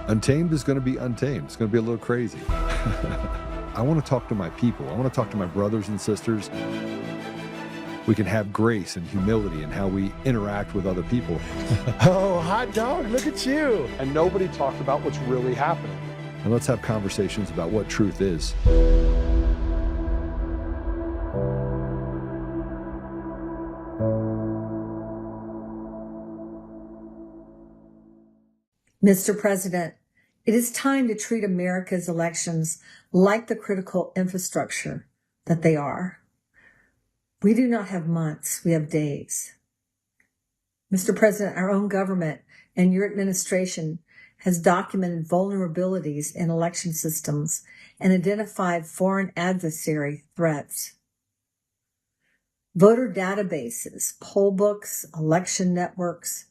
Untamed is going to be untamed. It's going to be a little crazy. I want to talk to my people. I want to talk to my brothers and sisters. We can have grace and humility in how we interact with other people. Oh, hot dog, look at you. And nobody talked about what's really happening. And let's have conversations about what truth is. Mr. President, it is time to treat America's elections like the critical infrastructure that they are. We do not have months, we have days. Mr. President, our own government and your administration has documented vulnerabilities in election systems and identified foreign adversary threats. Voter databases, poll books, election networks,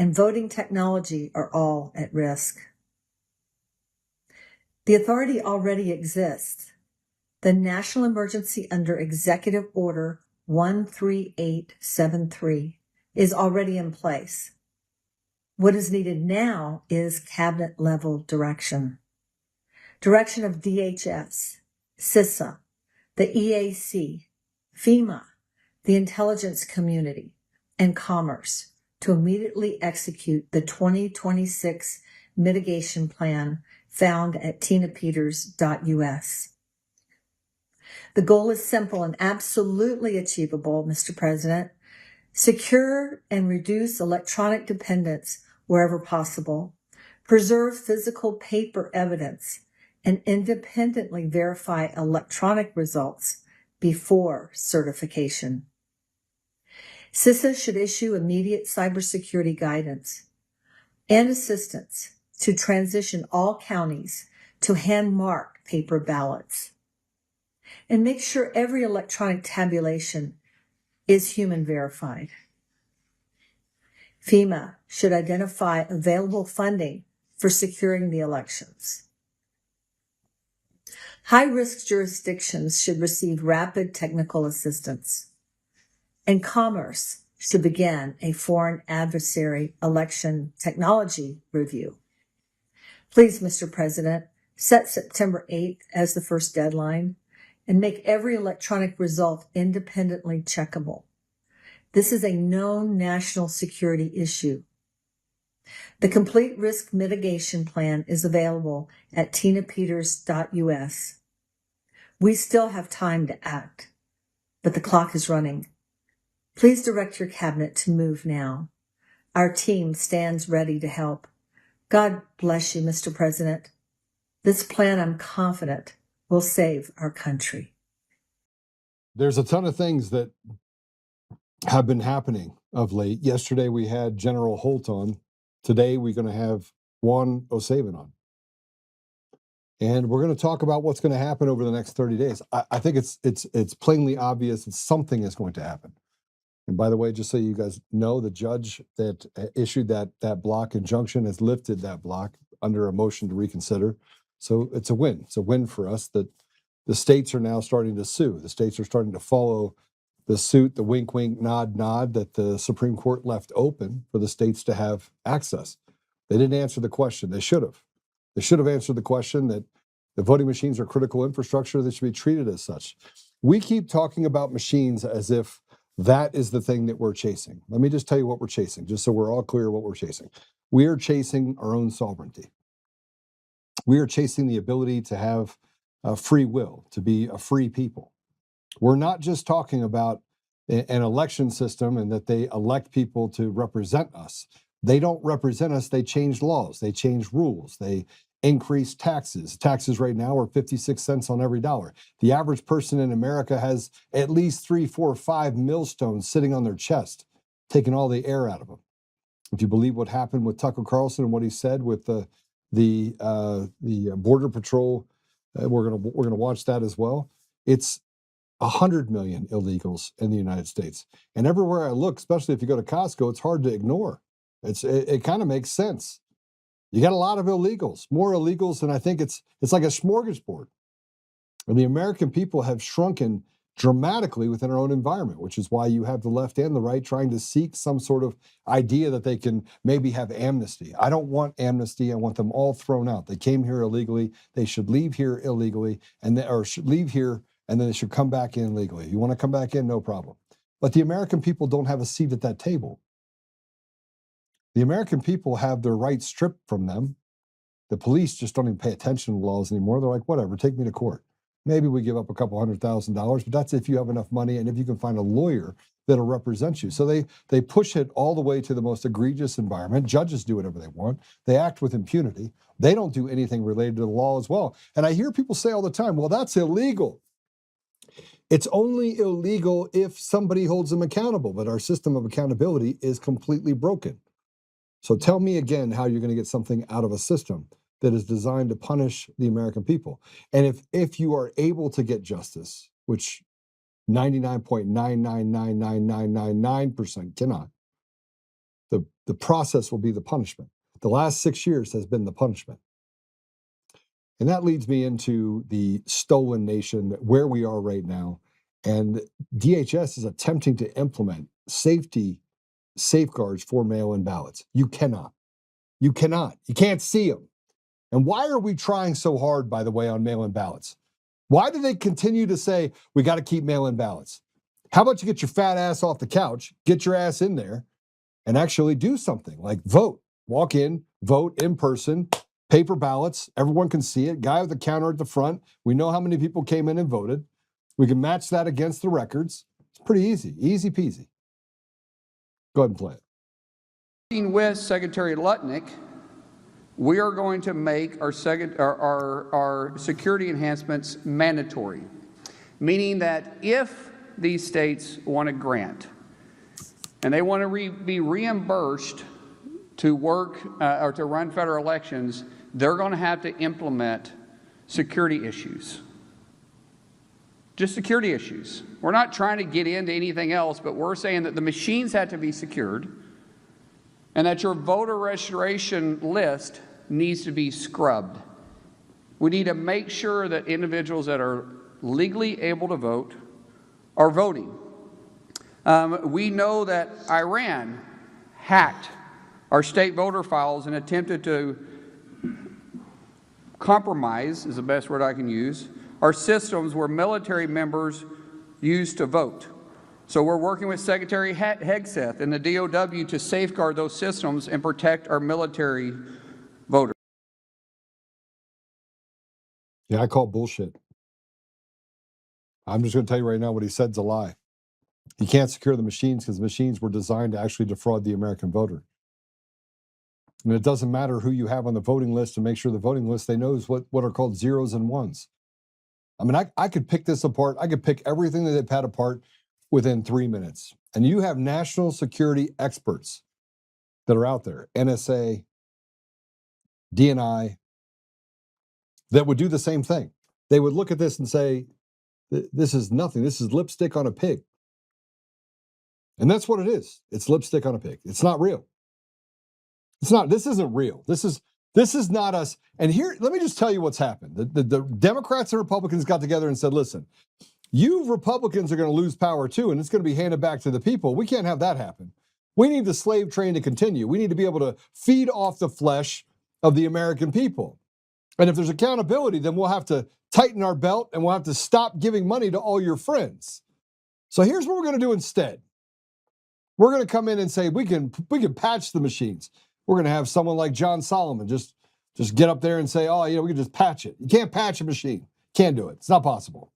and voting technology are all at risk. The authority already exists. The national emergency under Executive Order 13873 is already in place. What is needed now is cabinet-level direction. Direction of DHS, CISA, the EAC, FEMA, the intelligence community, and Commerce to immediately execute the 2026 mitigation plan found at tinapeters.us. The goal is simple and absolutely achievable, Mr. President. Secure and reduce electronic dependence wherever possible. Preserve physical paper evidence and independently verify electronic results before certification. CISA should issue immediate cybersecurity guidance and assistance to transition all counties to hand-marked paper ballots. And make sure every electronic tabulation is human verified. FEMA should identify available funding for securing the elections. High-risk jurisdictions should receive rapid technical assistance. And Commerce should begin a foreign adversary election technology review. Please, Mr. President, set September 8th as the first deadline and make every electronic result independently checkable. This is a known national security issue. The complete risk mitigation plan is available at tinapeters.us. We still have time to act, but the clock is running. Please direct your cabinet to move now. Our team stands ready to help. God bless you, Mr. President. This plan, I'm confident, will save our country. There's a ton of things that have been happening of late. Yesterday we had General Holt on. Today we're going to have Juan O'Savin on. And we're going to talk about what's going to happen over the next 30 days. I think it's plainly obvious that something is going to happen. And by the way, just so you guys know, the judge that issued that block injunction has lifted that block under a motion to reconsider. So it's a win. It's a win for us that the states are now starting to sue. The states are starting to follow the suit, the wink, wink, nod, nod that the Supreme Court left open for the states to have access. They didn't answer the question. They should have. They should have answered the question that the voting machines are critical infrastructure that should be treated as such. We keep talking about machines as if that is the thing that we're chasing. Let me just tell you what we're chasing, just so we're all clear what we're chasing. We are chasing our own sovereignty. We are chasing the ability to have free will, to be a free people. We're not just talking about an election system and that they elect people to represent us. They don't represent us. They change laws. They change rules. They increase taxes. Taxes right now are 56 cents on every dollar. The average person in America has at least 3, 4, 5 millstones sitting on their chest, taking all the air out of them. If you believe what happened with Tucker Carlson and what he said with the Border Patrol, we're gonna watch that as well. It's 100 million illegals in the United States, and everywhere I look, especially if you go to Costco, it's hard to ignore. It kind of makes sense. You got a lot of illegals, more illegals than I think. It's like a smorgasbord. And the American people have shrunken dramatically within our own environment, which is why you have the left and the right trying to seek some sort of idea that they can maybe have amnesty. I don't want amnesty. I want them all thrown out. They came here illegally. They should leave here illegally, or should leave here, and then they should come back in legally. You want to come back in, no problem. But the American people don't have a seat at that table. The American people have their rights stripped from them. The police just don't even pay attention to laws anymore. They're like, whatever, take me to court. Maybe we give up a couple $100,000, but that's if you have enough money and if you can find a lawyer that'll represent you. So they push it all the way to the most egregious environment. Judges do whatever they want. They act with impunity. They don't do anything related to the law as well. And I hear people say all the time, well, that's illegal. It's only illegal if somebody holds them accountable, but our system of accountability is completely broken. So tell me again how you're going to get something out of a system that is designed to punish the American people. And if you are able to get justice, which 99.9999999% cannot, the process will be the punishment. The last 6 years has been the punishment. And that leads me into the stolen nation, where we are right now. And DHS is attempting to implement safety safeguards for mail-in ballots. You cannot. You can't see them. And why are we trying so hard, by the way, on mail-in ballots? Why do they continue to say, we got to keep mail-in ballots? How about you get your fat ass off the couch, get your ass in there, and actually do something like vote. Walk in, vote in person, paper ballots. Everyone can see it. Guy with the counter at the front. We know how many people came in and voted. We can match that against the records. It's pretty easy. Easy peasy. Go ahead and play it. With Secretary Lutnick, we are going to make our security enhancements mandatory, meaning that if these states want a grant and they want to be reimbursed to work or to run federal elections, they're going to have to implement security issues. Just security issues. We're not trying to get into anything else, but we're saying that the machines have to be secured and that your voter registration list needs to be scrubbed. We need to make sure that individuals that are legally able to vote are voting. We know that Iran hacked our state voter files and attempted to compromise, is the best word I can use, our systems where military members used to vote. So we're working with Secretary Hegseth and the DOW to safeguard those systems and protect our military voters. Yeah, I call bullshit. I'm just going to tell you right now what he said's a lie. You can't secure the machines because the machines were designed to actually defraud the American voter. And it doesn't matter who you have on the voting list to make sure the voting list, they knows what are called zeros and ones. I mean, I could pick this apart. I could pick everything that they've had apart within 3 minutes. And you have national security experts that are out there, NSA, DNI, that would do the same thing. They would look at this and say, this is nothing. This is lipstick on a pig. And that's what it is. It's lipstick on a pig. It's not real. It's not. This isn't real. This is not us. And here, let me just tell you what's happened. The Democrats and Republicans got together and said, listen, you Republicans are going to lose power too, and it's going to be handed back to the people. We can't have that happen. We need the slave train to continue. We need to be able to feed off the flesh of the American people. And if there's accountability, then we'll have to tighten our belt and we'll have to stop giving money to all your friends. So here's what we're going to do instead. We're going to come in and say, we can patch the machines. We're going to have someone like John Solomon just get up there and say, oh, we can just patch it. You can't patch a machine. Can't do it. It's not possible.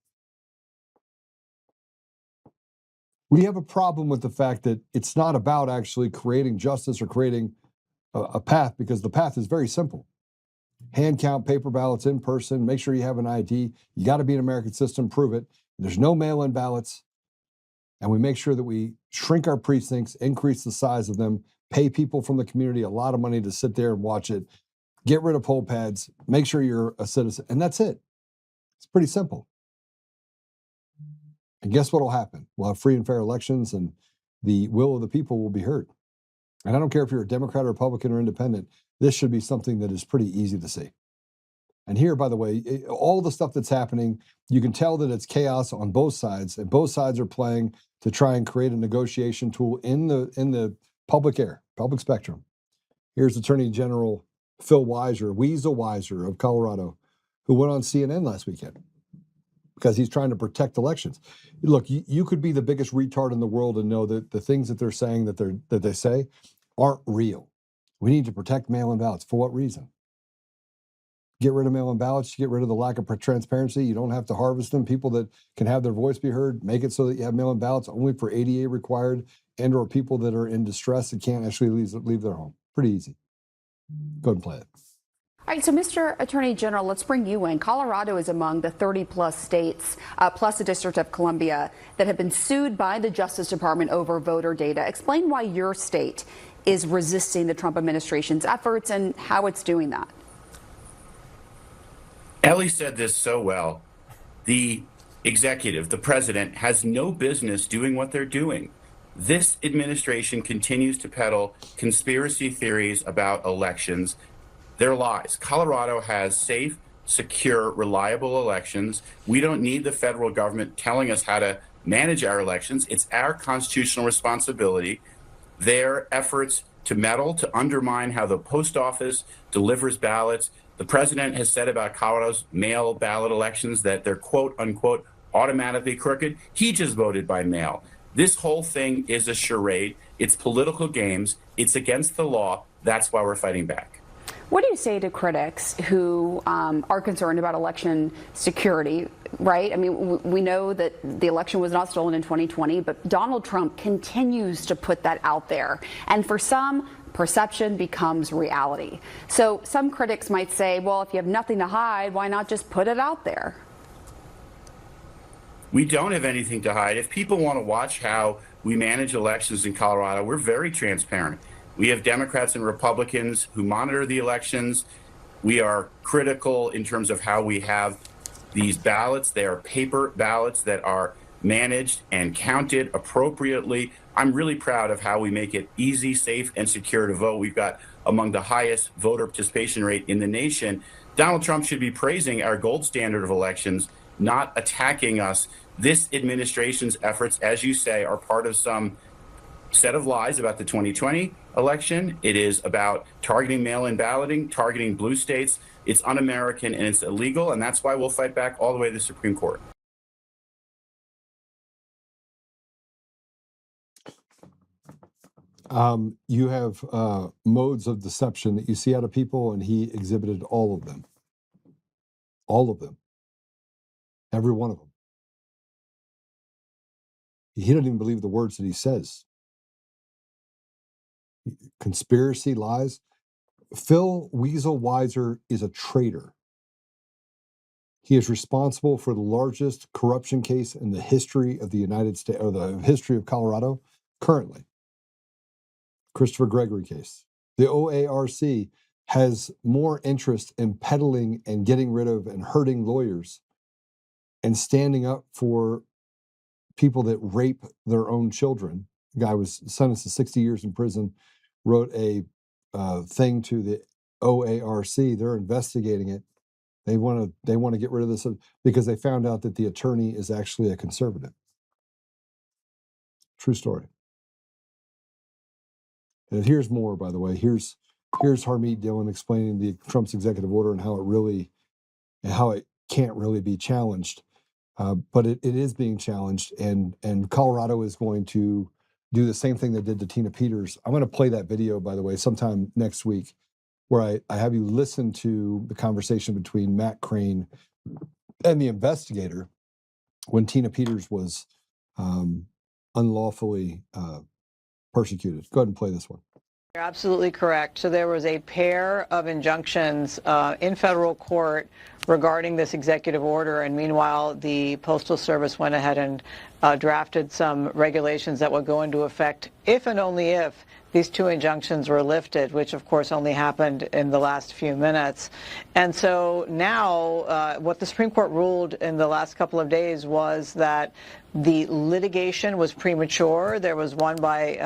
We have a problem with the fact that it's not about actually creating justice or creating a path, because the path is very simple. Hand count paper ballots in person, make sure you have an ID. You got to be an American system, prove it. There's no mail-in ballots. And we make sure that we shrink our precincts, increase the size of them, pay people from the community a lot of money to sit there and watch it, get rid of poll pads, make sure you're a citizen, and that's it. It's pretty simple. And guess what will happen? We'll have free and fair elections, and the will of the people will be heard. And I don't care if you're a Democrat, or Republican, or Independent, this should be something that is pretty easy to see. And here, by the way, all the stuff that's happening, you can tell that it's chaos on both sides, and both sides are playing to try and create a negotiation tool in the public air, public spectrum. Here's Attorney General Phil Weiser of Colorado, who went on CNN last weekend because he's trying to protect elections. Look, you could be the biggest retard in the world and know that the things that they're saying that they say aren't real. We need to protect mail-in ballots. For what reason? Get rid of mail-in ballots, you get rid of the lack of transparency. You don't have to harvest them. People that can have their voice be heard, make it so that you have mail-in ballots only for ADA required and or people that are in distress and can't actually leave their home. Pretty easy. Go ahead and play it. All right, so Mr. Attorney General, let's bring you in. Colorado is among the 30-plus states, plus the District of Columbia, that have been sued by the Justice Department over voter data. Explain why your state is resisting the Trump administration's efforts and how it's doing that. Ellie said this so well. The executive, the president, has no business doing what they're doing. This administration continues to peddle conspiracy theories about elections. They're lies. Colorado has safe, secure, reliable elections. We don't need the federal government telling us how to manage our elections. It's our constitutional responsibility. Their efforts to meddle, to undermine how the post office delivers ballots. The president has said about Colorado's mail ballot elections that they're quote unquote automatically crooked. He just voted by mail. This whole thing is a charade. It's political games. It's against the law. That's why we're fighting back. What do you say to critics who are concerned about election security, right? I mean, we know that the election was not stolen in 2020, but Donald Trump continues to put that out there. And for some, perception becomes reality. So some critics might say, well, if you have nothing to hide, why not just put it out there? We don't have anything to hide. If people want to watch how we manage elections in Colorado, we're very transparent. We have Democrats and Republicans who monitor the elections. We are critical in terms of how we have these ballots. They are paper ballots that are managed and counted appropriately. I'm really proud of how we make it easy, safe, and secure to vote. We've got among the highest voter participation rate in the nation. Donald Trump should be praising our gold standard of elections, not attacking us. This administration's efforts, as you say, are part of some set of lies about the 2020 election. It is about targeting mail-in balloting, targeting blue states. It's un-American and it's illegal, and that's why we'll fight back all the way to the Supreme Court. You have modes of deception that you see out of people, and he exhibited all of them. All of them. Every one of them. He doesn't even believe the words that he says. Conspiracy, lies. Phil Weasel Weiser is a traitor. He is responsible for the largest corruption case in the history of the United States, or the history of Colorado, currently. Christopher Gregory case. The OARC has more interest in peddling and getting rid of and hurting lawyers and standing up for people that rape their own children. The guy was sentenced to 60 years in prison, wrote a thing to the OARC. They're investigating it. They want to get rid of this because they found out that the attorney is actually a conservative. True story. And here's more, by the way. Here's Harmeet Dhillon explaining the Trump's executive order and how it can't really be challenged. But it is being challenged, and Colorado is going to do the same thing they did to Tina Peters. I'm going to play that video, by the way, sometime next week, where I have you listen to the conversation between Matt Crane and the investigator when Tina Peters was unlawfully persecuted. Go ahead and play this one. You're absolutely correct. So there was a pair of injunctions in federal court regarding this executive order, and meanwhile, the Postal Service went ahead and drafted some regulations that will go into effect if and only if these two injunctions were lifted, which of course only happened in the last few minutes. And so now what the Supreme Court ruled in the last couple of days was that the litigation was premature. There was one by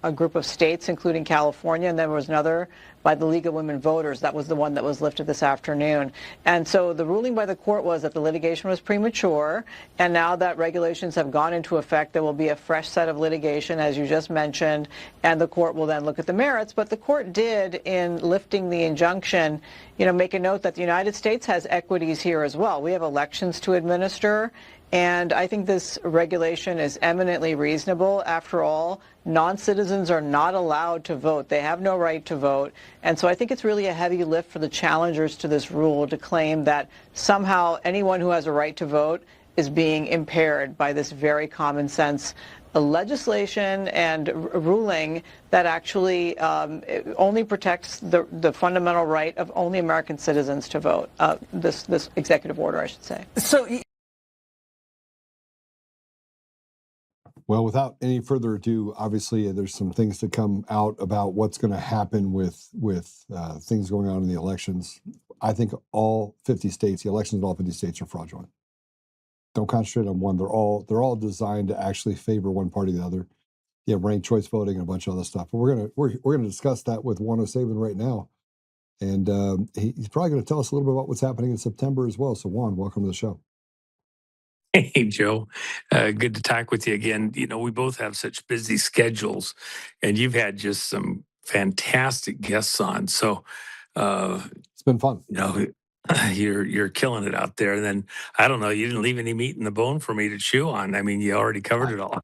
a group of states, including California, and there was another by the League of Women Voters. That was the one that was lifted this afternoon. And so the ruling by the court was that the litigation was premature, and now that regulations have gone into effect, there will be a fresh set of litigation, as you just mentioned, and the court will then look at the merits. But the court did, in lifting the injunction, make a note that the United States has equities here as well. We have elections to administer, and I think this regulation is eminently reasonable. After all, non-citizens are not allowed to vote. They have no right to vote. And so I think it's really a heavy lift for the challengers to this rule to claim that somehow anyone who has a right to vote is being impaired by this very common sense legislation and ruling that actually only protects the fundamental right of only American citizens to vote. This executive order, I should say. Well, without any further ado, obviously there's some things to come out about what's going to happen with things going on in the elections. I think all 50 states, the elections in all 50 states are fraudulent. Don't concentrate on one. They're all designed to actually favor one party or the other. You have ranked choice voting and a bunch of other stuff. But we're gonna discuss that with Juan O'Savin right now, and he's probably going to tell us a little bit about what's happening in September as well. So Juan, welcome to the show. Hey, Joe. Good to talk with you again. We both have such busy schedules, and you've had just some fantastic guests on. So it's been fun. You're killing it out there. And then, I don't know, you didn't leave any meat in the bone for me to chew on. I mean, you already covered it all.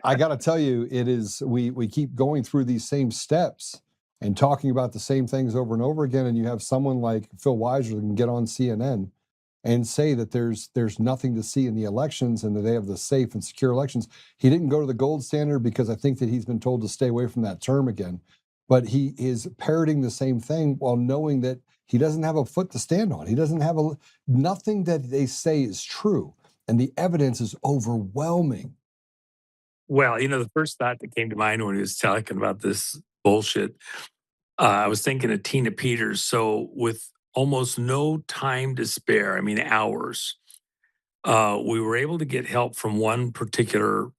I got to tell you, it is, we keep going through these same steps and talking about the same things over and over again. And you have someone like Phil Weiser that can get on CNN and say that there's nothing to see in the elections and that they have the safe and secure elections. He didn't go to the gold standard because I think that he's been told to stay away from that term again. But he is parroting the same thing while knowing that he doesn't have a foot to stand on. He doesn't have nothing that they say is true. And the evidence is overwhelming. Well, the first thought that came to mind when he was talking about this bullshit, I was thinking of Tina Peters. So with almost no time to spare, I mean hours, we were able to get help from one particular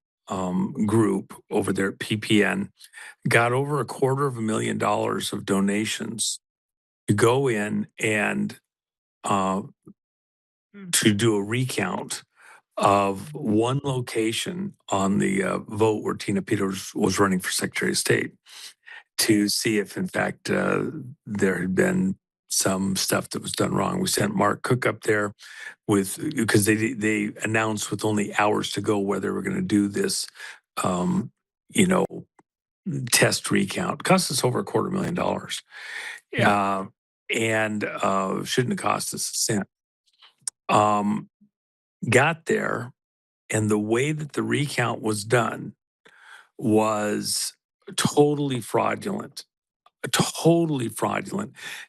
group over there at PPN, got over $250,000 of donations to go in and to do a recount of one location on the vote where Tina Peters was running for Secretary of State, to see if, in fact, there had been some stuff that was done wrong. We sent Mark Cook up there because they announced with only hours to go whether they were going to do this, test recount. It cost us over $250,000, and shouldn't have cost us a cent. Got there, and the way that the recount was done was totally fraudulent.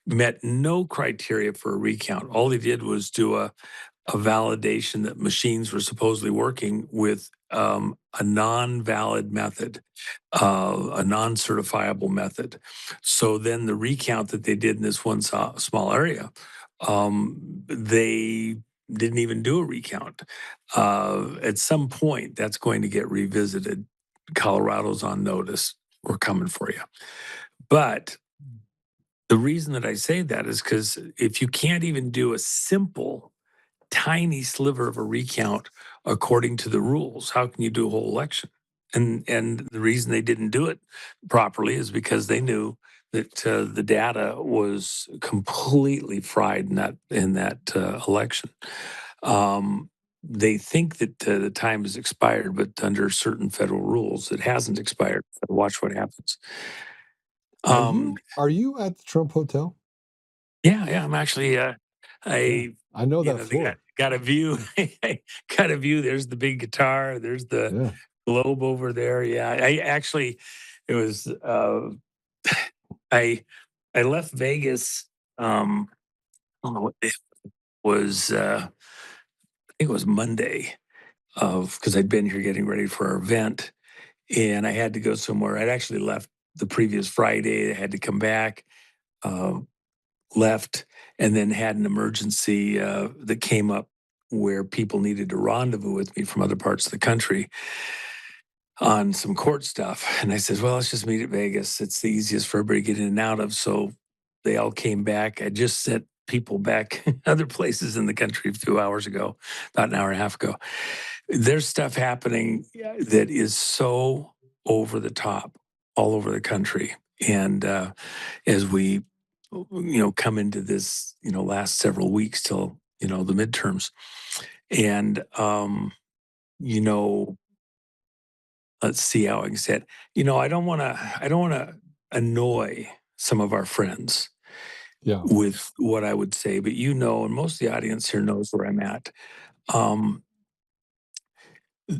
Met no criteria for a recount. All they did was do a validation that machines were supposedly working with a non-valid method, a non-certifiable method. So then the recount that they did in this one small area, they didn't even do a recount. At some point, that's going to get revisited. Colorado's on notice. We're coming for you. But the reason that I say that is because if you can't even do a simple, tiny sliver of a recount according to the rules, how can you do a whole election? And the reason they didn't do it properly is because they knew that the data was completely fried in that election. They think that the time has expired, but under certain federal rules, it hasn't expired. Watch what happens. Are you at the Trump Hotel? Yeah. I'm actually. I know that floor. Got a view. Got a view. There's the big guitar. There's the globe over there. Yeah. I actually, it was. I left Vegas. I don't know what it was. I think it was Monday, because I'd been here getting ready for our event. and I had to go somewhere. I'd actually left the previous Friday. I had to come back, left, and then had an emergency that came up where people needed to rendezvous with me from other parts of the country on some court stuff. And I said, well, let's just meet at Vegas. It's the easiest for everybody to get in and out of. So they all came back. I just sent people back other places in the country a few hours ago, about an hour and a half ago. There's stuff happening that is so over the top all over the country. And as we, come into this, last several weeks till, the midterms. And, let's see how I can say it. I don't want to annoy some of our friends Yeah. with what I would say, but and most of the audience here knows where I'm at.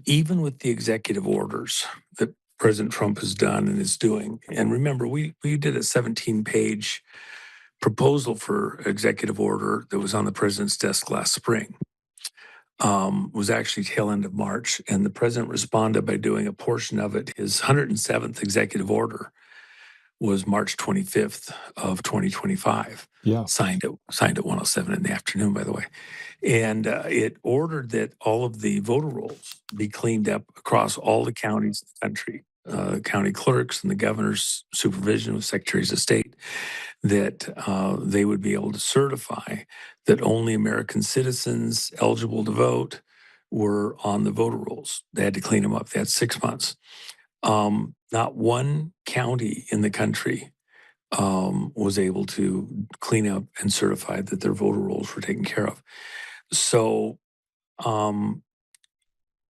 Even with the executive orders that President Trump has done and is doing, and remember, we did a 17-page proposal for executive order that was on the president's desk last spring. Was actually tail end of March, and the president responded by doing a portion of it. His 107th executive order was March 25th of 2025. Yeah. Signed at 1:07 in the afternoon, by the way. And it ordered that all of the voter rolls be cleaned up across all the counties in the country, county clerks and the governor's supervision with secretaries of state, that they would be able to certify that only American citizens eligible to vote were on the voter rolls. They had to clean them up. They had 6 months. Not one county in the country was able to clean up and certify that their voter rolls were taken care of. So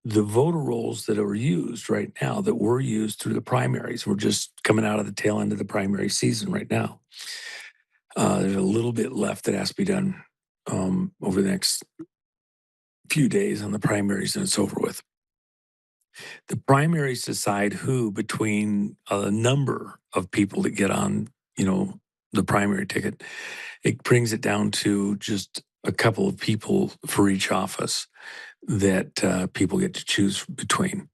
the voter rolls that are used right now, that were used through the primaries, we're just coming out of the tail end of the primary season right now. There's a little bit left that has to be done over the next few days on the primaries, and it's over with. The primaries decide who, between a number of people that get on, the primary ticket. It brings it down to just a couple of people for each office that people get to choose between.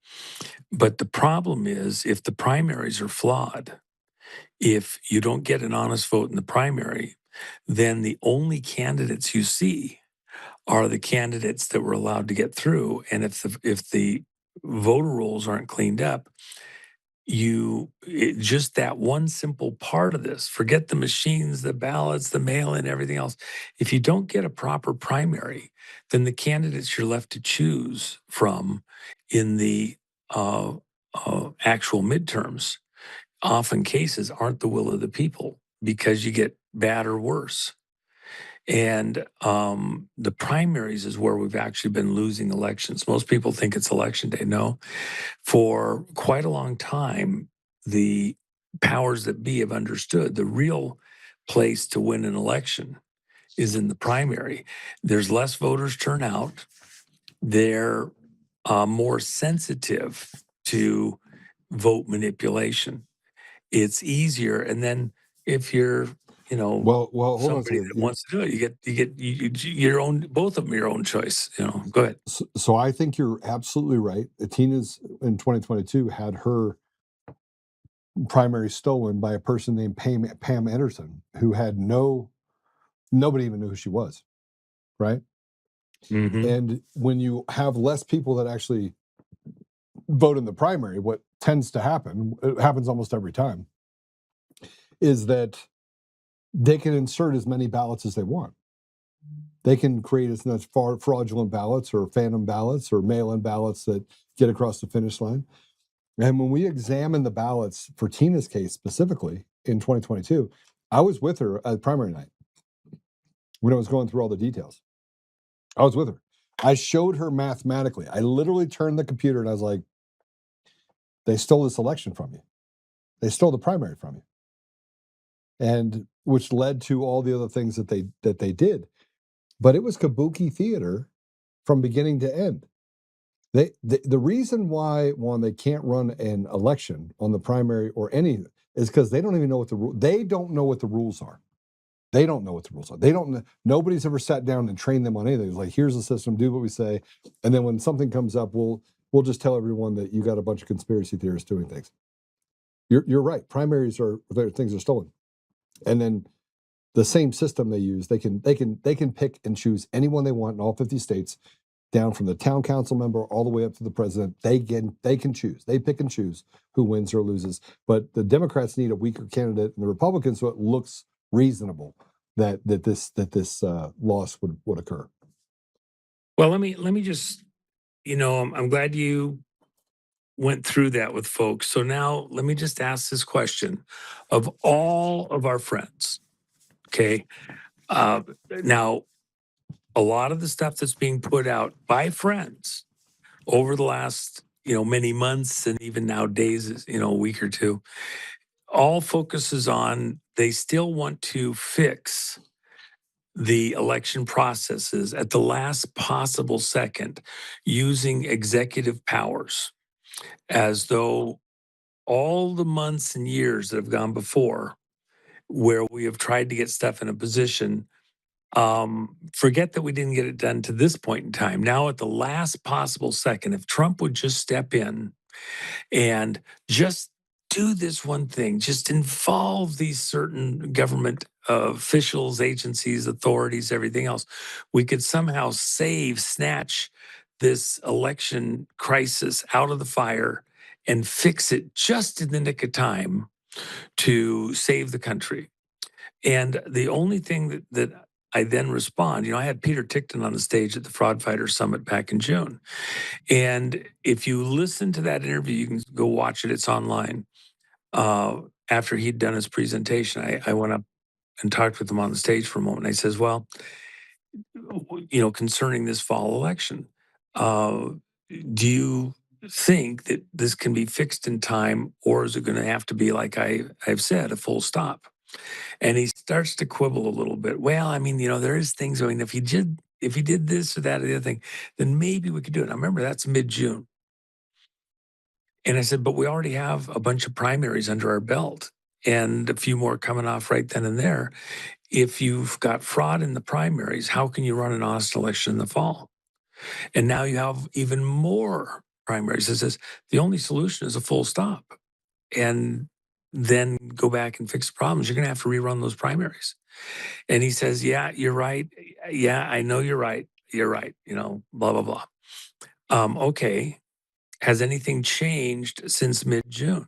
But the problem is, if the primaries are flawed, if you don't get an honest vote in the primary, then the only candidates you see are the candidates that were allowed to get through. And if the voter rolls aren't cleaned up, just that one simple part of this, forget the machines, the ballots, the mail-in, everything else. If you don't get a proper primary, then the candidates you're left to choose from in the actual midterms, often cases, aren't the will of the people, because you get bad or worse. And the primaries is where we've actually been losing elections. Most people think it's election day. No, for quite a long time, the powers that be have understood the real place to win an election is in the primary. There's less voters turn out. They're more sensitive to vote manipulation. It's easier. And then if you're Well, hold on a somebody second. that wants to do it, you get your own, both of them your own choice. Go ahead. So I think you're absolutely right. Tina's in 2022 had her primary stolen by a person named Pam Anderson, who had nobody even knew who she was, right? Mm-hmm. And when you have less people that actually vote in the primary, what tends to happen, it happens almost every time, is that they can insert as many ballots as they want. They can create as much fraudulent ballots or phantom ballots or mail-in ballots that get across the finish line. And when we examined the ballots for Tina's case specifically in 2022, I was with her at primary night when I was going through all the details. I was with her. I showed her mathematically. I literally turned the computer and I was like, they stole this election from you. They stole the primary from you. And which led to all the other things that they did. But it was kabuki theater from beginning to end. The reason why, one, they can't run an election on the primary or any is because they don't even know what they don't know what the rules are. They don't know what the rules are. They don't know. Nobody's ever sat down and trained them on anything. It's like, here's the system, do what we say. And then when something comes up, we'll we'll just tell everyone that you got a bunch of conspiracy theorists doing things. You're right. Primaries things are stolen, and then the same system they use, they can pick and choose anyone they want in all 50 states, down from the town council member all the way up to the president. They can choose. They pick and choose who wins or loses. But the Democrats need a weaker candidate, and the Republicans, so it looks reasonable that this loss would occur. Well, let me just, I'm glad you went through that with folks. So now let me just ask this question of all of our friends. Okay. Now, a lot of the stuff that's being put out by friends over the last, many months and even now days, a week or two, all focuses on they still want to fix the election processes at the last possible second using executive powers, as though all the months and years that have gone before where we have tried to get stuff in a position, forget that we didn't get it done to this point in time. Now at the last possible second, if Trump would just step in and just do this one thing, just involve these certain government officials, agencies, authorities, everything else, we could somehow snatch this election crisis out of the fire and fix it just in the nick of time to save the country. And the only thing that I then respond, I had Peter Tickton on the stage at the Fraud Fighter Summit back in June. And if you listen to that interview, you can go watch it. It's online. After he'd done his presentation, I went up and talked with him on the stage for a moment. And I says, well, concerning this fall election, do you think that this can be fixed in time, or is it going to have to be, like I've said, a full stop? And he starts to quibble a little bit. Well, I mean, there is things. I mean, if he did this or that or the other thing, then maybe we could do it. Now, remember, that's mid-June. And I said, but we already have a bunch of primaries under our belt and a few more coming off right then and there. If you've got fraud in the primaries, how can you run an honest election in the fall? And now you have even more primaries. It says the only solution is a full stop. And then go back and fix the problems. You're going to have to rerun those primaries. And he says, yeah, you're right. Yeah, I know you're right. You're right. Blah, blah, blah. Okay. Has anything changed since mid-June?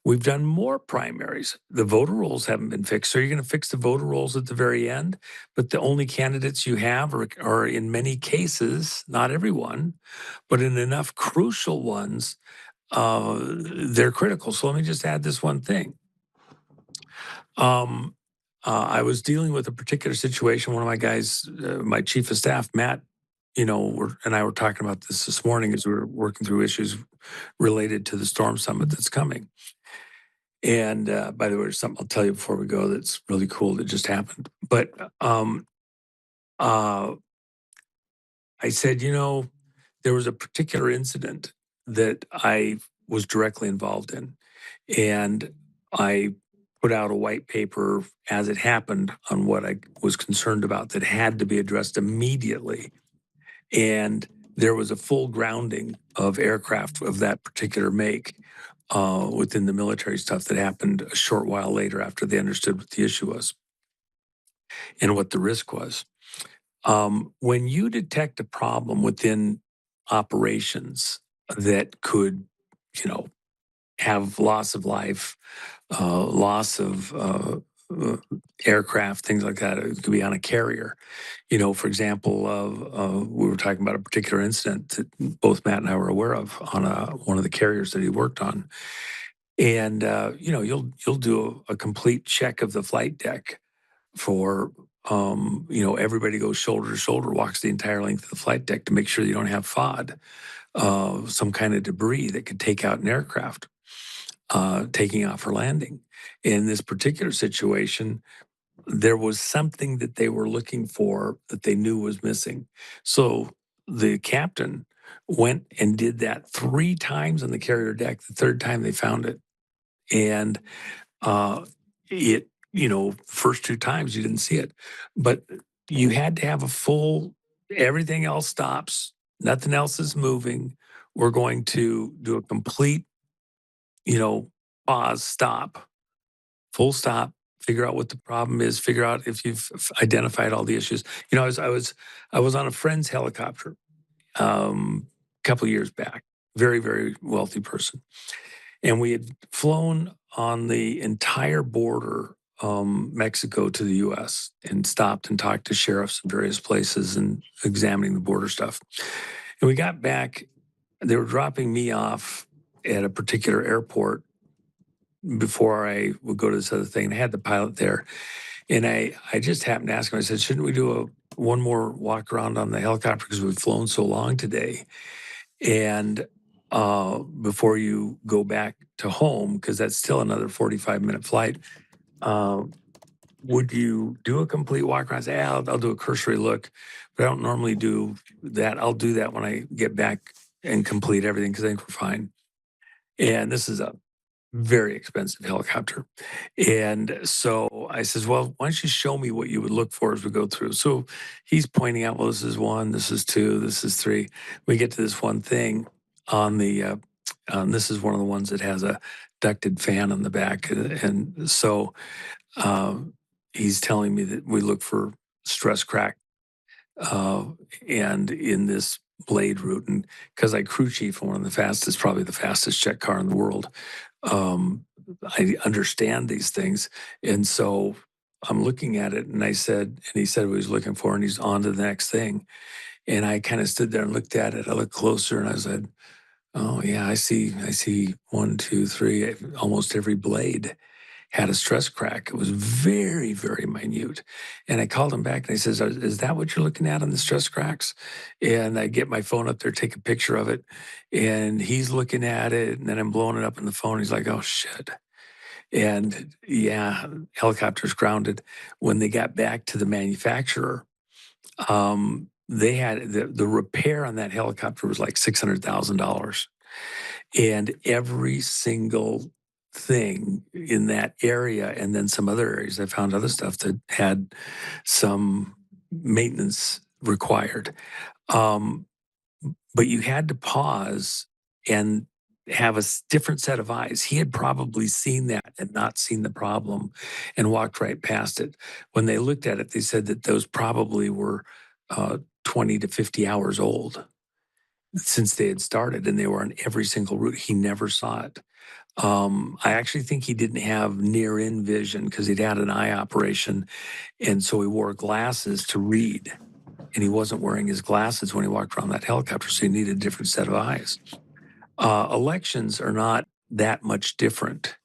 We've done more primaries. The voter rolls haven't been fixed. So you're going to fix the voter rolls at the very end, but the only candidates you have are in many cases, not everyone, but in enough crucial ones, they're critical. So let me just add this one thing. I was dealing with a particular situation. One of my guys, my chief of staff, Matt, and I were talking about this morning as we were working through issues related to the Storm Summit that's coming. And by the way, there's something I'll tell you before we go that's really cool that just happened. But I said, there was a particular incident that I was directly involved in. And I put out a white paper as it happened on what I was concerned about that had to be addressed immediately. And there was a full grounding of aircraft of that particular make within the military stuff that happened a short while later after they understood what the issue was and what the risk was. When you detect a problem within operations that could, have loss of life, loss of aircraft, things like that. It could be on a carrier. For example, we were talking about a particular incident that both Matt and I were aware of on one of the carriers that he worked on. And, you'll do a complete check of the flight deck for, everybody goes shoulder to shoulder, walks the entire length of the flight deck to make sure you don't have FOD, some kind of debris that could take out an aircraft. Taking off or landing. In this particular situation, there was something that they were looking for that they knew was missing. So the captain went and did that 3 times on the carrier deck. The 3rd time they found it. And it, first 2 times you didn't see it. But you had to have everything else stops. Nothing else is moving. we're going to do a complete, pause, stop, full stop, figure out what the problem is, figure out if you've identified all the issues. I was on a friend's helicopter a couple of years back, very, very wealthy person. And we had flown on the entire border, Mexico to the US, and stopped and talked to sheriffs in various places and examining the border stuff. And we got back, they were dropping me off at a particular airport before I would go to this other thing. And I had the pilot there. And I just happened to ask him, I said, shouldn't we do one more walk around on the helicopter because we've flown so long today? And before you go back to home, because that's still another 45-minute flight, would you do a complete walk around? I say, I'll do a cursory look, but I don't normally do that. I'll do that when I get back and complete everything because I think we're fine. And this is a very expensive helicopter. And so I says, well, why don't you show me what you would look for as we go through? So he's pointing out, well, this is 1, this is 2, this is 3. We get to this one thing on the, this is one of the ones that has a ducted fan on the back. And so he's telling me that we look for stress crack and in this blade route. And because I crew chief on one of the fastest, probably the fastest jet car in the world, I understand these things. And so I'm looking at it and he said what he was looking for, and he's on to the next thing. And I kind of stood there and looked at it. I looked closer and I said, oh yeah, I see 1, 2, 3, almost every blade had a stress crack. It was very, very minute. And I called him back and he says, is that what you're looking at on the stress cracks? And I get my phone up there, take a picture of it. And he's looking at it and then I'm blowing it up on the phone. He's like, oh shit. And yeah, helicopter's grounded. When they got back to the manufacturer, they had the repair on that helicopter was like $600,000. And every single thing in that area, and then some other areas, I found other stuff that had some maintenance required. But you had to pause and have a different set of eyes. He had probably seen that and not seen the problem and walked right past it. When they looked at it, they said that those probably were 20 to 50 hours old since they had started, and they were on every single route. He never saw it. I actually think he didn't have near-in vision because he'd had an eye operation, and so he wore glasses to read, and he wasn't wearing his glasses when he walked around that helicopter, so he needed a different set of eyes. Elections are not that much different.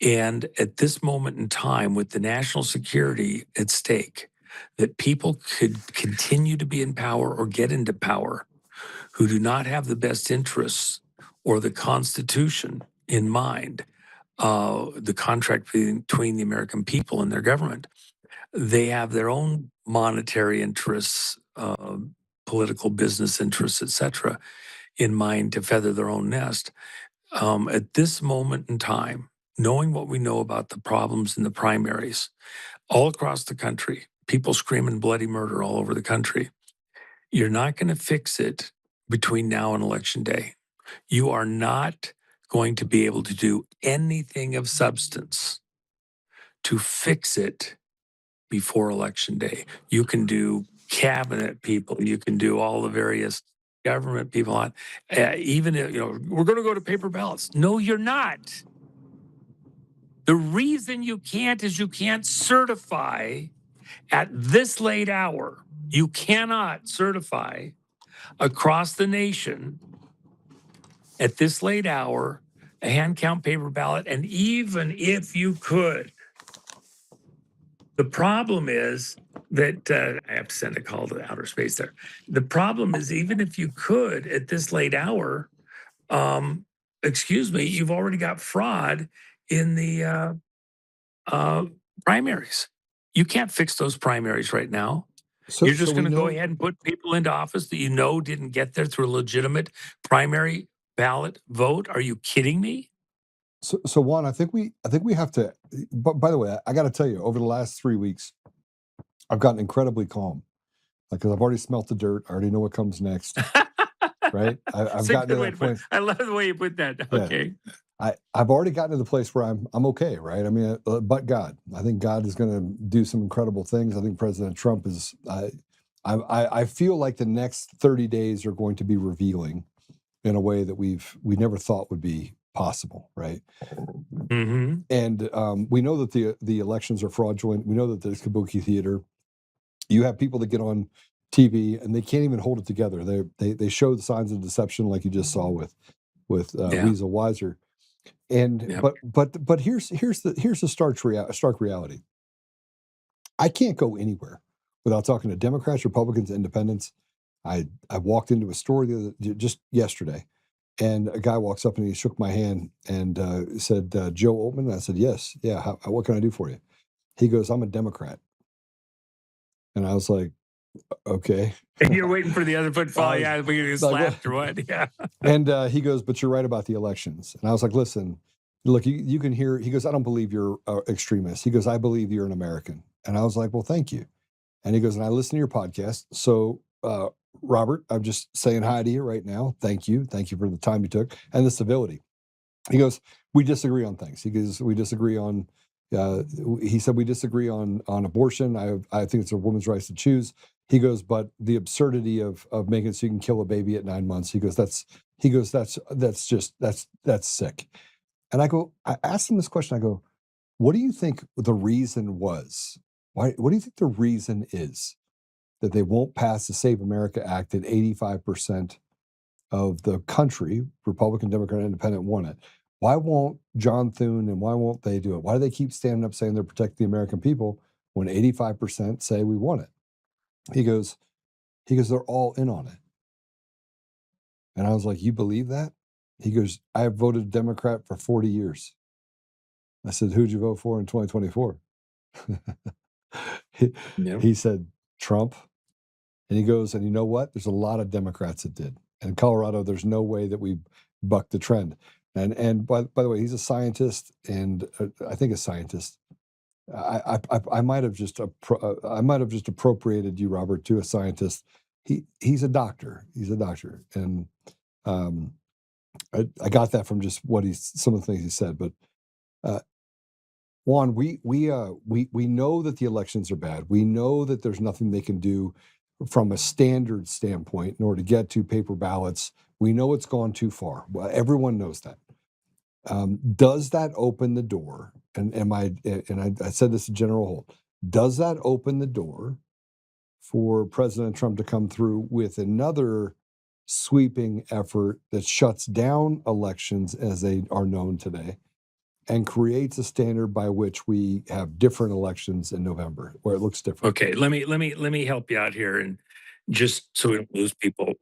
And at this moment in time, with the national security at stake, that people could continue to be in power or get into power who do not have the best interests or the Constitution in mind, the contract between the American people and their government. They have their own monetary interests, political business interests, et cetera, in mind to feather their own nest. At this moment in time, knowing what we know about the problems in the primaries all across the country, people screaming bloody murder all over the country, you're not going to fix it between now and Election Day. You are not going to be able to do anything of substance to fix it before Election Day. You can do cabinet people, you can do all the various government people on, even if, we're going to go to paper ballots. No, you're not. The reason you can't is you can't certify at this late hour. You cannot certify across the nation at this late hour a hand count paper ballot. And even if you could, the problem is that I have to send a call to outer space there. The problem is, even if you could at this late hour, you've already got fraud in the primaries. You can't fix those primaries right now. You're just going to go ahead and put people into office that didn't get there through a legitimate primary ballot vote. Are you kidding me? So Juan, I think we have to. But by the way, I got to tell you, over the last 3 weeks, I've gotten incredibly calm, because I've already smelt the dirt. I already know what comes next. right? I've It's a gotten good to way that to put point. it. I love the way you put that. Yeah. Okay. I've already gotten to the place where I'm okay, right? I mean, but God, I think God is going to do some incredible things. I think President Trump is. I feel like the next 30 days are going to be revealing in a way that we never thought would be possible, right? Mm-hmm. And we know that the elections are fraudulent. We know that there's kabuki theater. You have people that get on TV and they can't even hold it together. They show the signs of deception, like you just saw with Weiser. And but here's the stark reality. I can't go anywhere without talking to Democrats, Republicans, Independents. I walked into a store just yesterday, and a guy walks up and he shook my hand and said, "Joe Oltmann?" And I said, "Yes, yeah. What can I do for you?" He goes, "I'm a Democrat," and I was like, "Okay." And you're waiting for the other foot to fall. Yeah, we get slapped or what? Yeah. And he goes, "But you're right about the elections." And I was like, "Listen, look, you can hear." He goes, "I don't believe you're extremist." He goes, "I believe you're an American." And I was like, "Well, thank you." And he goes, "And I listen to your podcast. So, Robert, I'm just saying hi to you right now. Thank you. Thank you for the time you took and the civility." He goes, "We disagree on things." He goes, "We disagree on," he said, "we disagree on abortion. I think it's a woman's right to choose." He goes, "But the absurdity of making it so you can kill a baby at 9 months." He goes, that's sick. And I asked him this question. I go, "What do you think the reason was? What do you think the reason is that they won't pass the Save America Act that 85% of the country, Republican, Democrat, Independent, want it? Why won't John Thune and why won't they do it? Why do they keep standing up saying they're protecting the American people when 85% say we want it?" He goes, "They're all in on it." And I was like, "You believe that?" He goes, "I have voted Democrat for 40 years. I said, "Who'd you vote for in 2024? He said, "Trump." And he goes, "And you know what? There's a lot of Democrats that did. And in Colorado, there's no way that we bucked the trend." And by the way, he's a scientist, and I think a scientist. I might have just appropriated you, Robert, to a scientist. He's a doctor. He's a doctor, and I got that from just some of the things he said. But Juan, we know that the elections are bad. We know that there's nothing they can do from a standard standpoint in order to get to paper ballots. We know it's gone too far. Well, everyone knows that. Does that open the door? And I said this to General Holt. Does that open the door for President Trump to come through with another sweeping effort that shuts down elections as they are known today and creates a standard by which we have different elections in November where it looks different? Okay, let me help you out here, and just so we don't lose people.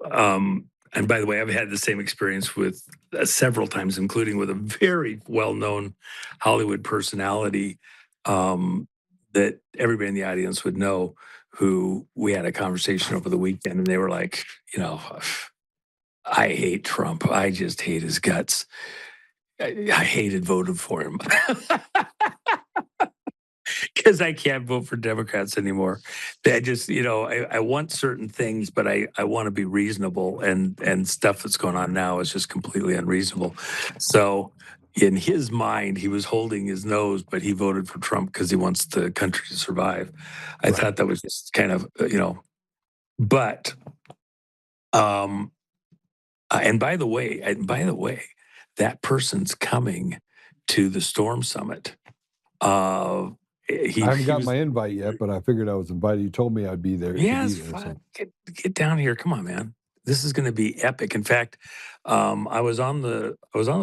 And by the way, I've had the same experience with several times, including with a very well-known Hollywood personality that everybody in the audience would know. Who we had a conversation over the weekend, and they were like, "I hate Trump. I just hate his guts. I hated voting for him." Because I can't vote for Democrats anymore. I just, I want certain things, but I want to be reasonable, and stuff that's going on now is just completely unreasonable. So in his mind, he was holding his nose, but he voted for Trump because he wants the country to survive. I thought that was just kind of, but, and by the way, that person's coming to the Storm Summit. I haven't got my invite yet, but I figured I was invited. You told me I'd be there. Yes, get down here. Come on, man. This is going to be epic. In fact, I was on the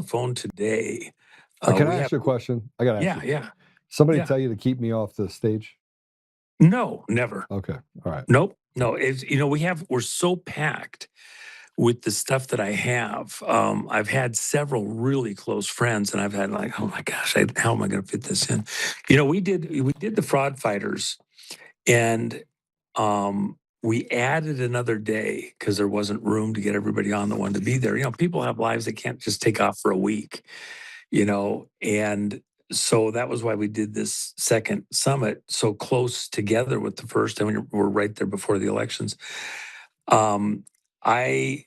phone today. Can I ask you a question? I got to ask you. Yeah. Somebody tell you to keep me off the stage? No, never. Okay. All right. Nope. No, it's, we're so packed with the stuff that I have. I've had several really close friends, and I've had like, oh my gosh, how am I going to fit this in? We did the fraud fighters, and we added another day because there wasn't room to get everybody on that wanted to be there. People have lives that can't just take off for a week, and so that was why we did this second summit so close together with the first, and we're right there before the elections. I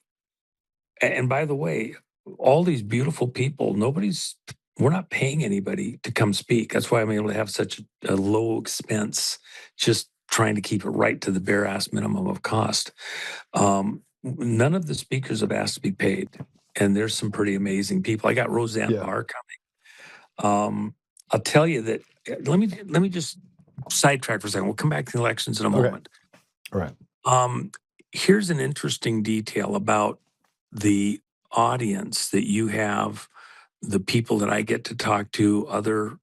And by the way, all these beautiful people, we're not paying anybody to come speak. That's why I'm able to have such a low expense, just trying to keep it right to the bare ass minimum of cost. None of the speakers have asked to be paid. And there's some pretty amazing people. I got Roseanne Yeah. Barr coming. I'll tell you that. Let me just sidetrack for a second. We'll come back to the elections in a Okay. moment. All right. Here's an interesting detail about the audience that you have, the people that I get to talk to, other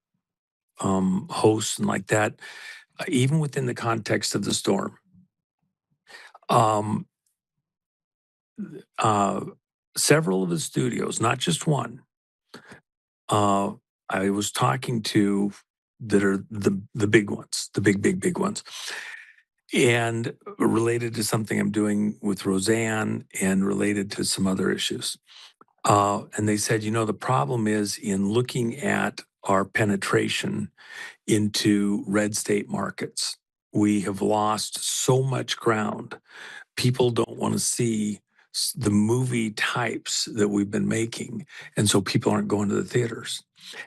hosts and like that, even within the context of the storm. Several of the studios, not just one, I was talking to that are the big ones, the big ones, and related to something I'm doing with Roseanne and related to some other issues. And they said, the problem is in looking at our penetration into red state markets, we have lost so much ground. People don't want to see the movie types that we've been making. And so people aren't going to the theaters.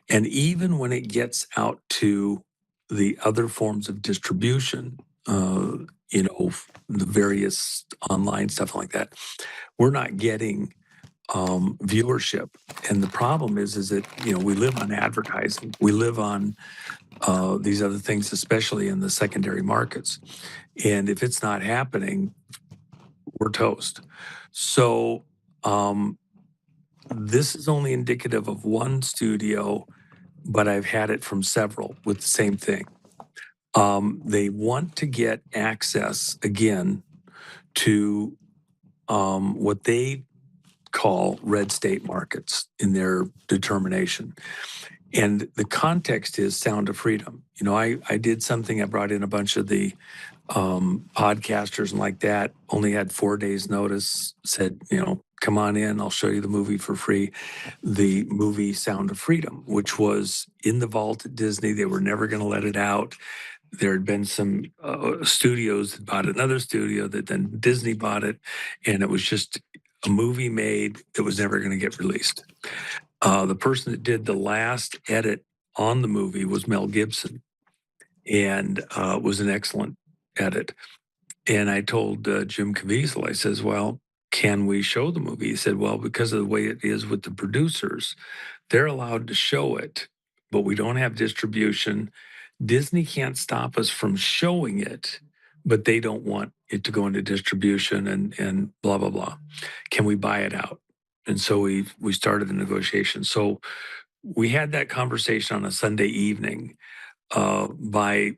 And even when it gets out to the other forms of distribution, the various online stuff like that, we're not getting viewership. And the problem is that, we live on advertising. We live on these other things, especially in the secondary markets. And if it's not happening, we're toast. So this is only indicative of one studio, but I've had it from several with the same thing. They want to get access again to what they call red state markets in their determination. And the context is Sound of Freedom. I did something, I brought in a bunch of the podcasters and like that, only had 4 days notice, said, come on in, I'll show you the movie for free. The movie Sound of Freedom, which was in the vault at Disney. They were never going to let it out. There had been some studios that bought another studio that then Disney bought it. And it was just a movie made that was never going to get released. The person that did the last edit on the movie was Mel Gibson, and it was an excellent edit. And I told Jim Caviezel, I says, well, can we show the movie? He said, well, because of the way it is with the producers, they're allowed to show it, but we don't have distribution. Disney can't stop us from showing it, but they don't want it to go into distribution and blah, blah, blah. Can we buy it out? And so we started the negotiation. So we had that conversation on a Sunday evening. By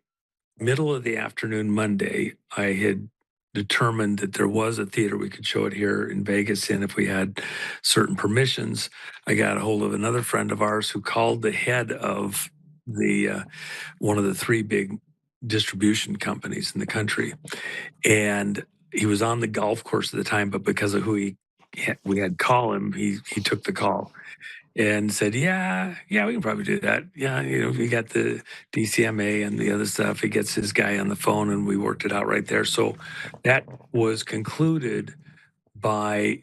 middle of the afternoon Monday, I had determined that there was a theater we could show it here in Vegas in if we had certain permissions. I got a hold of another friend of ours who called the head of the one of the 3 big distribution companies in the country. And he was on the golf course at the time, but because of who we had call him, he took the call and said, yeah, we can probably do that. Yeah, we got the DCMA and the other stuff. He gets his guy on the phone and we worked it out right there. So that was concluded by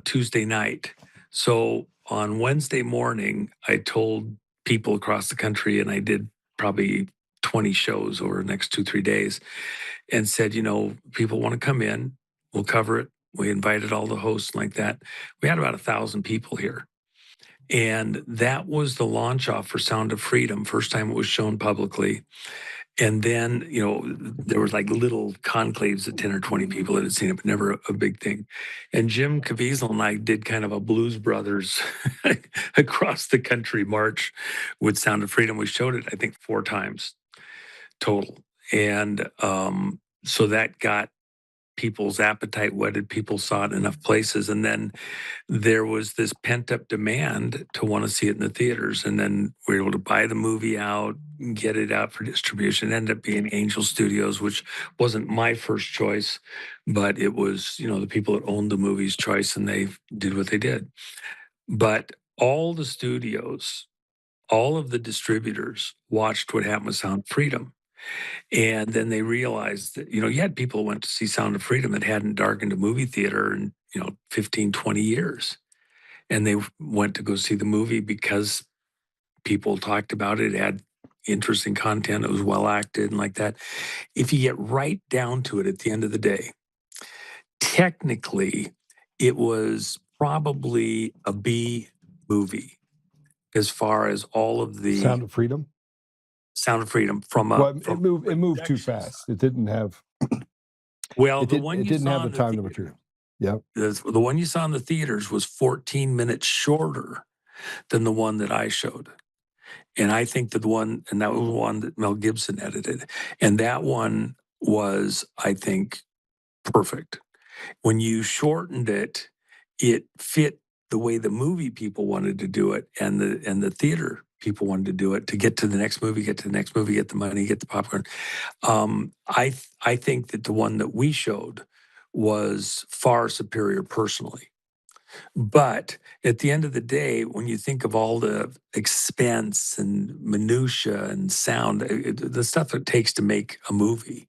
Tuesday night. So on Wednesday morning, I told people across the country, and I did probably 20 shows over the next 2-3 days, and said, people want to come in, we'll cover it. We invited all the hosts like that. We had about 1,000 people here. And that was the launch off for Sound of Freedom, first time it was shown publicly. And then, there was like little conclaves of 10 or 20 people that had seen it, but never a big thing. And Jim Caviezel and I did kind of a Blues Brothers across the country march with Sound of Freedom. We showed it, I think, 4 times total. And so that got people's appetite whetted. People saw it in enough places. And then there was this pent up demand to want to see it in the theaters. And then we were able to buy the movie out, get it out for distribution. It ended up being Angel Studios, which wasn't my first choice, but it was, the people that owned the movie's choice, and they did what they did. But all the studios, all of the distributors watched what happened with Sound of Freedom. And then they realized that, you had people who went to see Sound of Freedom that hadn't darkened a movie theater in, 15, 20 years. And they went to go see the movie because people talked about it. It had interesting content. It was well acted and like that. If you get right down to it at the end of the day, technically, it was probably a B movie as far as all of the Sound of Freedom. Sound of Freedom from a. Well, it from moved too production fast. It didn't have. Well, It, the did, one it you didn't saw have the in time to theater- mature. Yeah. The one you saw in the theaters was 14 minutes shorter than the one that I showed. And I think that that was one that Mel Gibson edited. And that one was, I think, perfect. When you shortened it, it fit the way the movie people wanted to do it and the theater people wanted to do it to get to the next movie, get to the next movie, get the money, get the popcorn. I think that the one that we showed was far superior personally. But at the end of the day, when you think of all the expense and minutia and sound, the stuff it takes to make a movie,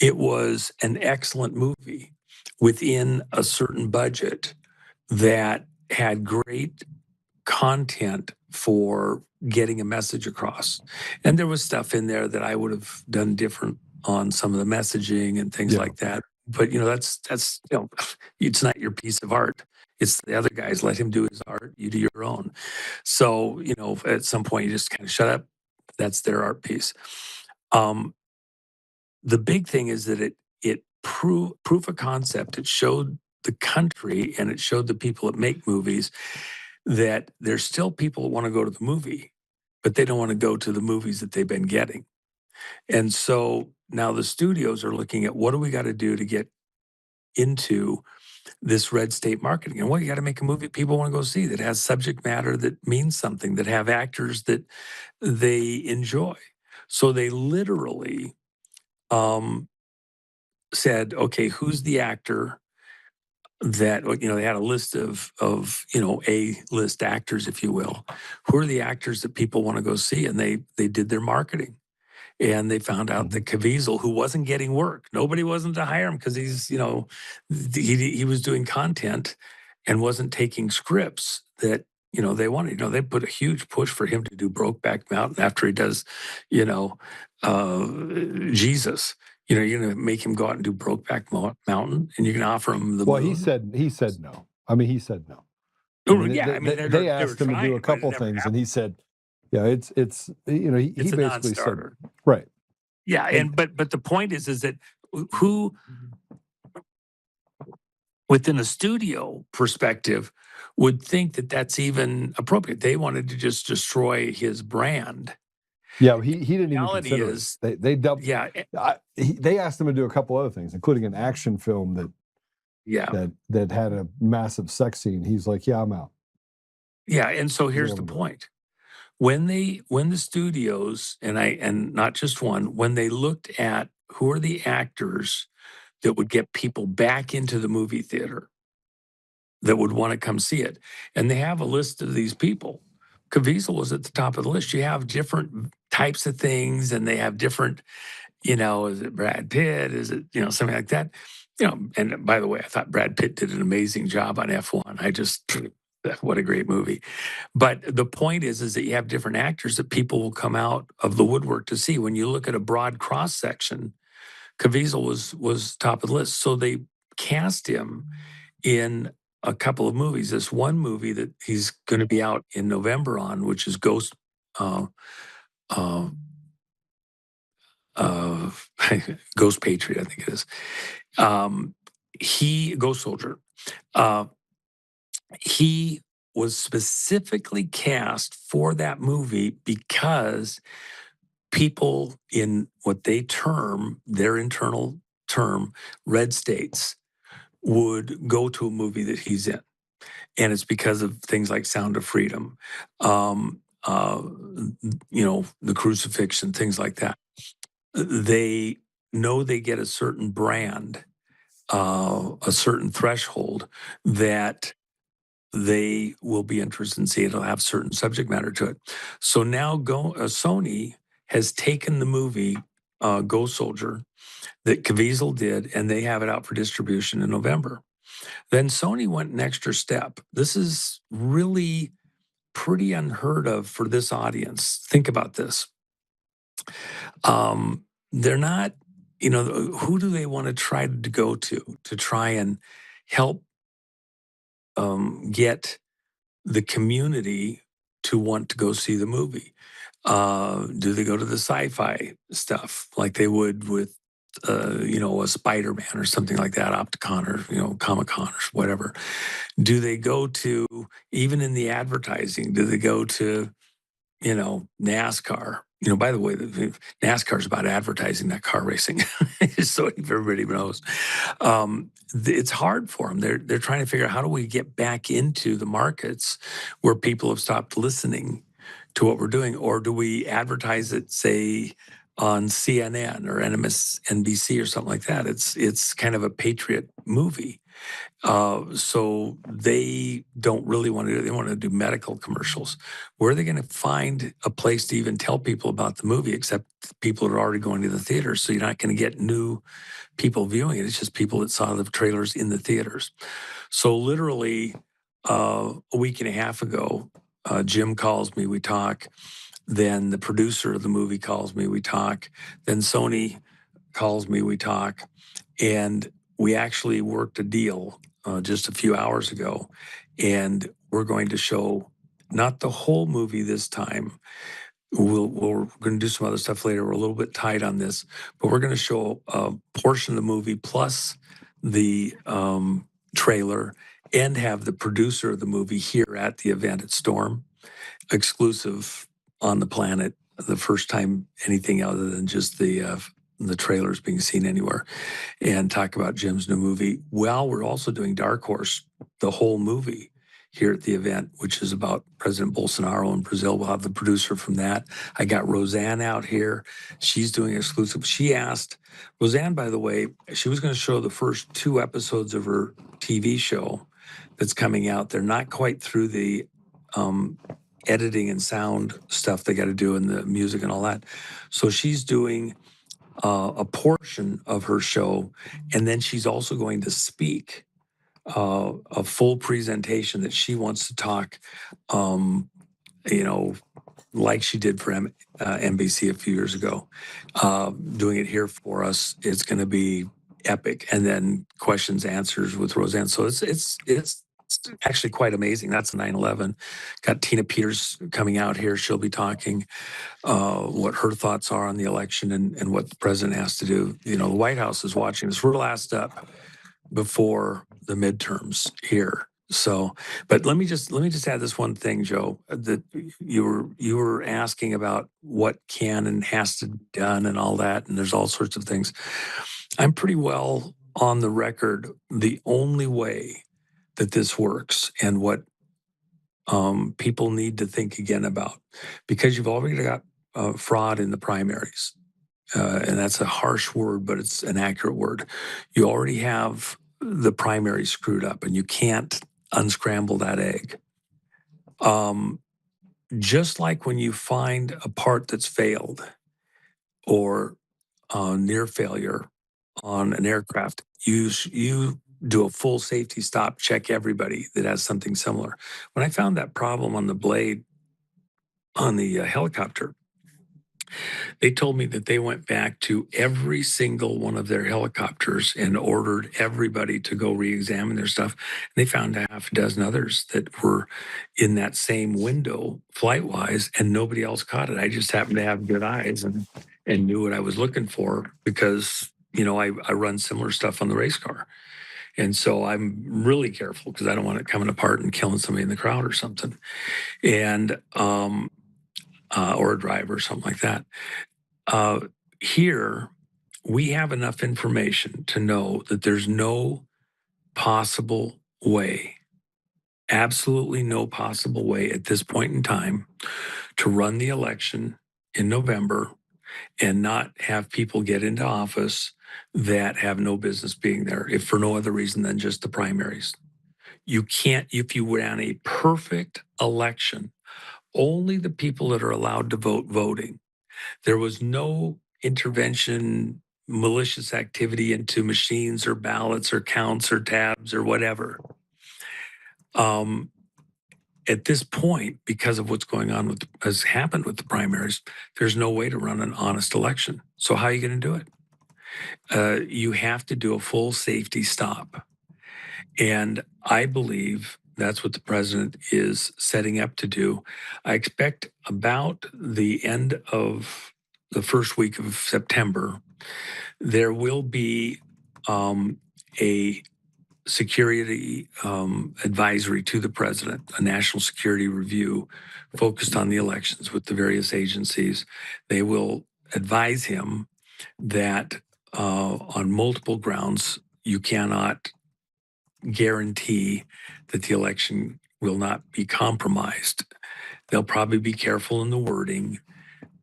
it was an excellent movie within a certain budget that had great content for getting a message across. And there was stuff in there that I would have done different on some of the messaging and things like that. But that's it's not your piece of art. It's the other guys. Let him do his art. You do your own. So at some point you just kind of shut up. That's their art piece. The big thing is that it proof of concept. It showed the country and it showed the people that make movies that there's still people that want to go to the movie, but they don't want to go to the movies that they've been getting. And so now the studios are looking at what do we got to do to get into this red state marketing. And you got to make a movie people want to go see that has subject matter that means something, that have actors that they enjoy. So they literally said, okay, who's the actor that, they had a list of A-list actors, if you will. Who are the actors that people want to go see? And they did their marketing. And they found out that Caviezel, who wasn't getting work, nobody wasn't to hire him because he's, he was doing content and wasn't taking scripts that, they wanted. They put a huge push for him to do Brokeback Mountain after he does, Jesus. You're going to make him go out and do Brokeback Mountain, and you're going to offer him the moon. He said no. I mean, he said no. They asked him to do a couple things, and he said, "Yeah, it's he it's basically a non-starter." said right." Yeah, but the point is that who, within a studio perspective, would think that that's even appropriate? They wanted to just destroy his brand. Yeah, he didn't even Reality consider is, it. They dubbed. Yeah, they asked him to do a couple other things, including an action film that had a massive sex scene. He's like, "Yeah, I'm out." Yeah, and so here's the point. When the studios, and not just one, when they looked at who are the actors that would get people back into the movie theater that would want to come see it, and they have a list of these people. Caviezel was at the top of the list. You have different types of things, and they have different, is it Brad Pitt? Is it, something like that? And by the way, I thought Brad Pitt did an amazing job on F1. What a great movie. But the point is that you have different actors that people will come out of the woodwork to see. When you look at a broad cross section, Caviezel was top of the list. So they cast him in a couple of movies. This one movie that he's going to be out in November on, which is Ghost Ghost Patriot, I think it is. Ghost Soldier. He was specifically cast for that movie because people in what they term, their internal term, red states, would go to a movie that he's in. And it's because of things like Sound of Freedom, the crucifixion, things like that. They know they get a certain brand, a certain threshold that they will be interested in seeing. It'll have certain subject matter to it. So now Sony has taken the movie Go Soldier that Caviezel did, and they have it out for distribution in November. Then Sony went an extra step. This is really pretty unheard of for this audience. Think about this. They're not, who do they want to try to go to try and help get the community to want to go see the movie? Do they go to the sci-fi stuff like they would with, a Spider-Man or something like that, Opticon or, Comic-Con or whatever? Do they go to, even in the advertising, do they go to, NASCAR? By the way, NASCAR is about advertising, not car racing, so everybody knows. It's hard for them. They're trying to figure out, how do we get back into the markets where people have stopped listening to what we're doing, or do we advertise it, say, on CNN or NBC or something like that? It's kind of a patriot movie. So they don't really want to do it. They want to do medical commercials. Where are they going to find a place to even tell people about the movie, except people are already going to the theaters? So you're not going to get new people viewing it. It's just people that saw the trailers in the theaters. So literally a week and a half ago, Jim calls me, we talk. Then the producer of the movie calls me, we talk. Then Sony calls me, we talk. And we actually worked a deal just a few hours ago, and we're going to show not the whole movie this time. We're going to do some other stuff later. We're a little bit tight on this, but we're going to show a portion of the movie plus the trailer, and have the producer of the movie here at the event at Storm, exclusive on the planet, the first time anything other than just the trailers being seen anywhere, and talk about Jim's new movie. Well, we're also doing Dark Horse, the whole movie, here at the event, which is about President Bolsonaro in Brazil. We'll have the producer from that. I got Roseanne out here. She's doing exclusive. She asked, Roseanne, by the way, she was going to show the first 2 episodes of her TV show that's coming out. They're not quite through the editing and sound stuff they got to do, and the music and all that. So she's doing a portion of her show, and then she's also going to speak a full presentation that she wants to talk, like she did for NBC a few years ago, doing it here for us. It's going to be epic, and then questions, answers with Roseanne. So it's actually quite amazing. That's 9/11. Got Tina Peters coming out here. She'll be talking what her thoughts are on the election and what the president has to do. The White House is watching this. We're last up before the midterms here. So, but let me just add this one thing, Joe, that you were asking about what can and has to be done and all that, and there's all sorts of things. I'm pretty well on the record. The only way that this works, and what people need to think again about, because you've already got fraud in the primaries, and that's a harsh word, but it's an accurate word. You already have the primary screwed up, and you can't unscramble that egg. Just like when you find a part that's failed or near failure on an aircraft, you do a full safety stop, check everybody that has something similar. When I found that problem on the blade on the helicopter, they told me that they went back to every single one of their helicopters and ordered everybody to go re-examine their stuff. And they found a half a dozen others that were in that same window flight-wise, and nobody else caught it. I just happened to have good eyes and knew what I was looking for, because, I run similar stuff on the race car. And so I'm really careful, because I don't want it coming apart and killing somebody in the crowd or something. And or a driver or something like that. Here, we have enough information to know that there's no possible way, absolutely no possible way at this point in time, to run the election in November and not have people get into office that have no business being there, if for no other reason than just the primaries. You can't, if you ran a perfect election, only the people that are allowed to vote voting. There was no intervention, malicious activity into machines or ballots or counts or tabs or whatever. At this point, because of what's going on has happened with the primaries, there's no way to run an honest election. So how are you going to do it? You have to do a full safety stop. And I believe that's what the president is setting up to do. I expect about the end of the first week of September, there will be a security advisory to the president, a national security review focused on the elections with the various agencies. They will advise him that on multiple grounds, you cannot guarantee that the election will not be compromised. They'll probably be careful in the wording,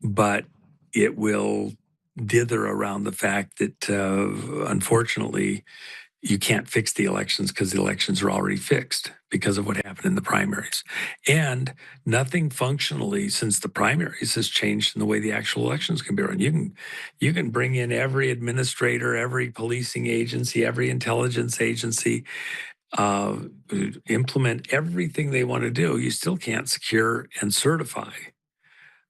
but it will dither around the fact that unfortunately, you can't fix the elections because the elections are already fixed because of what happened in the primaries. And nothing functionally since the primaries has changed in the way the actual elections can be run. You can bring in every administrator, every policing agency, every intelligence agency, implement everything they want to do. You still can't secure and certify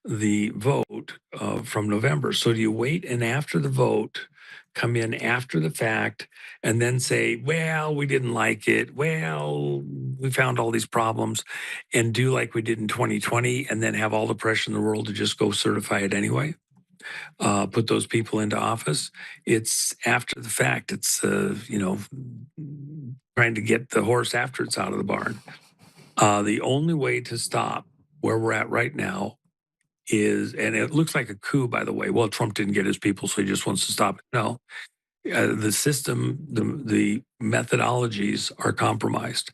the vote from November. So do you wait and after the vote, come in after the fact and then say, well, we didn't like it. Well, we found all these problems and do like we did in 2020 and then have all the pressure in the world to just go certify it anyway? Put those people into office. It's after the fact. It's, trying to get the horse after it's out of the barn. The only way to stop where we're at right now is, and it looks like a coup, by the way. Well, Trump didn't get his people, so he just wants to stop it. No, the system, the methodologies are compromised.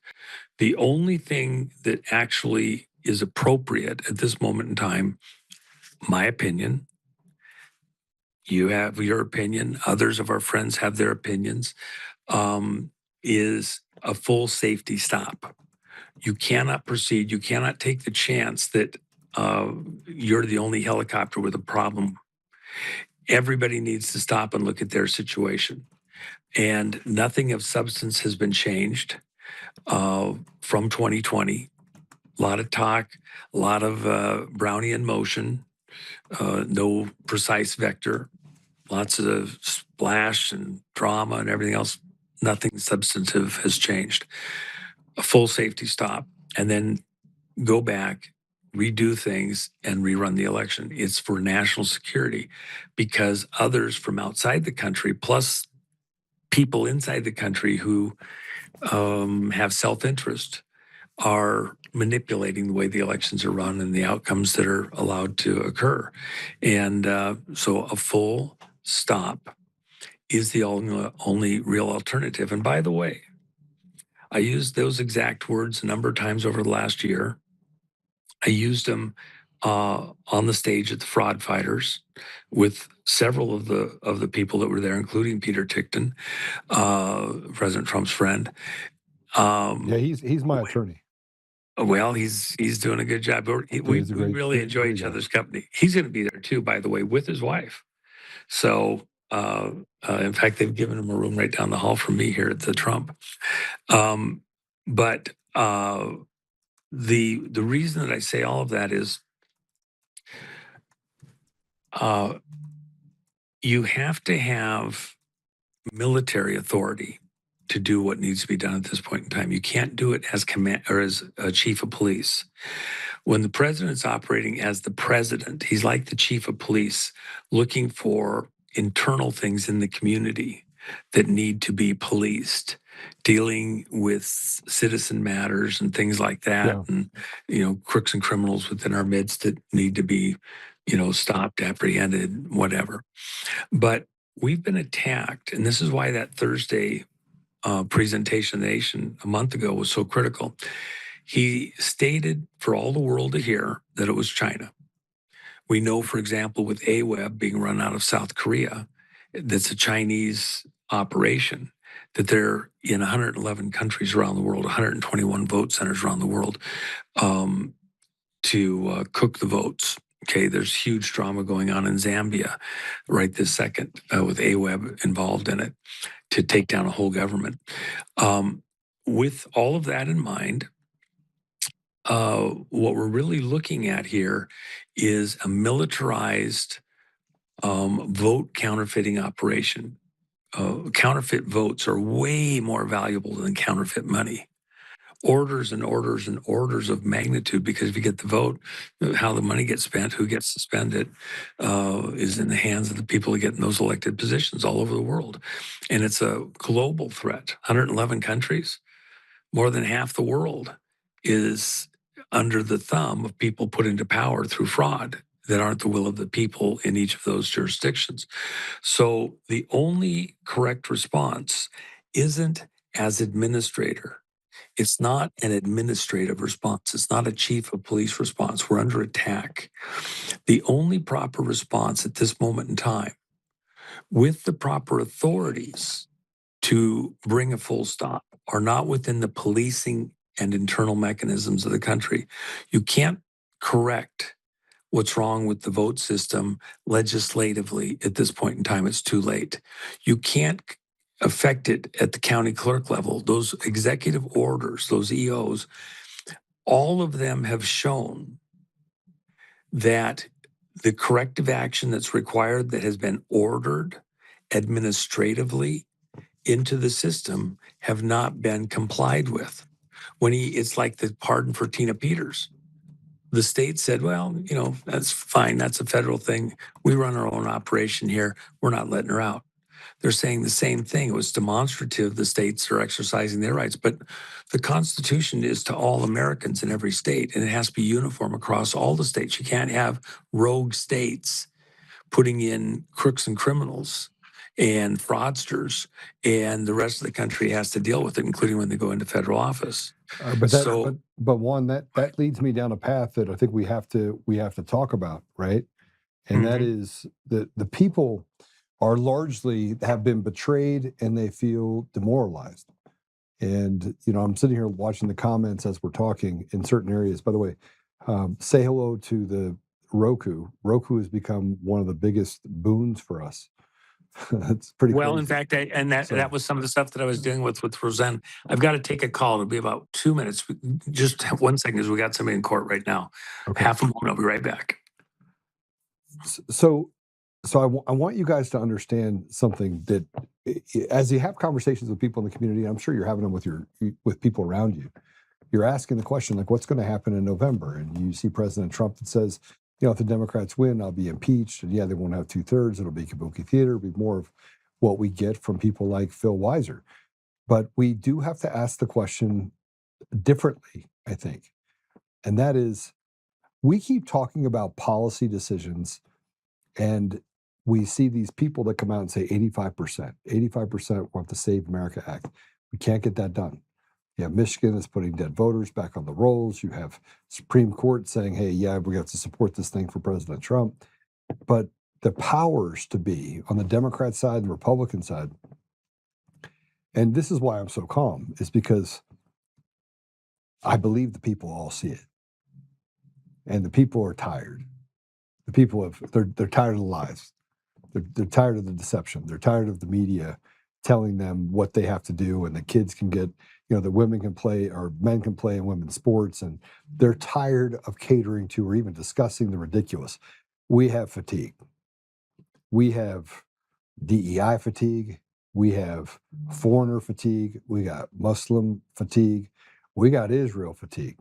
The only thing that actually is appropriate at this moment in time, my opinion, you have your opinion, others of our friends have their opinions, is a full safety stop. You cannot proceed. You cannot take the chance that you're the only helicopter with a problem. Everybody needs to stop and look at their situation. And nothing of substance has been changed from 2020. A lot of talk, a lot of Brownian motion, no precise vector, lots of splash and drama and everything else. Nothing substantive has changed. A full safety stop, and then go back, redo things, and rerun the election. It's for national security because others from outside the country, plus people inside the country who have self-interest, are manipulating the way the elections are run and the outcomes that are allowed to occur. And so a full stop is the only real alternative. And by the way, I used those exact words a number of times over the last year. I used them on the stage at the Fraud Fighters with several of the people that were there, including Peter Tickton, President Trump's friend. Yeah, he's my attorney. Well, he's doing a good job. We really enjoy each other's company. He's going to be there too, by the way, with his wife. So, in fact, they've given him a room right down the hall from me here at the Trump. But the reason that I say all of that is you have to have military authority to do what needs to be done at this point in time. You can't do it as command or as a chief of police. When the president's operating as the president, he's like the chief of police, looking for internal things in the community that need to be policed, dealing with citizen matters and things like that, and crooks and criminals within our midst that need to be, stopped, apprehended, whatever. But we've been attacked, and this is why that Thursday presentation of the nation a month ago was so critical. He stated for all the world to hear that it was China. We know, for example, with AWEB being run out of South Korea, that's a Chinese operation, that they're in 111 countries around the world, 121 vote centers around the world to cook the votes, Okay, there's huge drama going on in Zambia right this second with AWEB involved in it to take down a whole government. With all of that in mind, what we're really looking at here is a militarized vote counterfeiting operation. Counterfeit votes are way more valuable than counterfeit money. Orders and orders and orders of magnitude, because if you get the vote, how the money gets spent, who gets to spend it, is in the hands of the people who get in those elected positions all over the world. And it's a global threat. 111 countries, more than half the world is under the thumb of people put into power through fraud that aren't the will of the people in each of those jurisdictions. So the only correct response isn't as administrator. It's not an administrative response. It's not a chief of police response. We're under attack. The only proper response at this moment in time, with the proper authorities to bring a full stop, are not within the policing and internal mechanisms of the country. You can't correct what's wrong with the vote system legislatively at this point in time. It's too late. You can't affect it at the county clerk level. Those executive orders, those EOs, all of them have shown that the corrective action that's required, that has been ordered administratively into the system, have not been complied with. It's like the pardon for Tina Peters. The state said, well, that's fine. That's a federal thing. We run our own operation here. We're not letting her out. They're saying the same thing. It was demonstrative. The states are exercising their rights, but the Constitution is to all Americans in every state, and it has to be uniform across all the states. You can't have rogue states putting in crooks and criminals and fraudsters, and the rest of the country has to deal with it, including when they go into federal office. But Juan, that leads me down a path that I think we have to talk about, right? And that is that the people are largely have been betrayed and they feel demoralized. And I'm sitting here watching the comments as we're talking in certain areas. By the way, say hello to the Roku. Roku has become one of the biggest boons for us. It's pretty well. crazy. In fact, that was some of the stuff that I was dealing with Roseanne. I've got to take a call. It'll be about 2 minutes. Just 1 second, because we got somebody in court right now. Okay. Half a moment. I'll be right back. So I want you guys to understand something, that as you have conversations with people in the community, I'm sure you're having them with people around you. You're asking the question, like, what's going to happen in November? And you see President Trump that says, if the Democrats win, I'll be impeached. And yeah, they won't have 2/3. It'll be kabuki theater. It'll be more of what we get from people like Phil Weiser. But we do have to ask the question differently, I think. And that is, we keep talking about policy decisions, and we see these people that come out and say 85% want the Save America Act. We can't get that done. You have Michigan that's putting dead voters back on the rolls. You have Supreme Court saying, hey, yeah, we have to support this thing for President Trump. But the powers to be on the Democrat side and Republican side, and this is why I'm so calm, is because I believe the people all see it. And the people are tired. The people they're tired of the lies. They're tired of the deception. They're tired of the media telling them what they have to do, and the kids can get, the women can play, or men can play in women's sports, and they're tired of catering to or even discussing the ridiculous. We have fatigue. We have DEI fatigue. We have foreigner fatigue. We got Muslim fatigue. We got Israel fatigue.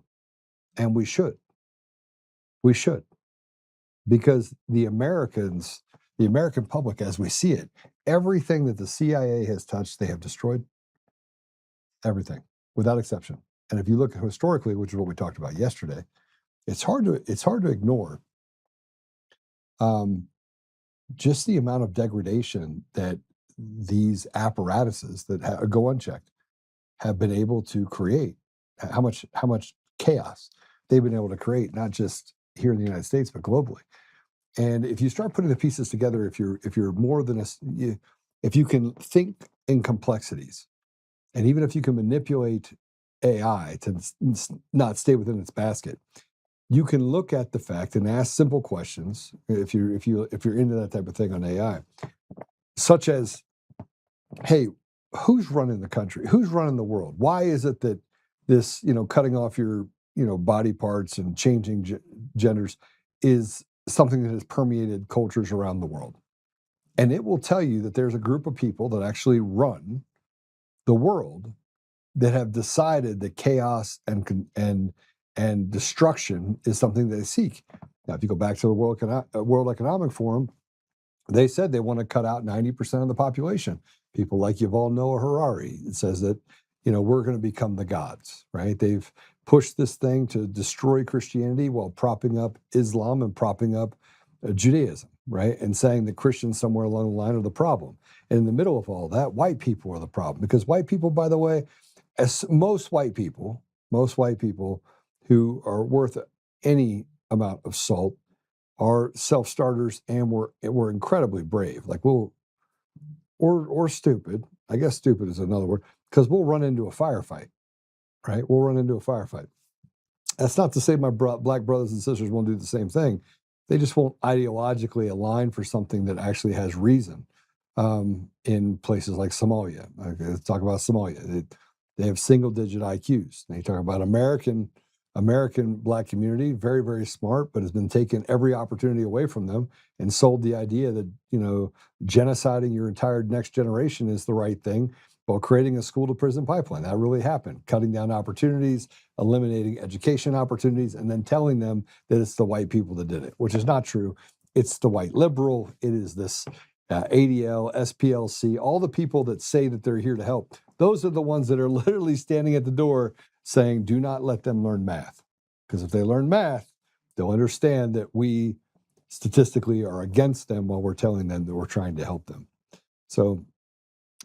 And we should. We should. Because the American public, as we see it, everything that the CIA has touched, they have destroyed. Everything, without exception. And if you look historically, which is what we talked about yesterday, it's hard to ignore just the amount of degradation that these apparatuses that go unchecked have been able to create. How much chaos they've been able to create, not just here in the United States, but globally. And if you start putting the pieces together, if you're more than if you can think in complexities, and even if you can manipulate AI to not stay within its basket, you can look at the fact and ask simple questions if you're into that type of thing on AI, such as, hey, who's running the country? Who's running the world? Why is it that this, cutting off your, body parts and changing genders is something that has permeated cultures around the world? And it will tell you that there's a group of people that actually run the world that have decided that chaos and destruction is something they seek. Now, if you go back to the World Economic Forum, they said they want to cut out 90% of the population. People like Yuval Noah Harari, it says that, we're going to become the gods, right? They've pushed this thing to destroy Christianity while propping up Islam and propping up Judaism, right? And saying that Christians somewhere along the line are the problem. And in the middle of all that, white people are the problem. Because white people, by the way, as most white people who are worth any amount of salt are self-starters, and we're incredibly brave. Like or stupid. I guess stupid is another word, because we'll run into a firefight, right? We'll run into a firefight. That's not to say my black brothers and sisters won't do the same thing. They just won't ideologically align for something that actually has reason. In places like Somalia, let's talk about Somalia. They have single-digit IQs. They talk about American black community, very, very smart, but has been taken every opportunity away from them and sold the idea that, genociding your entire next generation is the right thing while creating a school-to-prison pipeline. That really happened, cutting down opportunities, eliminating education opportunities, and then telling them that it's the white people that did it, which is not true. It's the white liberal. It is this ADL, SPLC, all the people that say that they're here to help. Those are the ones that are literally standing at the door saying, do not let them learn math. Because if they learn math, they'll understand that we statistically are against them while we're telling them that we're trying to help them. So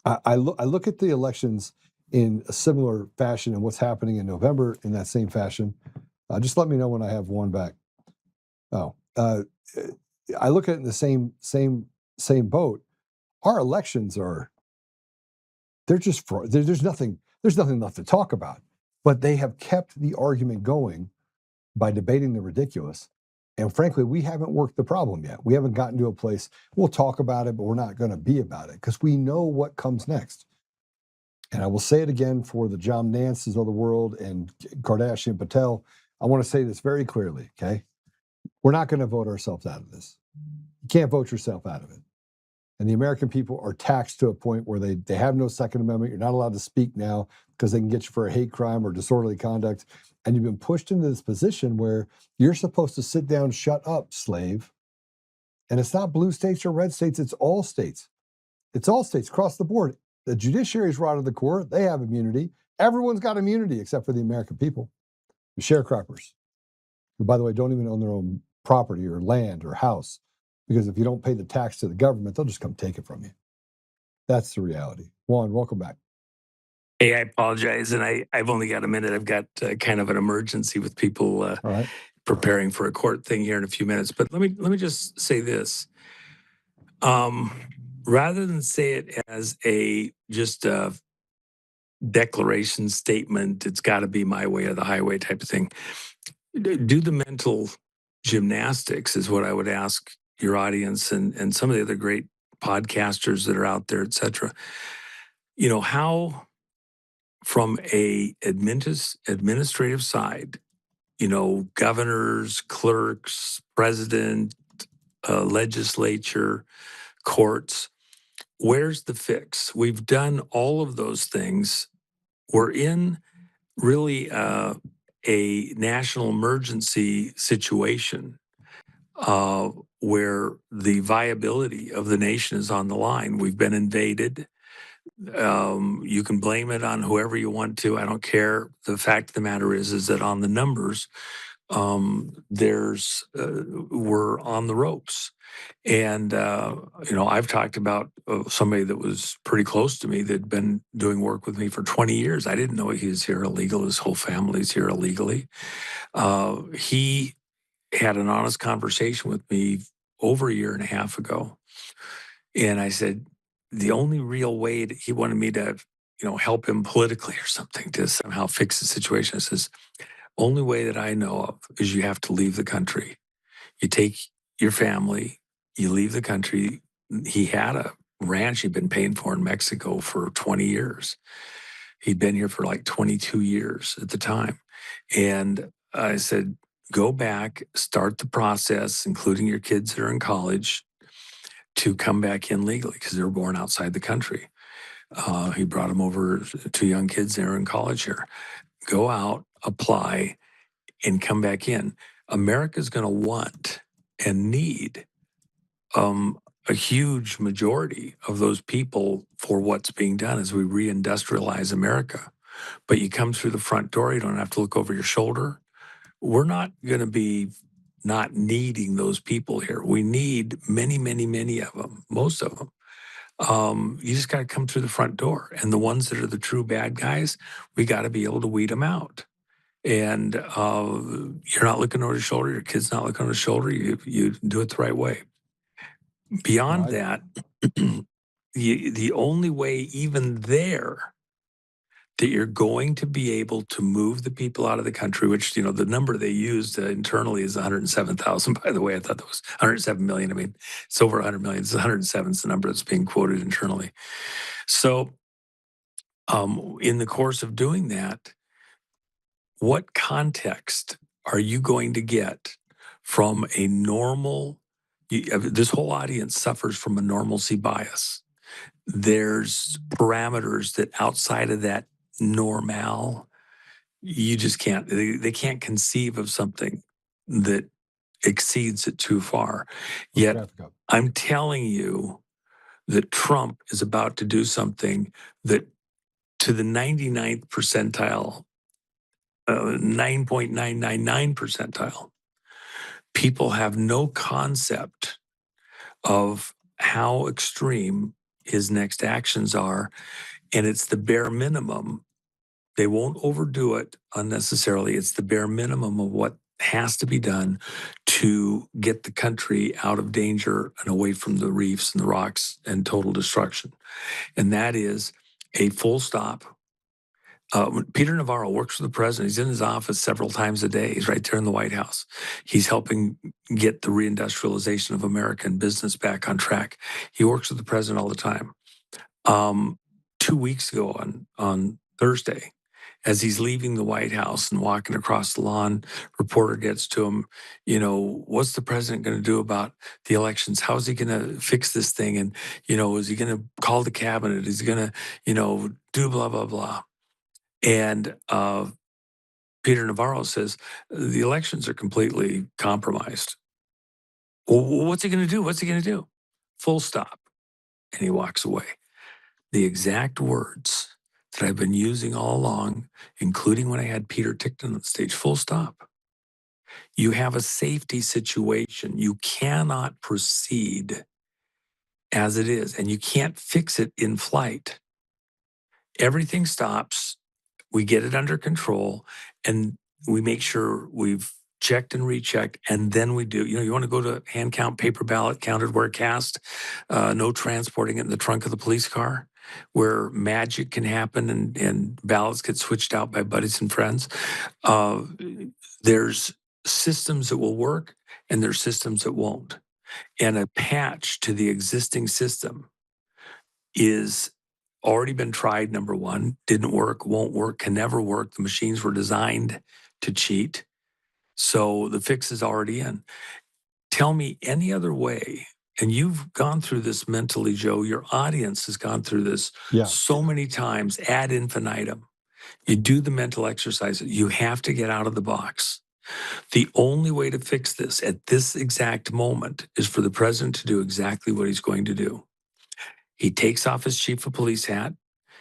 I look at the elections in a similar fashion and what's happening in November in that same fashion. Just let me know when I have one back. I look at it in the same boat. Our elections they're just fraud. There's nothing left to talk about. But they have kept the argument going by debating the ridiculous. And frankly, we haven't worked the problem yet. We haven't gotten to a place, we'll talk about it, but we're not going to be about it because we know what comes next. And I will say it again for the John Nances of the world and Kardashian Patel. I want to say this very clearly, okay? We're not going to vote ourselves out of this. You can't vote yourself out of it. And the American people are taxed to a point where they have no Second Amendment. You're not allowed to speak now because they can get you for a hate crime or disorderly conduct. And you've been pushed into this position where you're supposed to sit down, shut up, slave. And it's not blue states or red states. It's all states. It's all states across the board. The judiciary's rotted the core. They have immunity. Everyone's got immunity except for the American people. The sharecroppers, who, by the way, don't even own their own property or land or house. Because if you don't pay the tax to the government, they'll just come take it from you. That's the reality. Juan, welcome back. Hey, I apologize, and I've only got a minute. I've got kind of an emergency with people All right. preparing for a court thing here in a few minutes. But let me just say this: rather than say it as just a declaration statement, it's got to be my way or the highway type of thing. Do the mental gymnastics is what I would ask your audience and some of the other great podcasters that are out there, et cetera. How from a administrative side, governors, clerks, president, legislature, courts, where's the fix? We've done all of those things. We're in really a national emergency situation where the viability of the nation is on the line. We've been invaded. You can blame it on whoever you want to. I don't care. The fact of the matter is that on the numbers, we're on the ropes. And, I've talked about somebody that was pretty close to me that'd been doing work with me for 20 years. I didn't know he was here illegal. His whole family's here illegally. He had an honest conversation with me over a year and a half ago. And I said, the only real way he wanted me to, help him politically or something to somehow fix the situation. I says, only way that I know of is you have to leave the country. You take your family, you leave the country. He had a ranch he'd been paying for in Mexico for 20 years. He'd been here for like 22 years at the time. And I said, go back, start the process, including your kids that are in college, to come back in legally because they were born outside the country. He brought them over, 2 young kids that are in college here. Go out, apply, and come back in. America's going to want and need a huge majority of those people for what's being done as we reindustrialize America. But you come through the front door, you don't have to look over your shoulder. We're not going to be not needing those people here. We need many, many, many of them, most of them. You just got to come through the front door. And the ones that are the true bad guys, we got to be able to weed them out. And you're not looking over your shoulder. Your kid's not looking over his shoulder. You do it the right way. Beyond that, the only way even there that you're going to be able to move the people out of the country, which, the number they used internally is 107,000, by the way. I thought that was 107 million. I mean, it's over 100 million. It's 107 is the number that's being quoted internally. So in the course of doing that, what context are you going to get from a normal, this whole audience suffers from a normalcy bias. There's parameters that outside of that normal, you just can't, they can't conceive of something that exceeds it too far. Yet I'm telling you that Trump is about to do something that to the 99th percentile, 9.999 percentile, people have no concept of how extreme his next actions are. And it's the bare minimum. They won't overdo it unnecessarily. It's the bare minimum of what has to be done to get the country out of danger and away from the reefs and the rocks and total destruction. And that is a full stop. Peter Navarro works for the president. He's in his office several times a day. He's right there in the White House. He's helping get the reindustrialization of American business back on track. He works with the president all the time. 2 weeks ago on Thursday, as he's leaving the White House and walking across the lawn, reporter gets to him, what's the president going to do about the elections? How is he going to fix this thing? And, is he going to call the cabinet? Is he going to, do blah, blah, blah? And Peter Navarro says, the elections are completely compromised. Well, what's he going to do? What's he going to do? Full stop. And he walks away. The exact words that I've been using all along, including when I had Peter Tickton on stage, full stop. You have a safety situation. You cannot proceed as it is, and you can't fix it in flight. Everything stops. We get it under control, and we make sure we've checked and rechecked, and then we do. You want to go to hand count, paper ballot, counted where cast, no transporting it in the trunk of the police car, where magic can happen and ballots get switched out by buddies and friends. There's systems that will work, and there's systems that won't. And a patch to the existing system is already been tried, number one, didn't work, won't work, can never work. The machines were designed to cheat. So the fix is already in. Tell me any other way, and you've gone through this mentally, Joe, your audience has gone through this so many times ad infinitum. You do the mental exercise. You have to get out of the box. The only way to fix this at this exact moment is for the president to do exactly what he's going to do. He takes off his chief of police hat,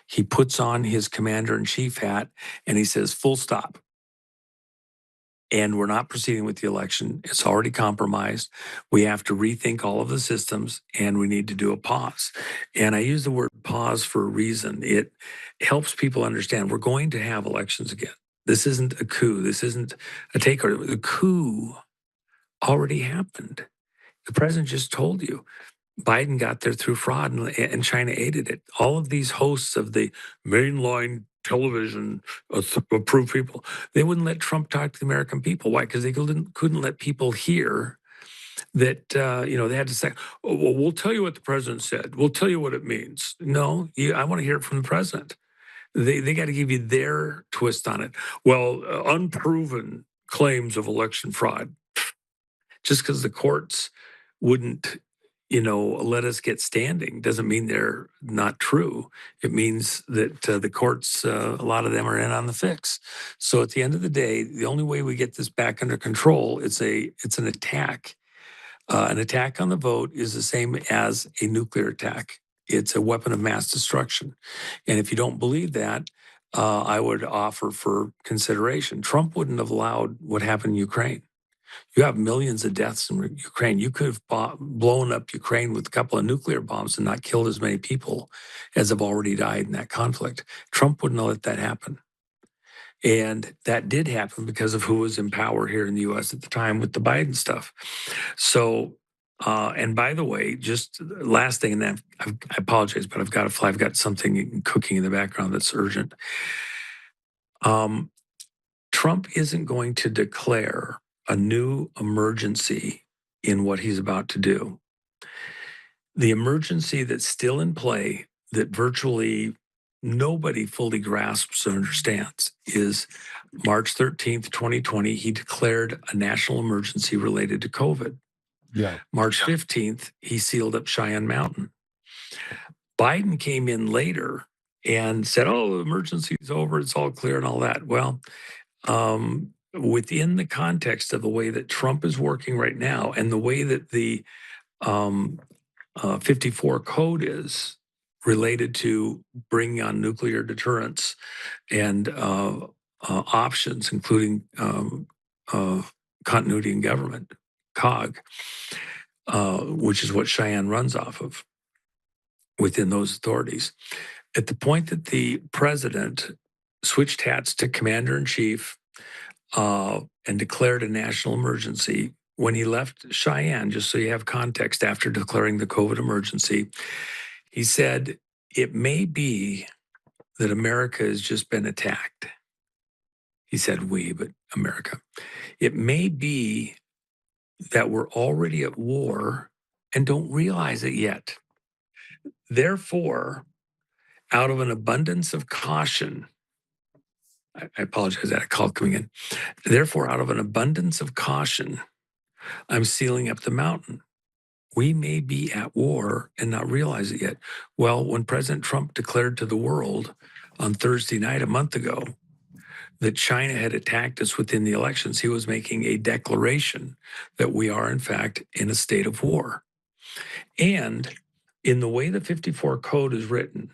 he puts on his commander-in-chief hat, and he says, full stop. And we're not proceeding with the election. It's already compromised. We have to rethink all of the systems, and we need to do a pause. And I use the word pause for a reason. It helps people understand we're going to have elections again. This isn't a coup. This isn't a takeover. The coup already happened. The president just told you. Biden got there through fraud, and China aided it. All of these hosts of the mainline television approved people. They wouldn't let Trump talk to the American people. Why? Because they couldn't let people hear that, they had to say, oh, well, we'll tell you what the president said. We'll tell you what it means. No, I want to hear it from the president. They got to give you their twist on it. Well, unproven claims of election fraud. Just because the courts wouldn't, let us get standing doesn't mean they're not true. It means that the courts, a lot of them are in on the fix. So at the end of the day, the only way we get this back under control, it's an attack. An attack on the vote is the same as a nuclear attack. It's a weapon of mass destruction. And if you don't believe that, I would offer for consideration. Trump wouldn't have allowed what happened in Ukraine. You have millions of deaths in Ukraine. You could have blown up Ukraine with a couple of nuclear bombs and not killed as many people as have already died in that conflict. Trump wouldn't have let that happen. And that did happen because of who was in power here in the U.S. at the time with the Biden stuff. So, and by the way, just last thing, and then I apologize, but I've got to fly. I've got something cooking in the background that's urgent. Trump isn't going to declare a new emergency in what he's about to do. The emergency that's still in play, that virtually nobody fully grasps or understands, is March 13th, 2020, he declared a national emergency related to COVID. Yeah. March 15th, he sealed up Cheyenne Mountain. Biden came in later and said, oh, the emergency is over, it's all clear and all that. Well, within the context of the way that Trump is working right now and the way that the 54 code is related to bringing on nuclear deterrence and options, including continuity in government, COG, which is what Cheyenne runs off of within those authorities. At the point that the president switched hats to commander-in-chief and declared a national emergency, when he left Cheyenne, just so you have context, after declaring the COVID emergency, he said, it may be that America has just been attacked. He said we, but America. It may be that we're already at war and don't realize it yet. Therefore, out of an abundance of caution, I apologize, I had a call coming in. Therefore, out of an abundance of caution, I'm sealing up the mountain. We may be at war and not realize it yet. Well, when President Trump declared to the world on Thursday night a month ago that China had attacked us within the elections, he was making a declaration that we are, in fact, in a state of war. And in the way the 54 code is written,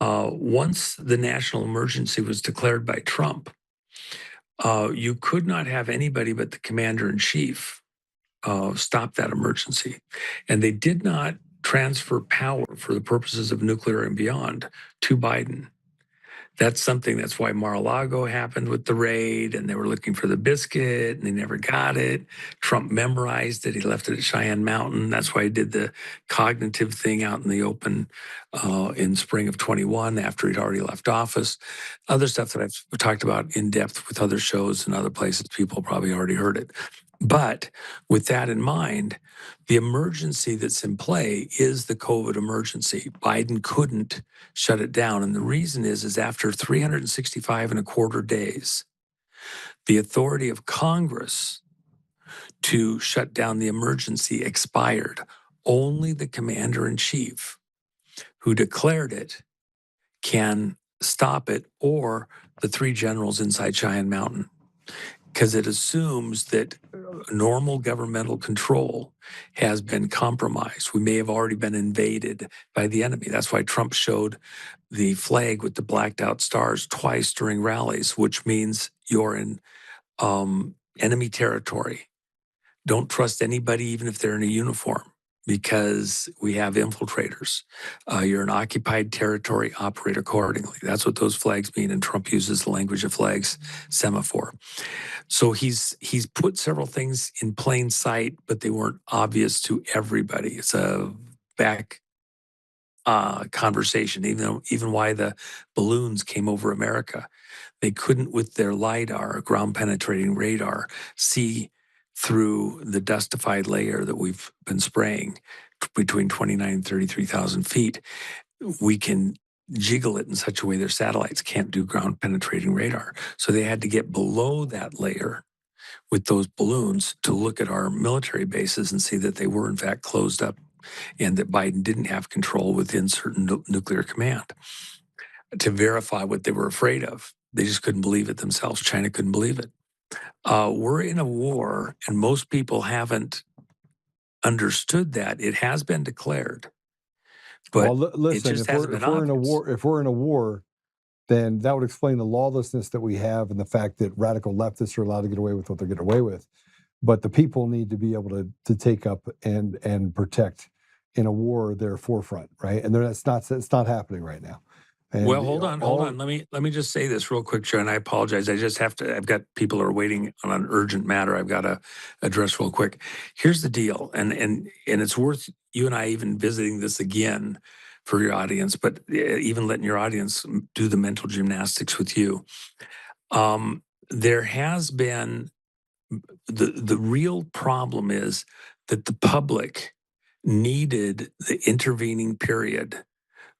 once the national emergency was declared by Trump, you could not have anybody but the commander-in-chief stop that emergency. And they did not transfer power for the purposes of nuclear and beyond to Biden. That's why Mar-a-Lago happened with the raid, and they were looking for the biscuit, and they never got it. Trump memorized it. He left it at Cheyenne Mountain. That's why he did the cognitive thing out in the open in spring of 21 after he'd already left office. Other stuff that I've talked about in depth with other shows and other places, people probably already heard it. But with that in mind, the emergency that's in play is the COVID emergency. Biden couldn't shut it down. And the reason is after 365 and a quarter days, the authority of Congress to shut down the emergency expired. Only the commander-in-chief who declared it can stop it, or the three generals inside Cheyenne Mountain, because it assumes that normal governmental control has been compromised. We may have already been invaded by the enemy. That's why Trump showed the flag with the blacked out stars twice during rallies, which means you're in enemy territory. Don't trust anybody, even if they're in a uniform, because we have infiltrators. You're an occupied territory, operate accordingly. That's what those flags mean, and Trump uses the language of flags, semaphore. So he's put several things in plain sight, but they weren't obvious to everybody. It's a back conversation, even why the balloons came over America. They couldn't, with their LIDAR, ground penetrating radar, see through the dustified layer that we've been spraying between 29 and 33,000 feet. We can jiggle it in such a way their satellites can't do ground penetrating radar. So they had to get below that layer with those balloons to look at our military bases and see that they were in fact closed up and that Biden didn't have control within certain nuclear command to verify what they were afraid of. They just couldn't believe it themselves. China couldn't believe it. We're in a war, and most people haven't understood that. It has been declared, but Well, listen, it just if hasn't we're been obvious. if we're in a war, then that would explain the lawlessness that we have and the fact that radical leftists are allowed to get away with what they're getting away with. But the people need to be able to take up and protect in a war their forefront, right? And it's not happening right now. And Well, hold on. Let me just say this real quick, Joe, and I apologize. I just have to. I've got people who are waiting on an urgent matter. I've got to address real quick. Here's the deal, and it's worth you and I even visiting this again for your audience, but even letting your audience do the mental gymnastics with you. There has been the real problem is that the public needed the intervening period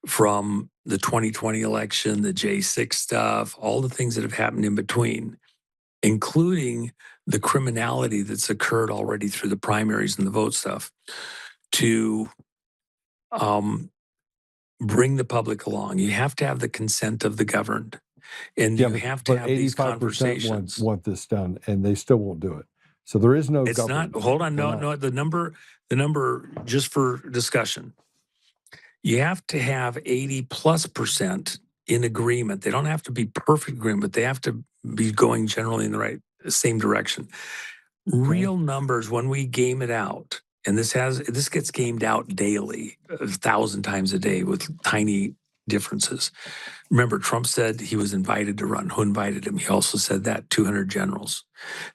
from the 2020 election, the J6 stuff, all the things that have happened in between, including the criminality that's occurred already through the primaries and the vote stuff, to bring the public along. You have to have the consent of the governed, and you have to have these conversations. Want this done, and they still won't do it. So there is no. It's not. Hold on. No. The number just for discussion. You have to have 80+% in agreement. They don't have to be perfect agreement, but they have to be going generally in the same direction. Real numbers, when we game it out, and this gets gamed out daily, 1,000 times a day with tiny differences. Remember, Trump said he was invited to run. Who invited him? He also said that 200 generals.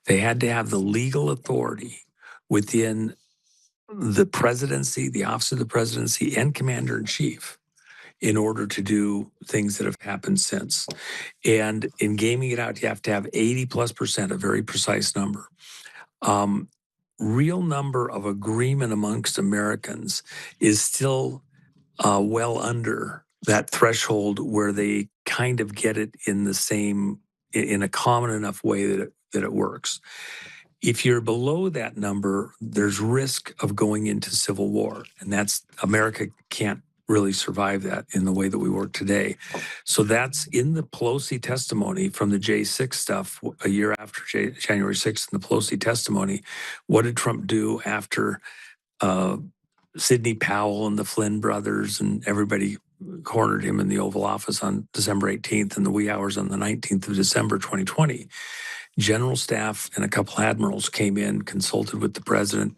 They had to have the legal authority within the presidency, the office of the presidency, and commander in chief in order to do things that have happened since. And in gaming it out, you have to have 80+%, a very precise number. Real number of agreement amongst Americans is still well under that threshold where they kind of get it in a common enough way that it works. If you're below that number, there's risk of going into civil war. And America can't really survive that in the way that we work today. So that's in the Pelosi testimony from the J6 stuff a year after January 6th in the Pelosi testimony. What did Trump do after Sidney Powell and the Flynn brothers and everybody cornered him in the Oval Office on December 18th and the wee hours on the 19th of December 2020? General staff and a couple admirals came in, consulted with the president,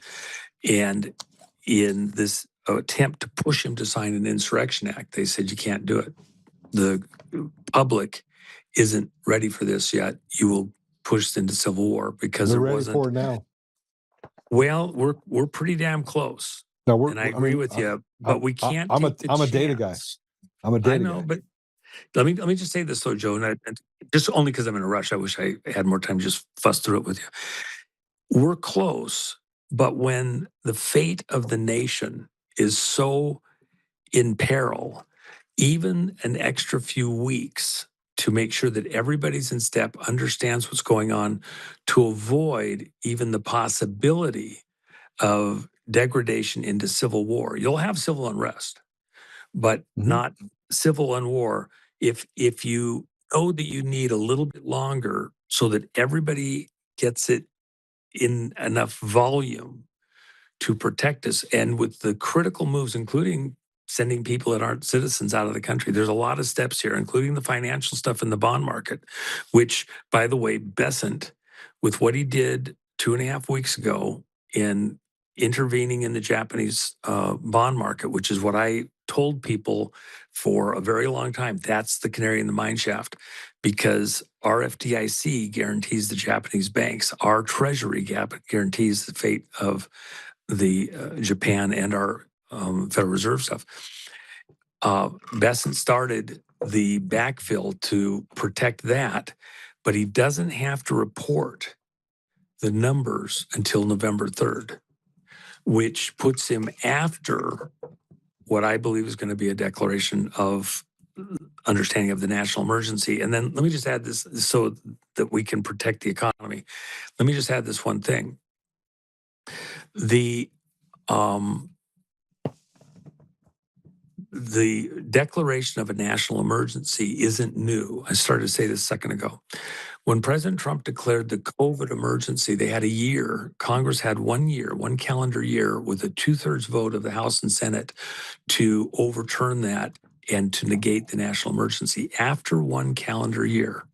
and in this attempt to push him to sign an insurrection act, they said, you can't do it. The public isn't ready for this yet. You will push us into civil war because they're ready for it now. Well, we're pretty damn close. No, and I agree with you, but we can't. I'm a data guy. I'm a data guy. I know, but let me just say this though, Joe, and just only because I'm in a rush. I wish I had more time to just fuss through it with you. We're close, but when the fate of the nation is so in peril, even an extra few weeks to make sure that everybody's in step, understands what's going on, to avoid even the possibility of degradation into civil war. You'll have civil unrest, but not civil and war. If you know that you need a little bit longer so that everybody gets it in enough volume to protect us, and with the critical moves, including sending people that aren't citizens out of the country, there's a lot of steps here, including the financial stuff in the bond market, which, by the way, Besant, with what he did 2.5 weeks ago in intervening in the Japanese bond market, which is what I told people for a very long time. That's the canary in the mine shaft, because our FDIC guarantees the Japanese banks. Our Treasury guarantees the fate of the Japan and our Federal Reserve stuff. Besant started the backfill to protect that, but he doesn't have to report the numbers until November 3rd, which puts him after what I believe is going to be a declaration of understanding of the national emergency. And then let me just add this so that we can protect the economy. Let me just add this one thing. The declaration of a national emergency isn't new. I started to say this a second ago. When President Trump declared the COVID emergency, they had a year. Congress had 1 year, 1 calendar year, with a 2/3 vote of the House and Senate to overturn that and to negate the national emergency. After 1 calendar year,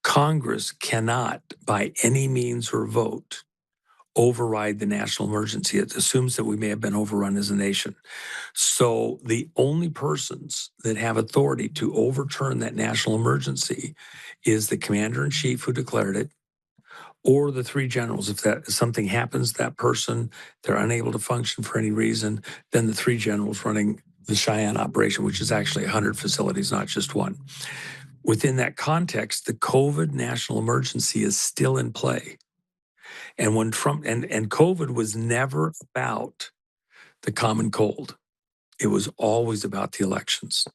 Congress cannot, by any means or vote, override the national emergency. It assumes that we may have been overrun as a nation. So the only persons that have authority to overturn that national emergency is the commander-in-chief who declared it, or the 3 generals. If something happens to that person, they're unable to function for any reason, then the 3 generals running the Cheyenne operation, which is actually 100 facilities, not just one. Within that context, the COVID national emergency is still in play. And when Trump and COVID was never about the common cold. It was always about the elections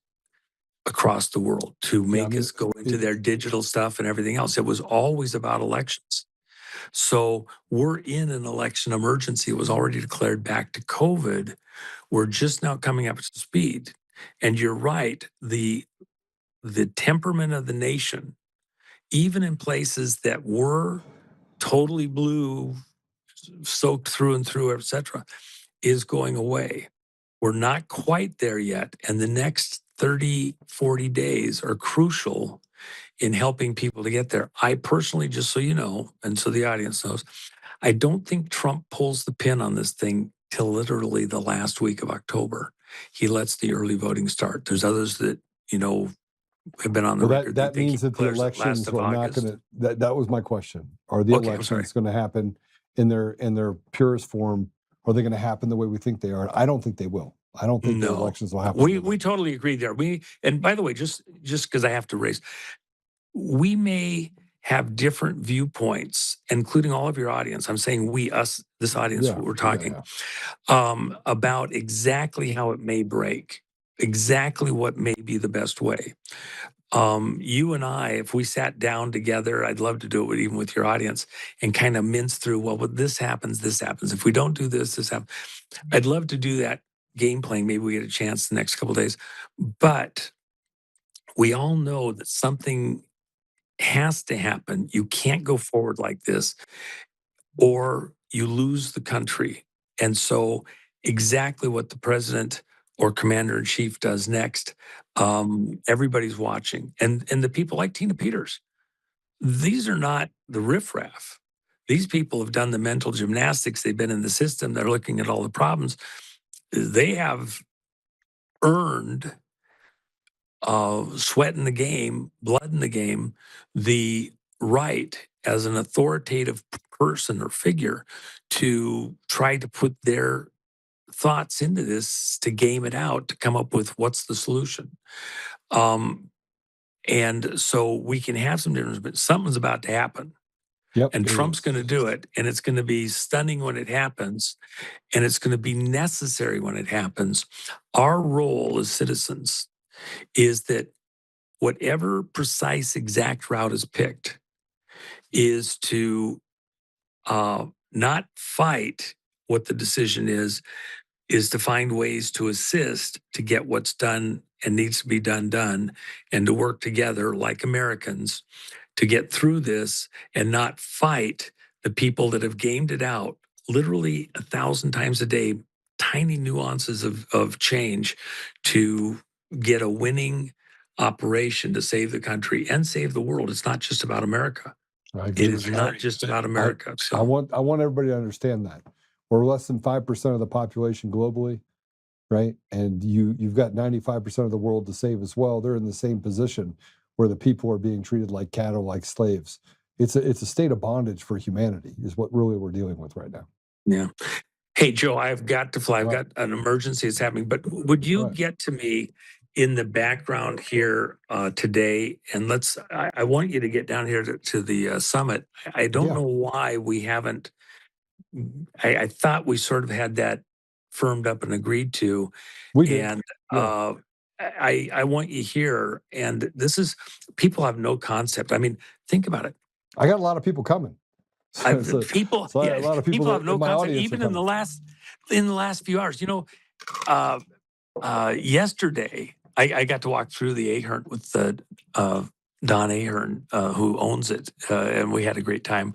across the world to make us go into their digital stuff and everything else. It was always about elections. So we're in an election emergency. It was already declared back to COVID. We're just now coming up to speed. And you're right, the temperament of the nation, even in places that were totally blue, soaked through and through, et cetera, is going away. We're not quite there yet. And the next 30, 40 days are crucial in helping people to get there. I personally, just so you know, and so the audience knows, I don't think Trump pulls the pin on this thing till literally the last week of October. He lets the early voting start. There's others that, have been on the record. That means that the elections are not going to, that was my question. Are the elections going to happen in their purest form? Are they going to happen the way we think they are? I don't think they will. I don't think the elections will happen. We totally agree there. And by the way, just because I have to raise, we may have different viewpoints, including all of your audience. I'm saying we, us, this audience, we're talking about exactly how it may break, exactly what may be the best way. You and I, if we sat down together, I'd love to do it even with your audience and kind of mince through, well, when this happens, this happens. If we don't do this, this happens. I'd love to do that game playing. Maybe we get a chance the next couple of days. But we all know that something has to happen. You can't go forward like this or you lose the country. And so exactly what the president or commander-in-chief does next, everybody's watching. And the people like Tina Peters, these are not the riffraff. These people have done the mental gymnastics. They've been in the system. They're looking at all the problems. They have earned sweat in the game, blood in the game, the right as an authoritative person or figure to try to put their thoughts into this, to game it out, to come up with what's the solution. And so we can have some difference, but something's about to happen. Yep, and Trump's going to do it. And it's going to be stunning when it happens. And it's going to be necessary when it happens. Our role as citizens is that whatever precise exact route is picked is to not fight what the decision is to find ways to assist to get what's done and needs to be done, and to work together like Americans to get through this and not fight the people that have gamed it out literally 1,000 times a day, tiny nuances of change to get a winning operation to save the country and save the world. It's not just about America. It is not just about America. I want everybody to understand that. We're less than 5% of the population globally, right? And you've got 95% of the world to save as well. They're in the same position where the people are being treated like cattle, like slaves. It's a state of bondage for humanity is what really we're dealing with right now. Yeah. Hey, Joe, I've got to fly. I've got an emergency that's happening, but would you Right. get to me in the background here today? And I want you to get down here to the summit. I don't Yeah. know why we haven't, I thought we sort of had that firmed up and agreed to. We did. And Yeah. I want you here. And this is, people have no concept. I mean, think about it. I got a lot of people coming. So People a lot of people have no in my concept, audience even are in the last few hours. You know, yesterday I got to walk through the Ahern with Don Ahern, who owns it, and we had a great time.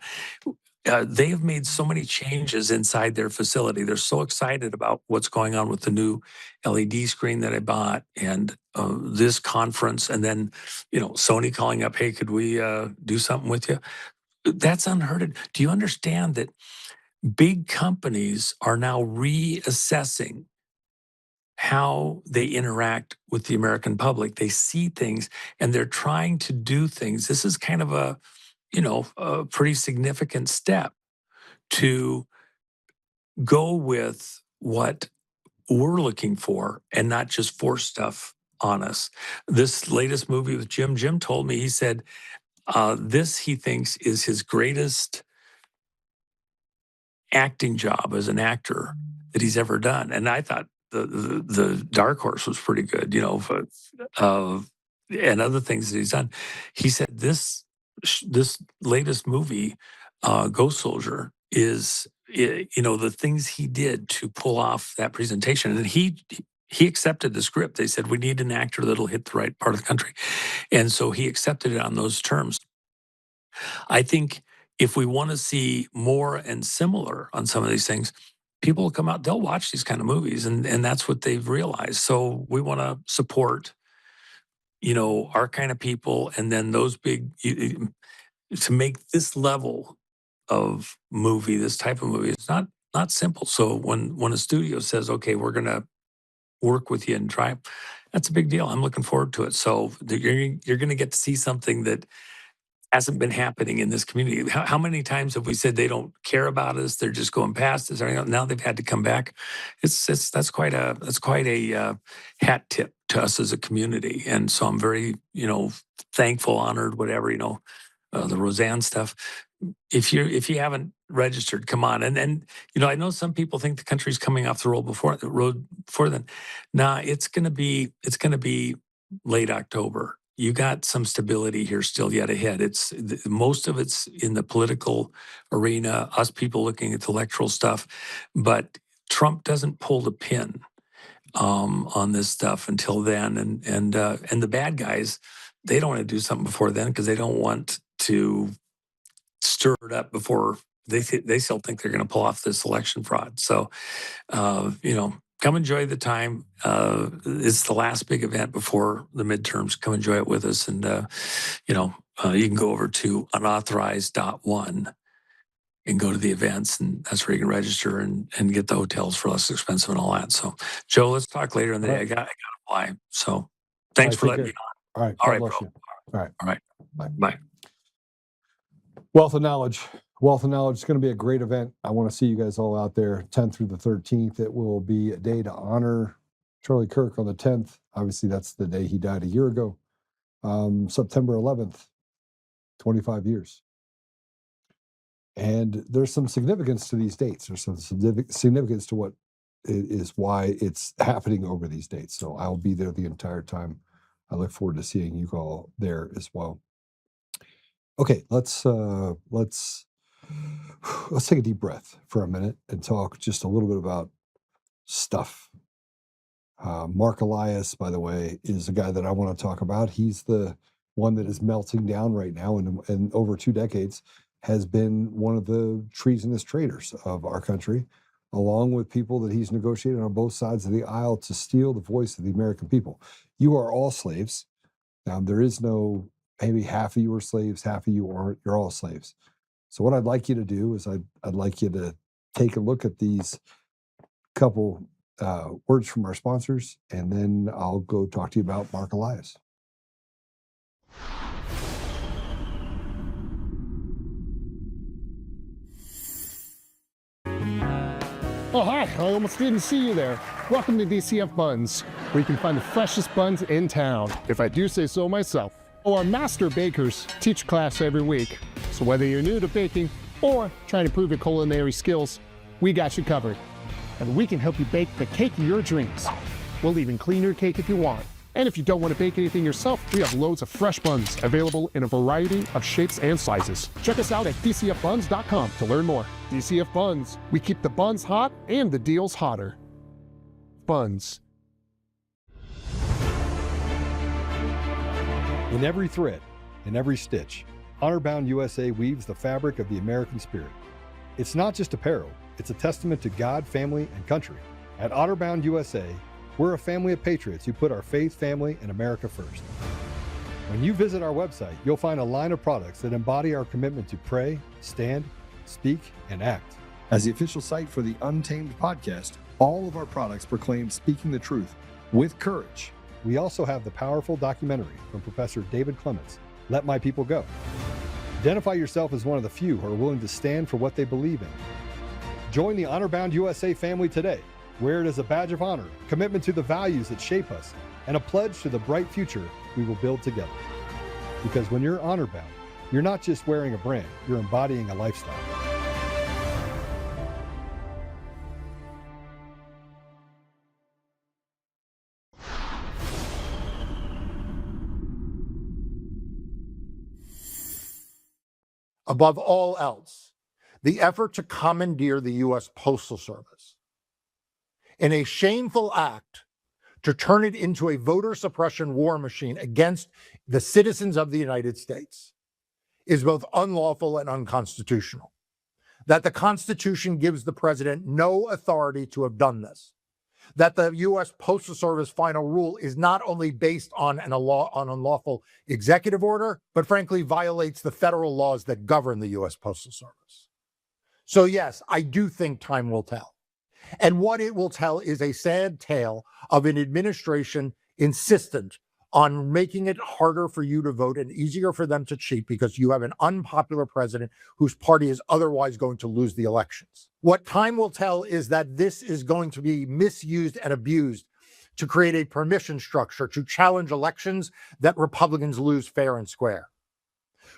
They have made so many changes inside their facility. They're so excited about what's going on with the new LED screen that I bought and this conference. And then, you know, Sony calling up, hey, could we do something with you? That's unheard of. Do you understand that big companies are now reassessing how they interact with the American public? They see things and they're trying to do things. This is kind of a, you know, a pretty significant step to go with what we're looking for and not just force stuff on us. This latest movie with Jim told me, he said, this he thinks is his greatest acting job as an actor that he's ever done. And I thought the Dark Horse was pretty good, you know, and other things that he's done. He said this latest movie, Ghost Soldier, is, you know, the things he did to pull off that presentation. And he accepted the script. They said, we need an actor that'll hit the right part of the country. And so he accepted it on those terms. I think if we want to see more and similar on some of these things, people will come out, they'll watch these kind of movies, and that's what they've realized. So we want to support, you know, our kind of people, and then those big, to make this level of movie, this type of movie, it's not simple. So when a studio says, okay, we're going to work with you and try, that's a big deal. I'm looking forward to it. So you're going to get to see something that hasn't been happening in this community. How many times have we said they don't care about us? They're just going past us. Now they've had to come back. That's quite a hat tip to us as a community. And so I'm very, you know, thankful, honored, whatever, you know, the Roseanne stuff. If you haven't registered, come on. And you know, I know some people think the country's coming off the road before then. Nah, it's gonna be late October. You got some stability here still yet ahead. Most of it's in the political arena, us people looking at the electoral stuff, but Trump doesn't pull the pin on this stuff until then. And the bad guys, they don't want to do something before then because they don't want to stir it up before they still think they're going to pull off this election fraud. So, you know, come enjoy the time. It's the last big event before the midterms. Come enjoy it with us. And, you know, you can go over to unauthorized.one and go to the events, and that's where you can register and get the hotels for less expensive and all that. So, Joe, let's talk later in the day. I got to fly. So thanks for letting me on. All right. All right, bless bro. you. All right. All right. Bye. Bye. Wealth of Knowledge. Wealth of Knowledge is going to be a great event. I want to see you guys all out there, 10th through the 13th. It will be a day to honor Charlie Kirk on the 10th. Obviously, that's the day he died a year ago. September 11th, 25 years. And there's some significance to these dates. There's some significance to what is why it's happening over these dates. So I'll be there the entire time. I look forward to seeing you all there as well. Okay, let's take a deep breath for a minute and talk just a little bit about stuff. Mark Elias, by the way, is a guy that I want to talk about. He's the one that is melting down right now, and over 2 decades has been one of the treasonous traitors of our country, along with people that he's negotiated on both sides of the aisle to steal the voice of the American people. You are all slaves. Now, there is no, maybe half of you are slaves, half of you aren't. You're all slaves. So what I'd like you to do is I'd like you to take a look at these couple words from our sponsors, and then I'll go talk to you about Mark Elias. Oh, hi, I almost didn't see you there. Welcome to DCF Buns, where you can find the freshest buns in town, if I do say so myself. Oh, our master bakers teach class every week, so whether you're new to baking or trying to improve your culinary skills, we got you covered. And we can help you bake the cake of your dreams. We'll even clean your cake if you want. And if you don't want to bake anything yourself, we have loads of fresh buns available in a variety of shapes and sizes. Check us out at dcfbuns.com to learn more. DCF Buns, we keep the buns hot and the deals hotter. Buns. In every thread, in every stitch, Honor-Bound USA weaves the fabric of the American spirit. It's not just apparel, it's a testament to God, family, and country. At Honor-Bound USA, we're a family of patriots who put our faith, family, and America first. When you visit our website, you'll find a line of products that embody our commitment to pray, stand, speak, and act. As the official site for the Untamed podcast, all of our products proclaim speaking the truth with courage. We also have the powerful documentary from Professor David Clements, Let My People Go. Identify yourself as one of the few who are willing to stand for what they believe in. Join the Honor-Bound USA family today. Wear it as a badge of honor, commitment to the values that shape us, and a pledge to the bright future we will build together. Because when you're honor-bound, you're not just wearing a brand, you're embodying a lifestyle. Above all else, the effort to commandeer the U.S. Postal Service in a shameful act to turn it into a voter suppression war machine against the citizens of the United States is both unlawful and unconstitutional. That the Constitution gives the president no authority to have done this. That the U.S. Postal Service final rule is not only based on an unlawful executive order, but frankly violates the federal laws that govern the U.S. Postal Service. So yes, I do think time will tell. And what it will tell is a sad tale of an administration insistent on making it harder for you to vote and easier for them to cheat because you have an unpopular president whose party is otherwise going to lose the elections. What time will tell is that this is going to be misused and abused to create a permission structure to challenge elections that Republicans lose fair and square.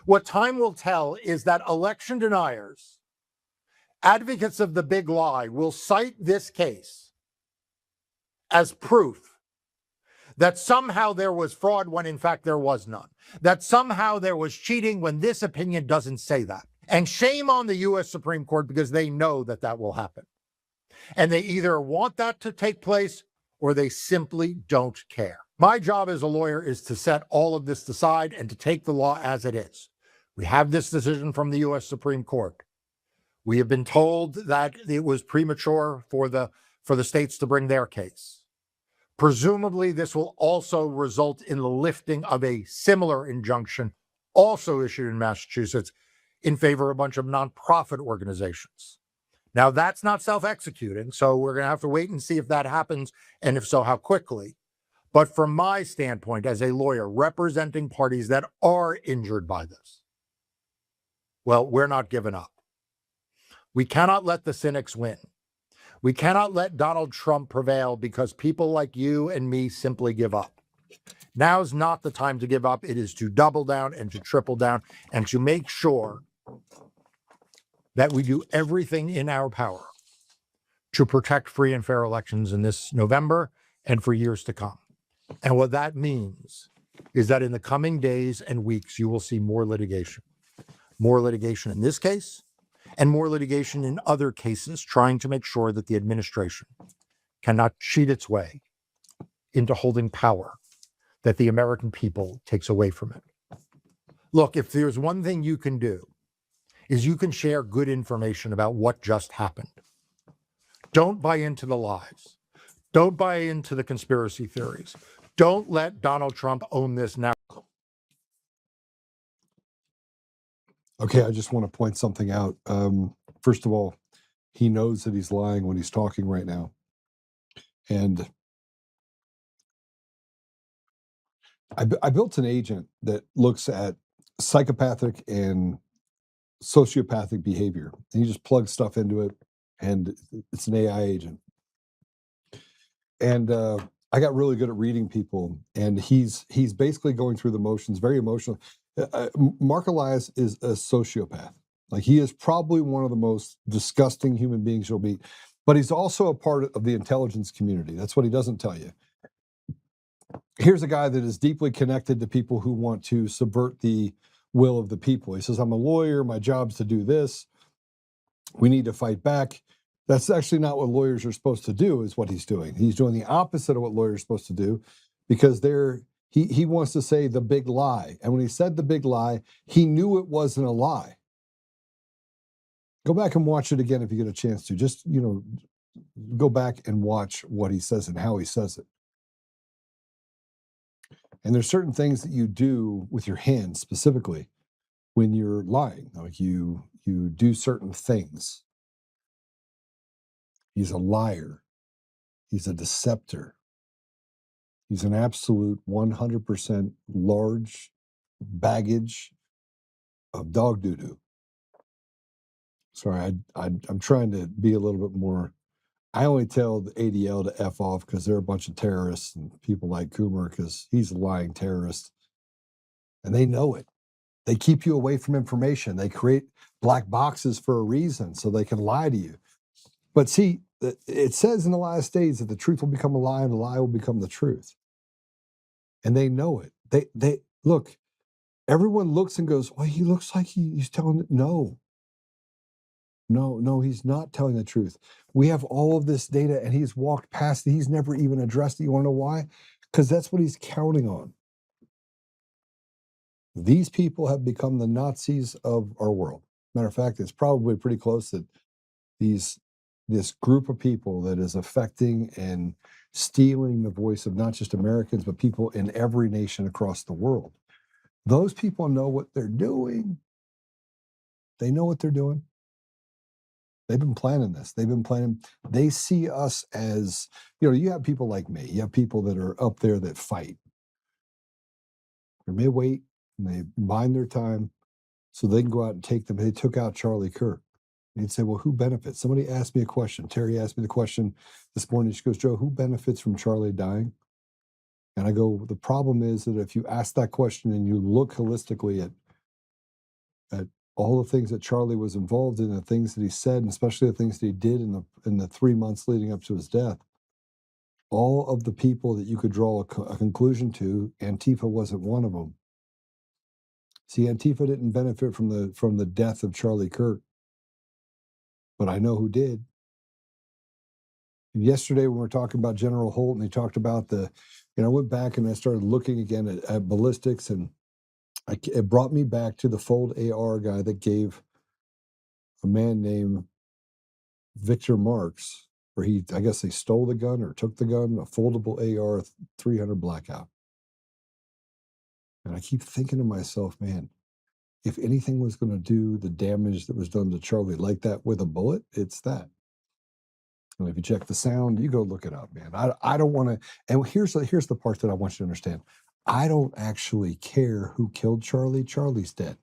What time will tell is that election deniers, advocates of the big lie, will cite this case as proof that somehow there was fraud when in fact there was none, that somehow there was cheating when this opinion doesn't say that. And shame on the U.S. Supreme Court because they know that that will happen. And they either want that to take place or they simply don't care. My job as a lawyer is to set all of this aside and to take the law as it is. We have this decision from the U.S. Supreme Court. We have been told that it was premature for the states to bring their case. Presumably, this will also result in the lifting of a similar injunction also issued in Massachusetts in favor of a bunch of nonprofit organizations. Now, that's not self-executing, so we're going to have to wait and see if that happens, and if so, how quickly. But from my standpoint as a lawyer representing parties that are injured by this, well, we're not giving up. We cannot let the cynics win. We cannot let Donald Trump prevail because people like you and me simply give up. Now's not the time to give up. It is to double down and to triple down and to make sure that we do everything in our power to protect free and fair elections in this November and for years to come. And what that means is that in the coming days and weeks, you will see more litigation in this case, and more litigation in other cases, trying to make sure that the administration cannot cheat its way into holding power that the American people takes away from it. Look, if there's one thing you can do, is you can share good information about what just happened. Don't buy into the lies. Don't buy into the conspiracy theories. Don't let Donald Trump own this narrative. Okay, I just want to point something out. First of all, he knows that he's lying when he's talking right now. And I built an agent that looks at psychopathic and sociopathic behavior. And you just plug stuff into it. and it's an AI agent. And I got really good at reading people, and he's basically going through the motions, very emotional. Mark Elias is a sociopath. Like, he is probably one of the most disgusting human beings you'll meet, but he's also a part of the intelligence community. That's what he doesn't tell you. Here's a guy that is deeply connected to people who want to subvert the will of the people. He says, I'm a lawyer, my job's to do this. We need to fight back. That's actually not what lawyers are supposed to do, is what he's doing. He's doing the opposite of what lawyers are supposed to do, because he wants to say the big lie. And when he said the big lie, he knew it wasn't a lie. Go back and watch it again if you get a chance to. Just, go back and watch what he says and how he says it. And there's certain things that you do with your hands specifically when you're lying. Like, you do certain things. He's a liar. He's a deceptor. He's an absolute 100% large baggage of dog doo-doo. Sorry, I'm trying to be a little bit more. I only tell the ADL to F off because they're a bunch of terrorists, and people like Coomer because he's a lying terrorist. And they know it. They keep you away from information. They create black boxes for a reason so they can lie to you. But see, it says in the last days that the truth will become a lie and the lie will become the truth. And they know it. They look, everyone looks and goes, well, he looks like he's telling it. No, he's not telling the truth. We have all of this data, and he's walked past it. He's never even addressed it. You want to know why? Because that's what he's counting on. These people have become the Nazis of our world. Matter of fact, it's probably pretty close that this group of people that is affecting and stealing the voice of not just Americans, but people in every nation across the world. Those people know what they're doing. They know what they're doing. They've been planning this. They see us as, you have people like me. You have people that are up there that fight. They may wait, and they bide their time so they can go out and take them. They took out Charlie Kirk. And you'd say, well, who benefits? Somebody asked me a question. Terry asked me the question this morning. She goes, Joe, who benefits from Charlie dying? And I go, the problem is that if you ask that question and you look holistically at all the things that Charlie was involved in, the things that he said, and especially the things that he did in the 3 months leading up to his death, all of the people that you could draw a conclusion to, Antifa wasn't one of them. See, Antifa didn't benefit from the death of Charlie Kirk, but I know who did. Yesterday, when we were talking about General Holt, and he talked about I went back and I started looking again at ballistics, and it brought me back to the Fold AR guy that gave a man named Victor Marks, where I guess they stole the gun or took the gun, a foldable AR 300 Blackout. And I keep thinking to myself, man, if anything was going to do the damage that was done to Charlie like that with a bullet, it's that. And if you check the sound, you go look it up, man. I don't want to. And here's the part that I want you to understand. I don't actually care who killed Charlie. Charlie's dead.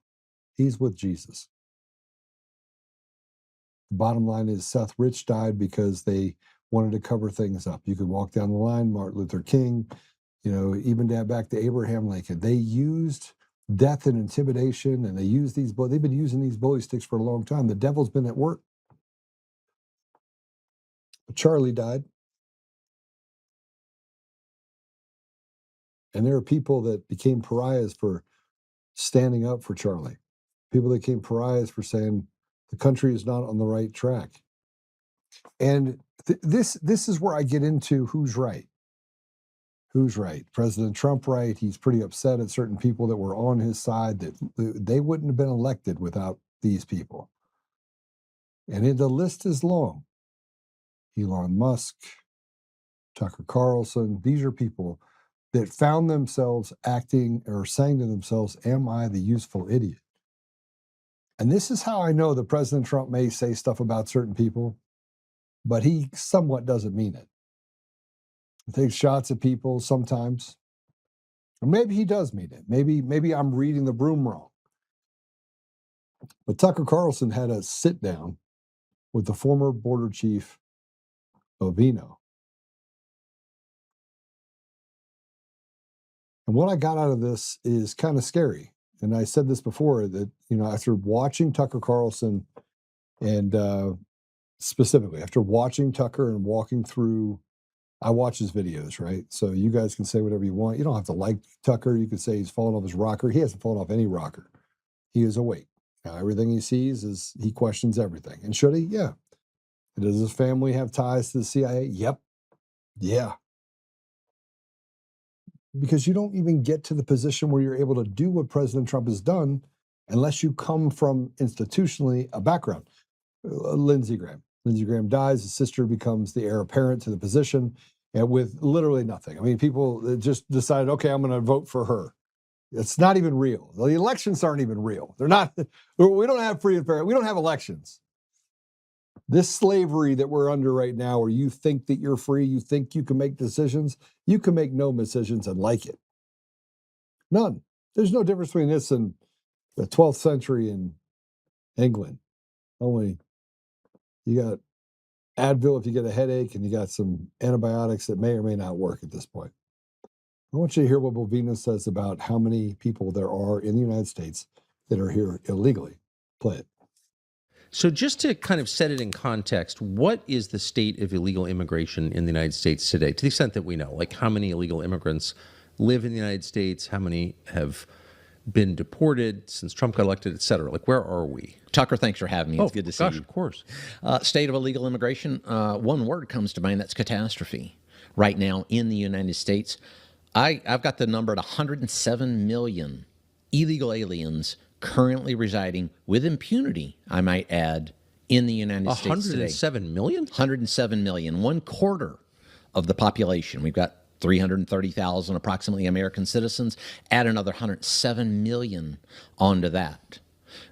He's with Jesus. The bottom line is Seth Rich died because they wanted to cover things up. You could walk down the line, Martin Luther King, even back to Abraham Lincoln. They used death and intimidation, and they've been using these bully sticks for a long time. The devil's been at work. But Charlie died. And there are people that became pariahs for standing up for Charlie. People that became pariahs for saying the country is not on the right track. And this is where I get into who's right. Who's right? President Trump right? He's pretty upset at certain people that were on his side, that they wouldn't have been elected without these people. And the list is long. Elon Musk, Tucker Carlson, these are people that found themselves acting or saying to themselves, am I the useful idiot? And this is how I know that President Trump may say stuff about certain people, but he somewhat doesn't mean it. He takes shots at people sometimes. Or maybe he does mean it. Maybe I'm reading the room wrong. But Tucker Carlson had a sit down with the former border chief, Ovino. And what I got out of this is kind of scary. And I said this before that, after watching Tucker Carlson and specifically after watching Tucker and walking through, I watch his videos, right? So you guys can say whatever you want. You don't have to like Tucker. You can say he's fallen off his rocker. He hasn't fallen off any rocker. He is awake. Now, everything he sees is he questions everything. And should he? Yeah. Does his family have ties to the CIA? Yep. Yeah. Because you don't even get to the position where you're able to do what President Trump has done unless you come from institutionally a background. Lindsey Graham. Lindsey Graham dies. His sister becomes the heir apparent to the position, and with literally nothing. I mean, people just decided, okay, I'm going to vote for her. It's not even real. The elections aren't even real. They're not. We don't have free and fair. We don't have elections. This slavery that we're under right now, where you think that you're free, you think you can make decisions, you can make no decisions and like it. None. There's no difference between this and the 12th century in England. Only you got Advil if you get a headache, and you got some antibiotics that may or may not work at this point. I want you to hear what Bovino says about how many people there are in the United States that are here illegally. Play it. So just to kind of set it in context, what is the state of illegal immigration in the United States today, to the extent that we know? Like, how many illegal immigrants live in the United States? How many have been deported since Trump got elected, et cetera? Like, where are we? Tucker, thanks for having me. It's good to see you. Of course. State of illegal immigration, one word comes to mind, that's catastrophe. Right now in the United States, I've got the number at 107 million illegal aliens currently residing with impunity, I might add, in the United States today. 107 million? 107 million, 1/4 of the population. We've got 330,000 approximately American citizens. Add another 107 million onto that.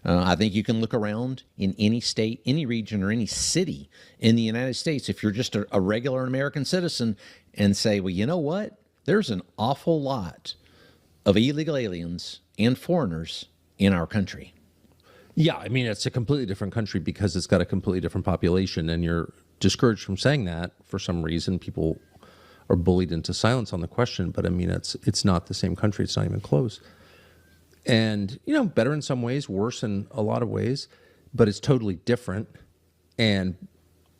I think you can look around in any state, any region, or any city in the United States, if you're just a regular American citizen, and say, well, you know what? There's an awful lot of illegal aliens and foreigners in our country. Yeah, I mean, it's a completely different country because it's got a completely different population, and you're discouraged from saying that for some reason. People are bullied into silence on the question, but I mean, it's not the same country. It's not even close. And, better in some ways, worse in a lot of ways, but it's totally different. And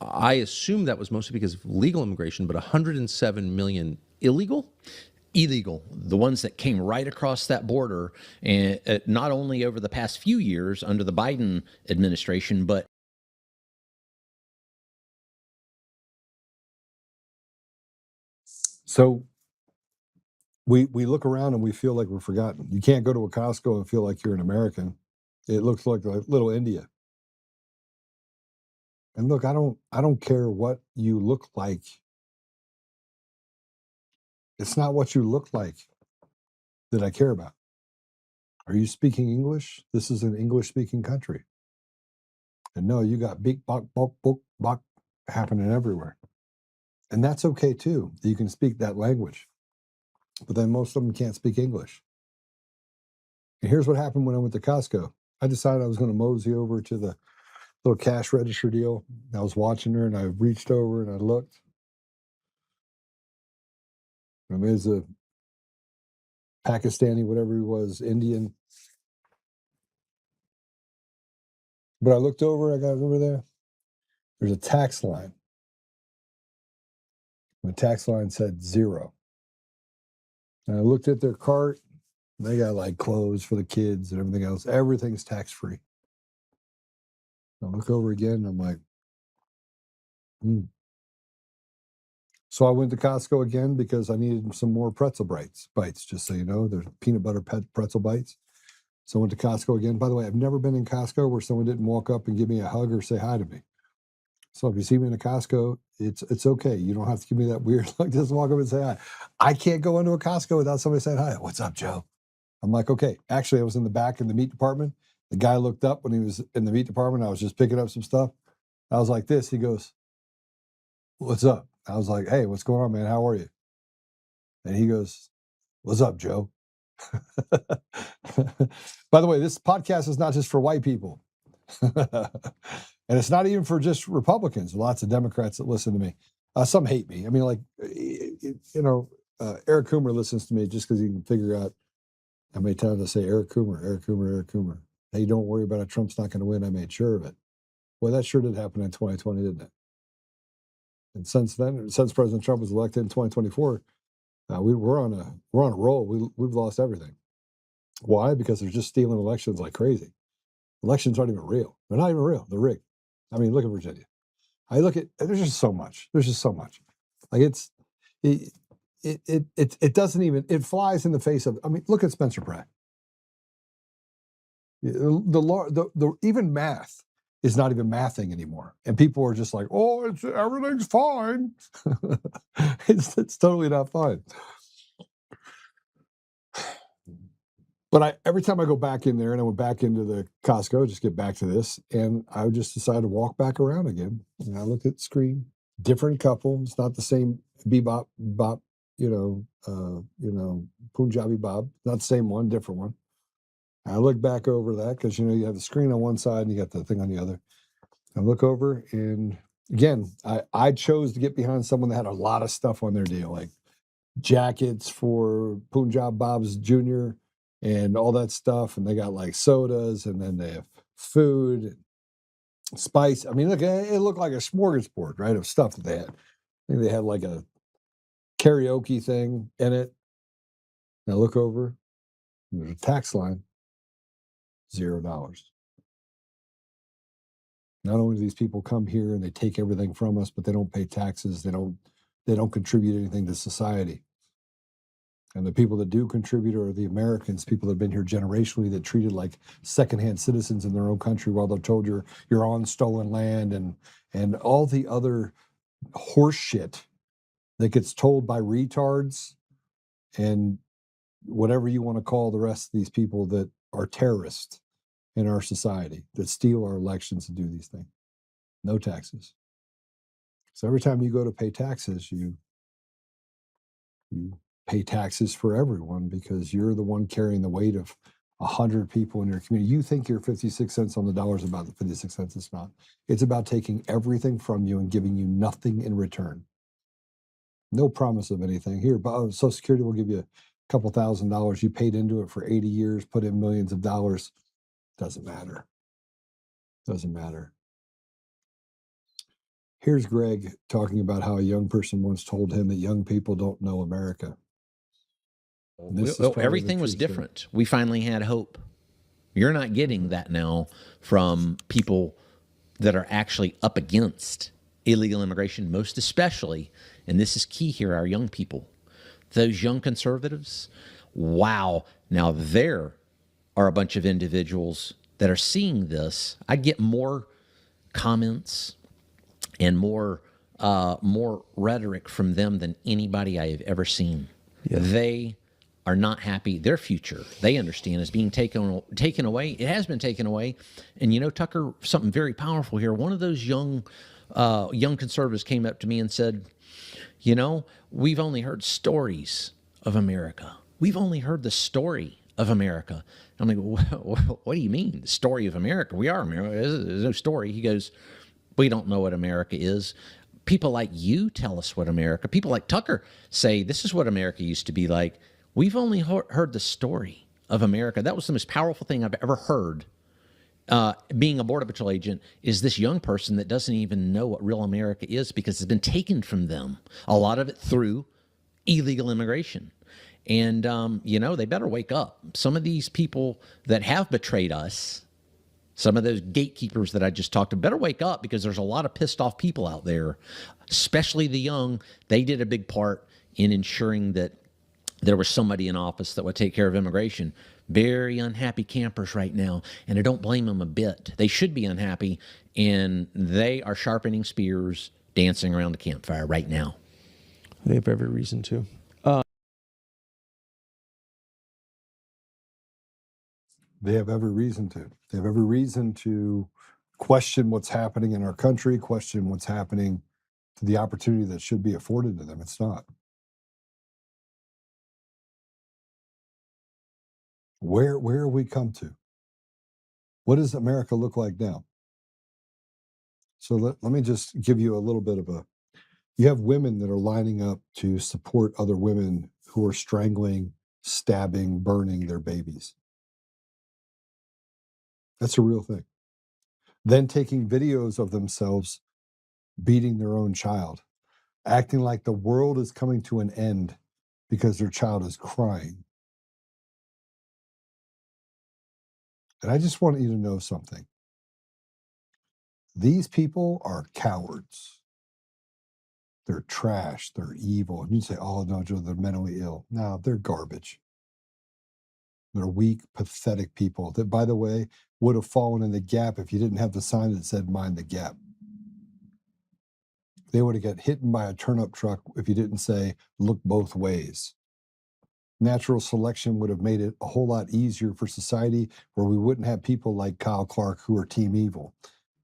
I assume that was mostly because of legal immigration, but 107 million illegal? Illegal, the ones that came right across that border, and not only over the past few years under the Biden administration, but So we look around and we feel like we're forgotten. You can't go to a Costco and feel like you're an American. It looks like little India. And look, I don't care what you look like. It's not what you look like that I care about. Are you speaking English? This is an English-speaking country. And no, you got beak, bok, bok, bok, bok happening everywhere. And that's okay too. You can speak that language. But then most of them can't speak English. And here's what happened when I went to Costco. I decided I was going to mosey over to the little cash register deal. I was watching her and I reached over and I looked. And there's a Pakistani, whatever he was, Indian. But I looked over, I got over there. There's a tax line. The tax line said 0. And I looked at their cart. They got like clothes for the kids and everything else. Everything's tax-free. I look over again and I'm like, So I went to Costco again because I needed some more pretzel bites, just so you know. There's peanut butter pretzel bites. So I went to Costco again. By the way, I've never been in Costco where someone didn't walk up and give me a hug or say hi to me. So if you see me in a Costco, it's okay. You don't have to give me that weird look. Just walk up and say hi. I can't go into a Costco without somebody saying hi. What's up, Joe? I'm like, okay. Actually, I was in the back in the meat department. The guy looked up when he was in the meat department. I was just picking up some stuff. I was like this. He goes, what's up? I was like, hey, what's going on, man? How are you? And he goes, what's up, Joe? By the way, this podcast is not just for white people. And it's not even for just Republicans. Lots of Democrats that listen to me. Some hate me. I mean, like, Eric Coomer listens to me just because he can figure out how many times I say Eric Coomer, Eric Coomer, Eric Coomer. Hey, don't worry about it. Trump's not going to win. I made sure of it. Well, that sure did happen in 2020, didn't it? And since then, since President Trump was elected in 2024, we're on a roll. We've lost everything. Why? Because they're just stealing elections like crazy. Elections aren't even real. They're not even real. They're rigged. I mean, look at Virginia. I look at, there's just so much. There's just so much. Like it doesn't even, it flies in the face of, I mean, look at Spencer Pratt. The even math is not even mathing anymore. And people are just like, oh, everything's fine. It's totally not fine. But every time I go back in there, and I went back into the Costco, just get back to this, and I would just decide to walk back around again. And I look at the screen, different couple. It's not the same bebop, bop, Punjabi Bob. Not the same one, different one. I look back over that because you have the screen on one side and you got the thing on the other. I look over, and again, I chose to get behind someone that had a lot of stuff on their deal, like jackets for Punjab Bob's Jr. and all that stuff. And they got like sodas, and then they have food, and spice. I mean, look, it looked like a smorgasbord, right, of stuff that they had. I think they had like a karaoke thing in it. And I look over, and there's a tax line, $0. Not only do these people come here and they take everything from us, but they don't pay taxes. They don't contribute anything to society. And the people that do contribute are the Americans, people that have been here generationally, that treated like secondhand citizens in their own country while they're told you're on stolen land, and all the other horse shit that gets told by retards and whatever you want to call the rest of these people that are terrorists in our society, that steal our elections and do these things. No taxes. So every time you go to pay taxes, you pay taxes for everyone, because you're the one carrying the weight of 100 people in your community. You think you're 56 cents on the dollar is about the 56 cents. It's not. It's about taking everything from you and giving you nothing in return. No promise of anything. Here, Social Security will give you a couple $1,000. You paid into it for 80 years, put in millions of dollars. Doesn't matter. Doesn't matter. Here's Greg talking about how a young person once told him that young people don't know America. Everything was different. We finally had hope. You're not getting that now from people that are actually up against illegal immigration, most especially, and this is key here, our young people. Those young conservatives, wow. Now there are a bunch of individuals that are seeing this. I get more comments and more rhetoric from them than anybody I have ever seen. Yeah. They are not happy. Their future, they understand, is being taken away. It has been taken away. And Tucker, something very powerful here. One of those young conservatives came up to me and said, we've only heard stories of America. We've only heard the story of America. I'm like, what do you mean, the story of America? We are America. There's no story. He goes, we don't know what America is. People like you tell us what America, people like Tucker say, this is what America used to be like. We've only heard the story of America. That was the most powerful thing I've ever heard. Being a Border Patrol agent, is this young person that doesn't even know what real America is, because it's been taken from them. A lot of it through illegal immigration. And, they better wake up. Some of these people that have betrayed us, some of those gatekeepers that I just talked to, better wake up, because there's a lot of pissed off people out there, especially the young. They did a big part in ensuring that there was somebody in office that would take care of immigration. Very unhappy campers right now, and I don't blame them a bit. They should be unhappy, and they are sharpening spears, dancing around the campfire right now. They have every reason to. They have every reason to. They have every reason to question what's happening in our country, question what's happening to the opportunity that should be afforded to them. It's not. Where have we come to? What does America look like now? So let me just give you a little bit of you have women that are lining up to support other women who are strangling, stabbing, burning their babies. That's a real thing. Then taking videos of themselves beating their own child, acting like the world is coming to an end because their child is crying. And I just want you to know something. These people are cowards. They're trash. They're evil. And you say, oh, no, Joe, they're mentally ill. No, they're garbage. They're weak, pathetic people that, by the way, would have fallen in the gap if you didn't have the sign that said mind the gap. They would have got hit by a turnip truck if you didn't say look both ways. Natural selection would have made it a whole lot easier for society where we wouldn't have people like Kyle Clark who are team evil,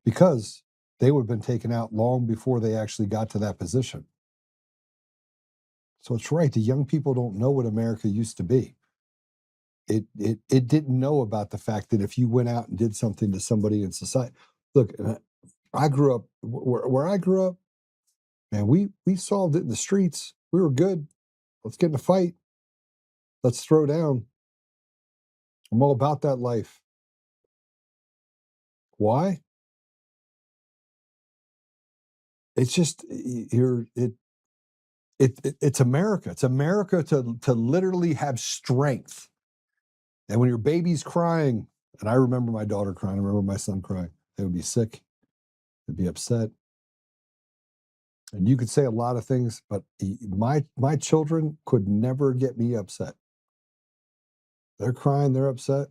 because they would have been taken out long before they actually got to that position. So it's right. The young people don't know what America used to be. It didn't know about the fact that if you went out and did something to somebody in society. Look, I grew up where I grew up, man, we solved it in the streets. We were good. Let's get in a fight. Let's throw down. I'm all about that life. Why? It's just it's America. It's America to literally have strength. And when your baby's crying, and I remember my daughter crying, I remember my son crying, they would be sick, they'd be upset. And you could say a lot of things, but my children could never get me upset. They're crying, they're upset.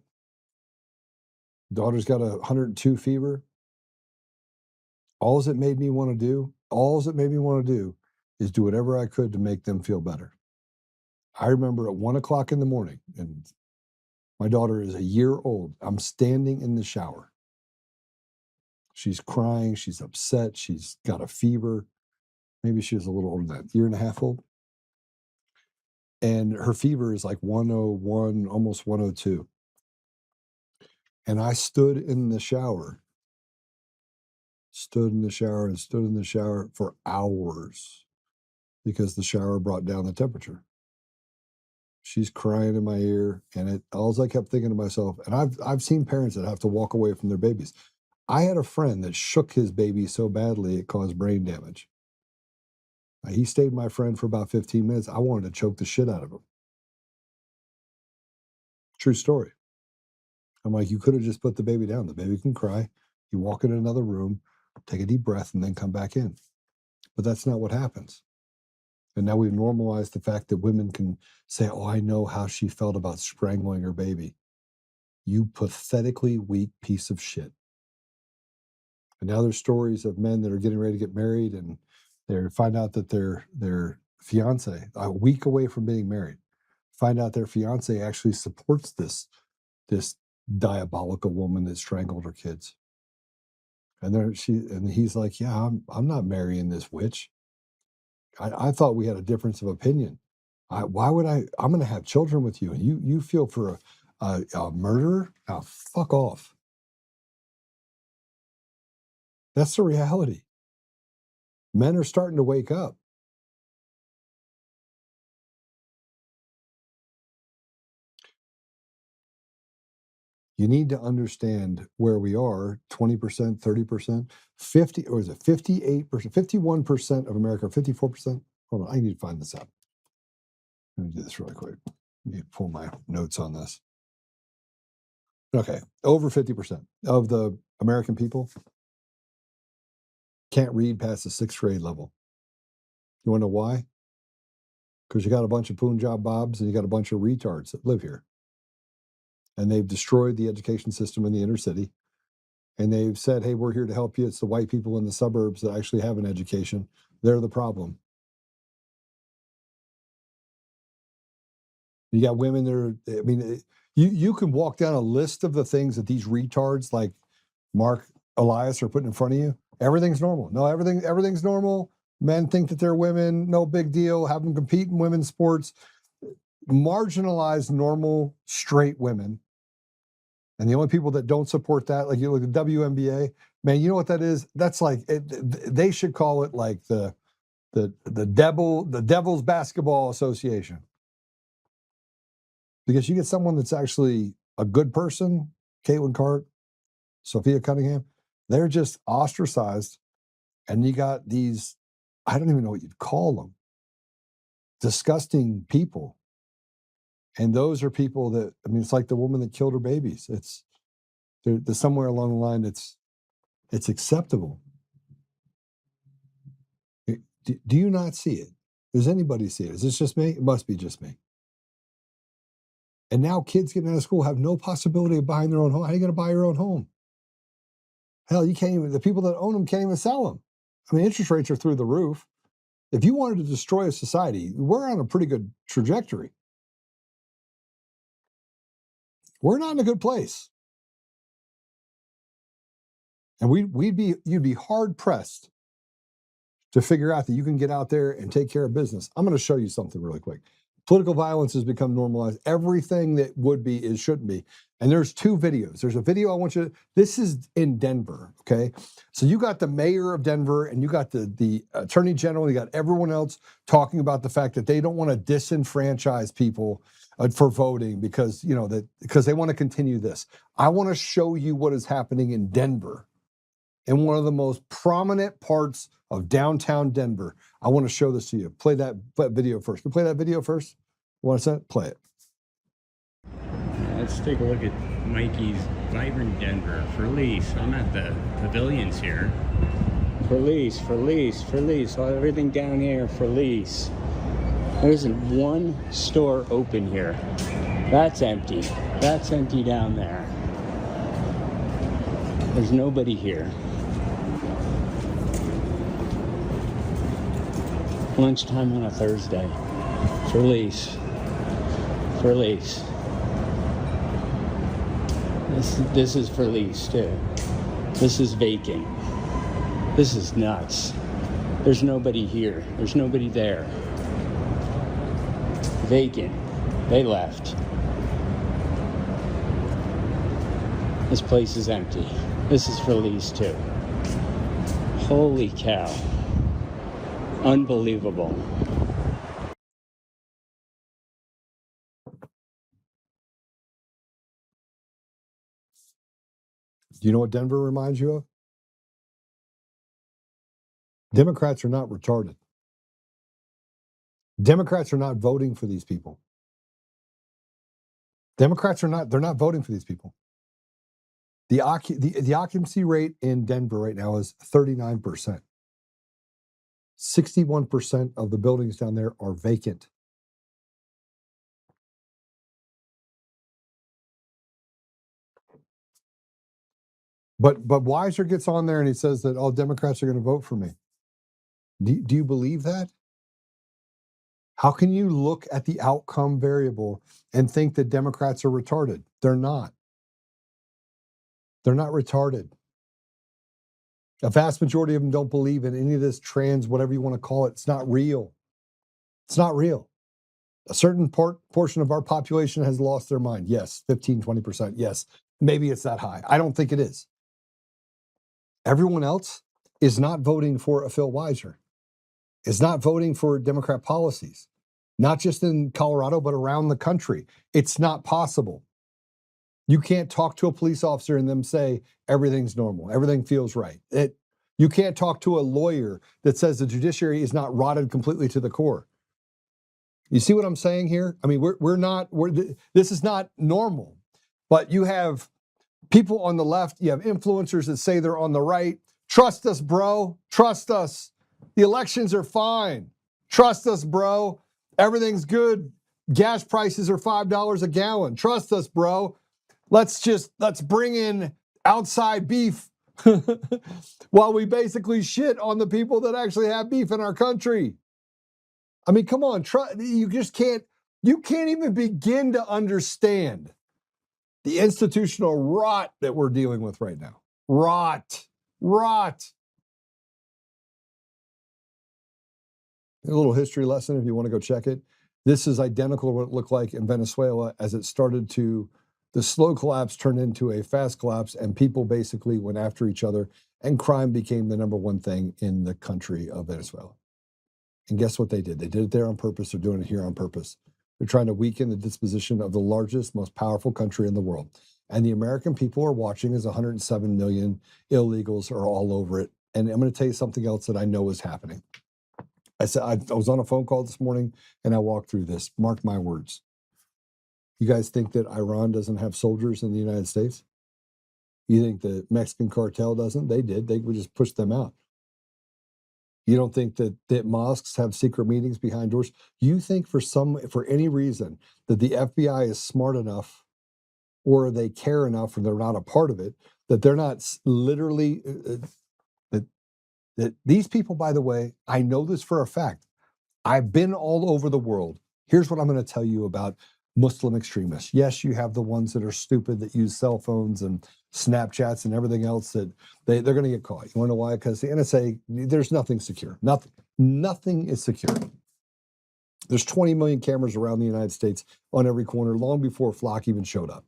Daughter's got 102 fever. All it made me want to do is do whatever I could to make them feel better. I remember at 1 o'clock in the morning, and my daughter is a year old. I'm standing in the shower. She's crying. She's upset. She's got a fever. Maybe she was a little older than that, year and a half old. And her fever is like 101, almost 102. And I stood in the shower for hours because the shower brought down the temperature. She's crying in my ear, and all I kept thinking to myself, and I've seen parents that have to walk away from their babies. I had a friend that shook his baby so badly it caused brain damage. He stayed my friend for about 15 minutes. I wanted to choke the shit out of him. True story. I'm like, you could have just put the baby down. The baby can cry. You walk in another room, take a deep breath, and then come back in. But that's not what happens. And now we've normalized the fact that women can say, oh, I know how she felt about strangling her baby. You pathetically weak piece of shit. And now there's stories of men that are getting ready to get married, and they find out that their fiance, a week away from being married, find out their fiance actually supports this diabolical woman that strangled her kids. And he's like, yeah, I'm not marrying this witch. I thought we had a difference of opinion. Why would I'm going to have children with you, and you feel for a murderer? Now, fuck off. That's the reality. Men are starting to wake up. You need to understand where we are, 20%, 30%, 50, or is it 58%, 51% of America, 54%? Hold on, I need to find this out. Let me do this really quick. Let me pull my notes on this. Okay, over 50% of the American people can't read past the 6th grade level. You want to know why? Because you got a bunch of Punjab Bobs and you got a bunch of retards that live here. And they've destroyed the education system in the inner city. And they've said, hey, we're here to help you. It's the white people in the suburbs that actually have an education. They're the problem. You got women that are, I mean, you can walk down a list of the things that these retards like Mark Elias are putting in front of you. Everything's normal. No, everything's normal. Men think that they're women. No big deal. Have them compete in women's sports. Marginalized, normal, straight women. And the only people that don't support that, like you look at the WNBA, Man, you know what that is? That's like they should call it like the Devil's Basketball Association. Because you get someone that's actually a good person, Caitlin Cart, Sophia Cunningham, they're just ostracized. And you got these, I don't even know what you'd call them, disgusting people. And those are people that, I mean, it's like the woman that killed her babies. There's somewhere along the line it's acceptable. Do you not see it? Does anybody see it? Is this just me? It must be just me. And now kids getting out of school have no possibility of buying their own home. How are you going to buy your own home? Hell, you can't even, the people that own them can't even sell them. I mean, interest rates are through the roof. If you wanted to destroy a society, we're on a pretty good trajectory. We're not in a good place. And you'd be hard pressed to figure out that you can get out there and take care of business. I'm going to show you something really quick. Political violence has become normalized. Everything that would be shouldn't be. And there's two videos. There's a video I want you to, this is in Denver, okay? So you got the mayor of Denver and you got the attorney general, you got everyone else talking about the fact that they don't want to disenfranchise people for voting because they want to continue this. I want to show you what is happening in Denver, in one of the most prominent parts of downtown Denver. I want to show this to you. Play that video first. Can we play that video first? Want to play it? Let's take a look at Mikey's Vibrant Denver for lease. I'm at the pavilions here. For lease, for lease, for lease. All everything down here for lease. There isn't one store open here. That's empty. That's empty down there. There's nobody here. Lunchtime on a Thursday. For lease. For lease. This is for lease too. This is vacant. This is nuts. There's nobody here. There's nobody there. Vacant. They left. This place is empty. This is for lease too. Holy cow. Unbelievable. Do you know what Denver reminds you of? Democrats are not retarded. Democrats are not voting for these people. They're not voting for these people. The occupancy rate in Denver right now is 39%. 61% of the buildings down there are vacant. But Weiser gets on there and he says that all Democrats are going to vote for me. Do you believe that? How can you look at the outcome variable and think that Democrats are retarded? They're not. They're not retarded. A vast majority of them don't believe in any of this trans, whatever you want to call it. It's not real. It's not real. A certain portion of our population has lost their mind. Yes, 15, 20%. Yes, maybe it's that high. I don't think it is. Everyone else is not voting for a Phil Weiser, is not voting for Democrat policies, not just in Colorado, but around the country. It's not possible. You can't talk to a police officer and them say everything's normal, everything feels right. You can't talk to a lawyer that says the judiciary is not rotted completely to the core. You see what I'm saying here? I mean, this is not normal. But you have people on the left, you have influencers that say they're on the right. Trust us, bro. Trust us. The elections are fine. Trust us, bro. Everything's good. Gas prices are $5 a gallon. Trust us, bro. Let's bring in outside beef while we basically shit on the people that actually have beef in our country. I mean, come on, you can't even begin to understand the institutional rot that we're dealing with right now. Rot. A little history lesson if you want to go check it. This is identical to what it looked like in Venezuela as it started to, the slow collapse turned into a fast collapse and people basically went after each other And crime became the number one thing in the country of Venezuela. And guess what they did? They did it there on purpose. They're doing it here on purpose. They're trying to weaken the disposition of the largest, most powerful country in the world. And the American people are watching as 107 million illegals are all over it. And I'm going to tell you something else that I know is happening. I said I was on a phone call this morning and I walked through this. Mark my words. You guys think that Iran doesn't have soldiers in the United States? You think the Mexican cartel doesn't? They did. They would just push them out. You don't think that mosques have secret meetings behind doors? You think for any reason that the FBI is smart enough or they care enough or they're not a part of it, that they're not literally, that these people, by the way, I know this for a fact. I've been all over the world. Here's what I'm going to tell you about Muslim extremists. Yes, you have the ones that are stupid that use cell phones and Snapchats and everything else that they're going to get caught. You want to know why? Because the NSA, there's nothing secure. Nothing is secure. There's 20 million cameras around the United States on every corner long before Flock even showed up.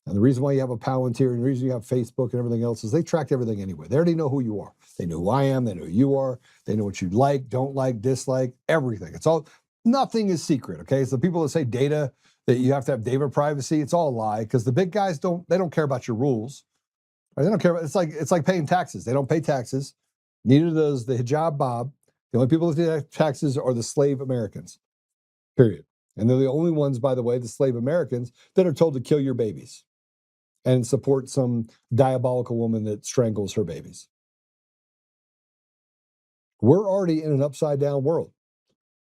And the reason why you have a Palantir and the reason you have Facebook and everything else is they track everything anyway. They already know who you are. They know who I am. They know who you are. They know what you like, don't like, dislike, everything. It's all, nothing is secret, okay? So people that say data, that you have to have data privacy, it's all a lie because the big guys don't care about your rules. Right? They don't care about, it's like paying taxes. They don't pay taxes. Neither does the hijab Bob. The only people that pay taxes are the slave Americans, period. And they're the only ones, by the way, the slave Americans, that are told to kill your babies and support some diabolical woman that strangles her babies. We're already in an upside down world.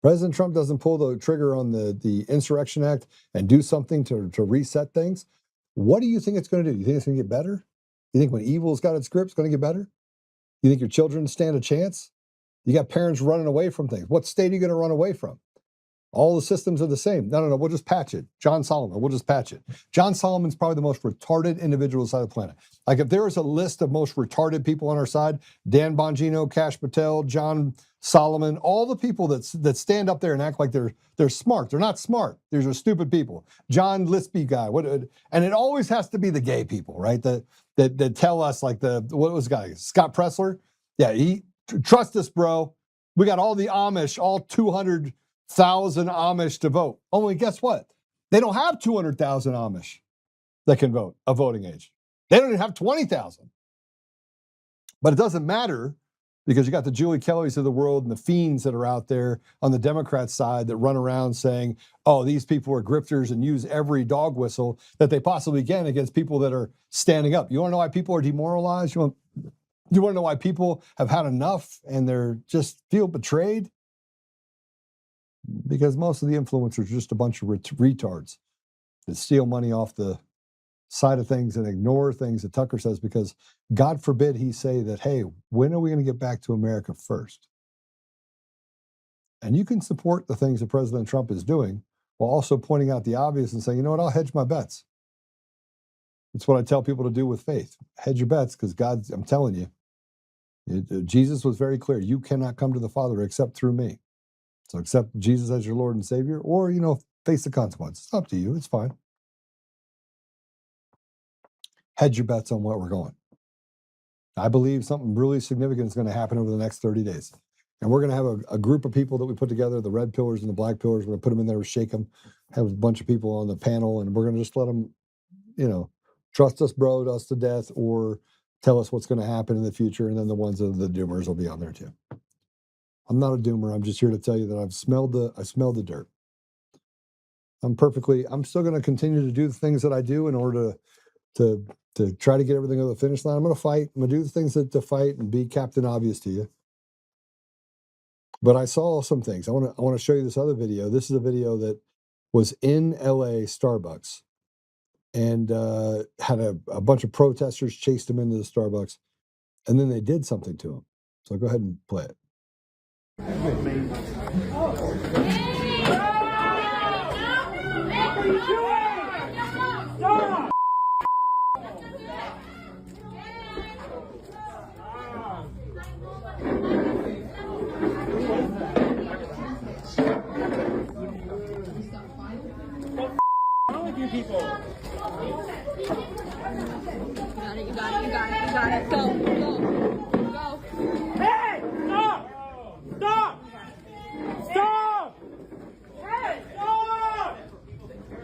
President Trump doesn't pull the trigger on the Insurrection Act and do something to reset things. What do you think it's going to do? You think it's going to get better? You think when evil's got its grip, it's going to get better? You think your children stand a chance? You got parents running away from things. What state are you going to run away from? All the systems are the same. No, we'll just patch it. John Solomon, we'll just patch it. John Solomon's probably the most retarded individual on the planet. Like if there was a list of most retarded people on our side, Dan Bongino, Kash Patel, John Solomon, all the people that stand up there and act like they're smart. They're not smart. These are stupid people. John Lispy guy. And it always has to be the gay people, right? That tell us like what was the guy? Scott Pressler? Yeah, trust us, bro. We got all the Amish, all 200,000 Amish to vote. Only guess what? They don't have 200,000 Amish that can vote, a voting age. They don't even have 20,000. But it doesn't matter because you got the Julie Kellys of the world and the fiends that are out there on the Democrat side that run around saying, oh, these people are grifters and use every dog whistle that they possibly can against people that are standing up. You want to know why people are demoralized? You want to know why people have had enough and they're just feel betrayed? Because most of the influencers are just a bunch of retards that steal money off the side of things and ignore things that Tucker says because God forbid he say that, hey, when are we going to get back to America first? And you can support the things that President Trump is doing while also pointing out the obvious and saying, you know what, I'll hedge my bets. It's what I tell people to do with faith. Hedge your bets because God, I'm telling you, Jesus was very clear. You cannot come to the Father except through me. So accept Jesus as your Lord and Savior or, face the consequences. It's up to you. It's fine. Hedge your bets on where we're going. I believe something really significant is going to happen over the next 30 days. And we're going to have a group of people that we put together, the red pillars and the black pillars. We're going to put them in there, shake them, have a bunch of people on the panel, and we're going to just let them, trust us, bro, us to death, or tell us what's going to happen in the future. And then the ones that are the doomers will be on there too. I'm not a doomer. I'm just here to tell you that I smelled the dirt. I'm still going to continue to do the things that I do in order to try to get everything over the finish line. I'm going to fight. I'm going to do the things to fight and be Captain Obvious to you. But I saw some things. I want to show you this other video. This is a video that was in LA Starbucks and had a bunch of protesters chased him into the Starbucks, and then they did something to him. So go ahead and play it. with you people. You got it. Go. Hey, stop! Stop! Stop! Hey, stop!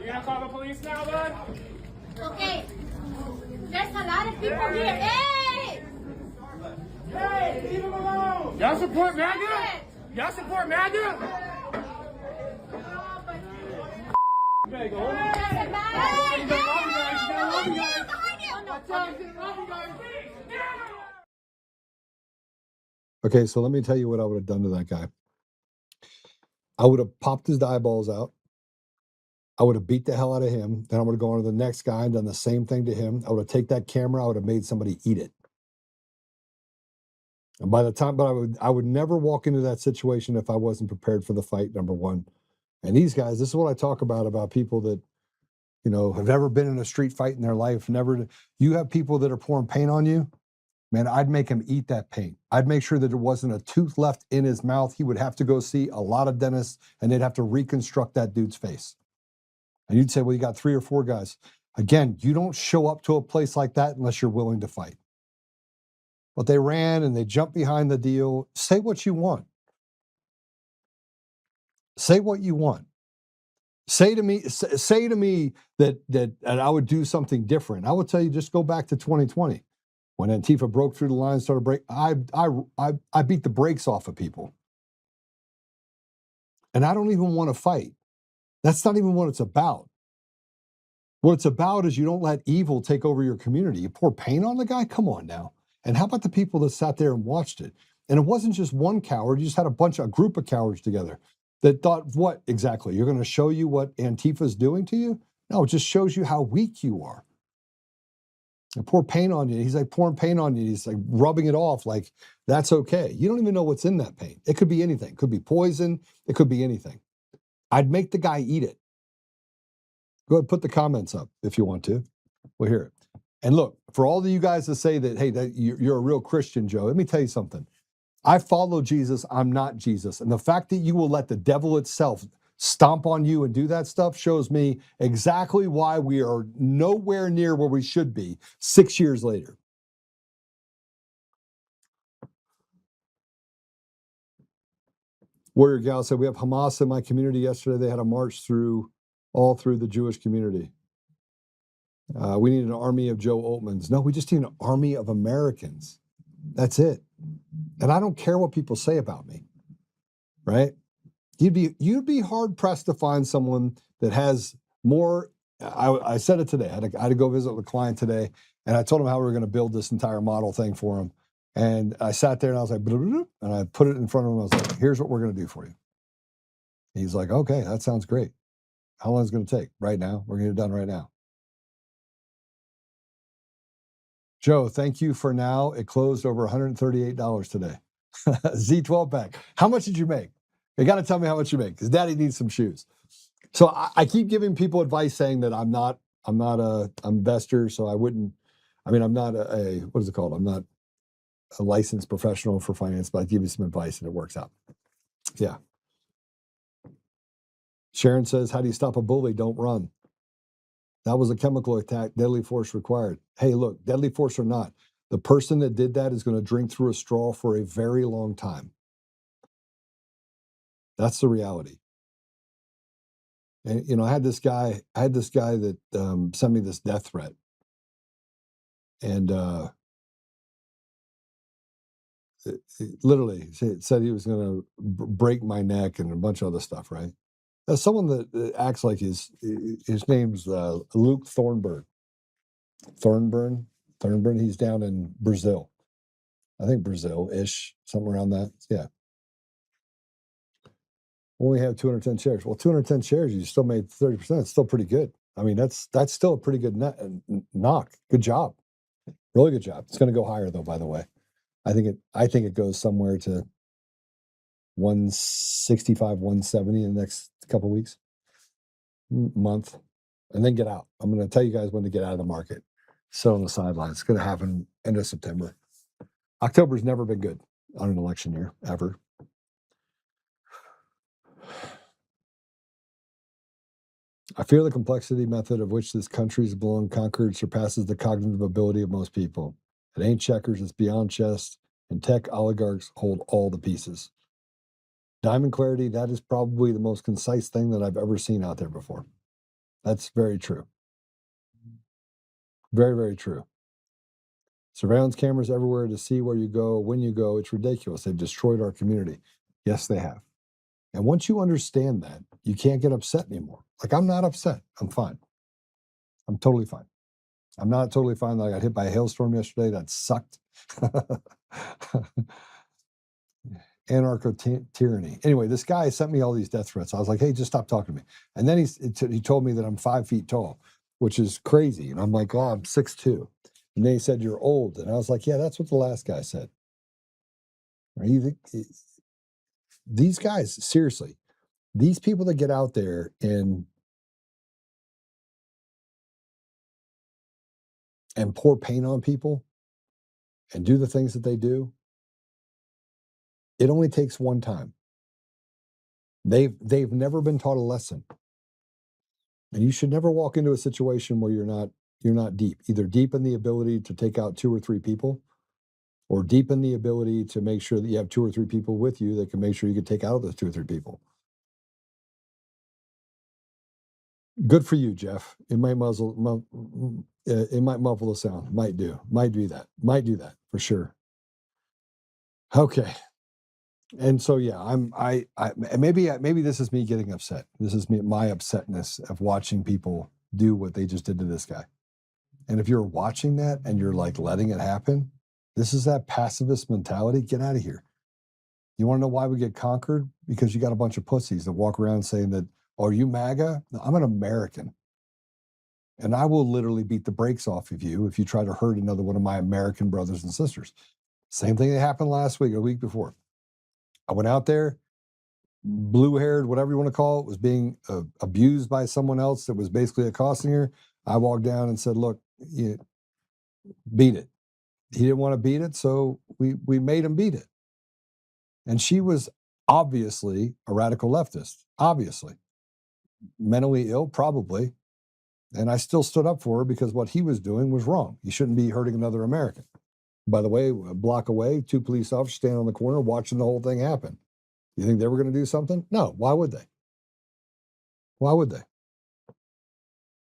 You gonna call the police now, bud? Okay. There's a lot of people here. Hey! Hey, leave him alone! Y'all support MAGA? Y'all support MAGA? Okay, so let me tell you what I would have done to that guy. I would have popped his eyeballs out. I would have beat the hell out of him. Then I would have gone to the next guy and done the same thing to him. I would have taken that camera. I would have made somebody eat it. And by the time, but I would never walk into that situation if I wasn't prepared for the fight, number one. And these guys, this is what I talk about people that, you know, have never been in a street fight in their life. You have people that are pouring paint on you. Man, I'd make him eat that paint. I'd make sure that there wasn't a tooth left in his mouth. He would have to go see a lot of dentists and they'd have to reconstruct that dude's face. And you'd say, well, you got 3 or 4 guys. Again, you don't show up to a place like that unless you're willing to fight. But they ran and they jumped behind the deal. Say what you want. Say what you want. Say to me that I would do something different. I would tell you, just go back to 2020 when Antifa broke through the line, started break. I beat the brakes off of people, and I don't even want to fight. That's not even what it's about. What it's about is you don't let evil take over your community. You pour paint on the guy. Come on now. And how about the people that sat there and watched it? And it wasn't just one coward. You just had a group of cowards together that thought, what exactly? You're going to show you what Antifa is doing to you? No, it just shows you how weak you are. And pour paint on you. He's like pouring paint on you. He's like rubbing it off like that's okay. You don't even know what's in that paint. It could be anything. It could be poison. It could be anything. I'd make the guy eat it. Go ahead, put the comments up if you want to. We'll hear it. And look, for all of you guys to say that, hey, that you're a real Christian, Joe, let me tell you something. I follow Jesus. I'm not Jesus. And the fact that you will let the devil itself stomp on you and do that stuff shows me exactly why we are nowhere near where we should be 6 years later. Warrior Gal said, we have Hamas in my community yesterday. They had a march all through the Jewish community. We need an army of Joe Oltmans. No, we just need an army of Americans. That's it. And I don't care what people say about me, right? You'd be hard pressed to find someone that has more. I said it today. I had to go visit with a client today, and I told him how we were going to build this entire model thing for him. And I sat there and I was like, and I put it in front of him. I was like, here's what we're going to do for you. He's like, okay, that sounds great. How long is it going to take? Right now. We're going to get it done right now. Joe, thank you for now. It closed over $138 today. Z12 pack. How much did you make? You got to tell me how much you make because Daddy needs some shoes. So I keep giving people advice saying that I'm not a investor, so I wouldn't. I mean, I'm not what is it called? I'm not a licensed professional for finance, but I give you some advice and it works out. Yeah. Sharon says, how do you stop a bully? Don't run. That was a chemical attack, deadly force required. Hey, look, deadly force or not, the person that did that is going to drink through a straw for a very long time. That's the reality. And, you know, I had this guy that sent me this death threat. And literally said he was going to break my neck and a bunch of other stuff, right? That's someone that acts like his name's Luke Thornburn. Thornburn. He's down in Brazil. I think Brazil-ish, somewhere around that. Yeah. Only have 210 shares. Well, 210 shares, you still made 30%. It's still pretty good. I mean, that's still a pretty good knock. Good job. Really good job. It's going to go higher though, by the way. I think it goes somewhere to 165, 170 in the next couple of weeks, month, and then get out. I'm going to tell you guys when to get out of the market. Sit on the sidelines. It's going to happen end of September. October's never been good on an election year, ever. I fear the complexity method of which this country's blown conquered surpasses the cognitive ability of most people. It ain't checkers, it's beyond chess, and tech oligarchs hold all the pieces. Diamond clarity, that is probably the most concise thing that I've ever seen out there before. That's very true. Very, very true. Surveillance cameras everywhere to see where you go, when you go. It's ridiculous. They've destroyed our community. Yes, they have. And once you understand that, you can't get upset anymore. Like, I'm not upset. I'm fine. I'm totally fine. I'm not totally fine that I got hit by a hailstorm yesterday. That sucked. Anarcho-tyranny. Anyway, this guy sent me all these death threats. I was like, hey, just stop talking to me. And then he told me that I'm 5 feet tall, which is crazy. And I'm like, oh, I'm 6'2". And then he said, you're old. And I was like, yeah, that's what the last guy said. These guys, seriously, these people that get out there and pour paint on people and do the things that they do, it only takes one time. They've never been taught a lesson. And you should never walk into a situation where you're not deep, either deep in the ability to take out 2 or 3 people, or deep in the ability to make sure that you have 2 or 3 people with you that can make sure you can take out those 2 or 3 people. Good for you, Jeff. It might muffle the sound. Might do that for sure. Okay. And so, yeah, maybe this is me getting upset. This is my upsetness of watching people do what they just did to this guy. And if you're watching that and you're like letting it happen, this is that pacifist mentality. Get out of here. You want to know why we get conquered? Because you got a bunch of pussies that walk around saying that, oh, are you MAGA? No, I'm an American. And I will literally beat the brakes off of you if you try to hurt another one of my American brothers and sisters. Same thing that happened last week or the week before. I went out there, blue-haired, whatever you want to call it, was being abused by someone else that was basically accosting her. I walked down and said, look, beat it. He didn't want to beat it, so we made him beat it. And she was obviously a radical leftist, obviously. Mentally ill, probably. And I still stood up for her because what he was doing was wrong. He shouldn't be hurting another American. By the way, a block away, 2 police officers standing on the corner watching the whole thing happen. You think they were going to do something? No. Why would they? Why would they?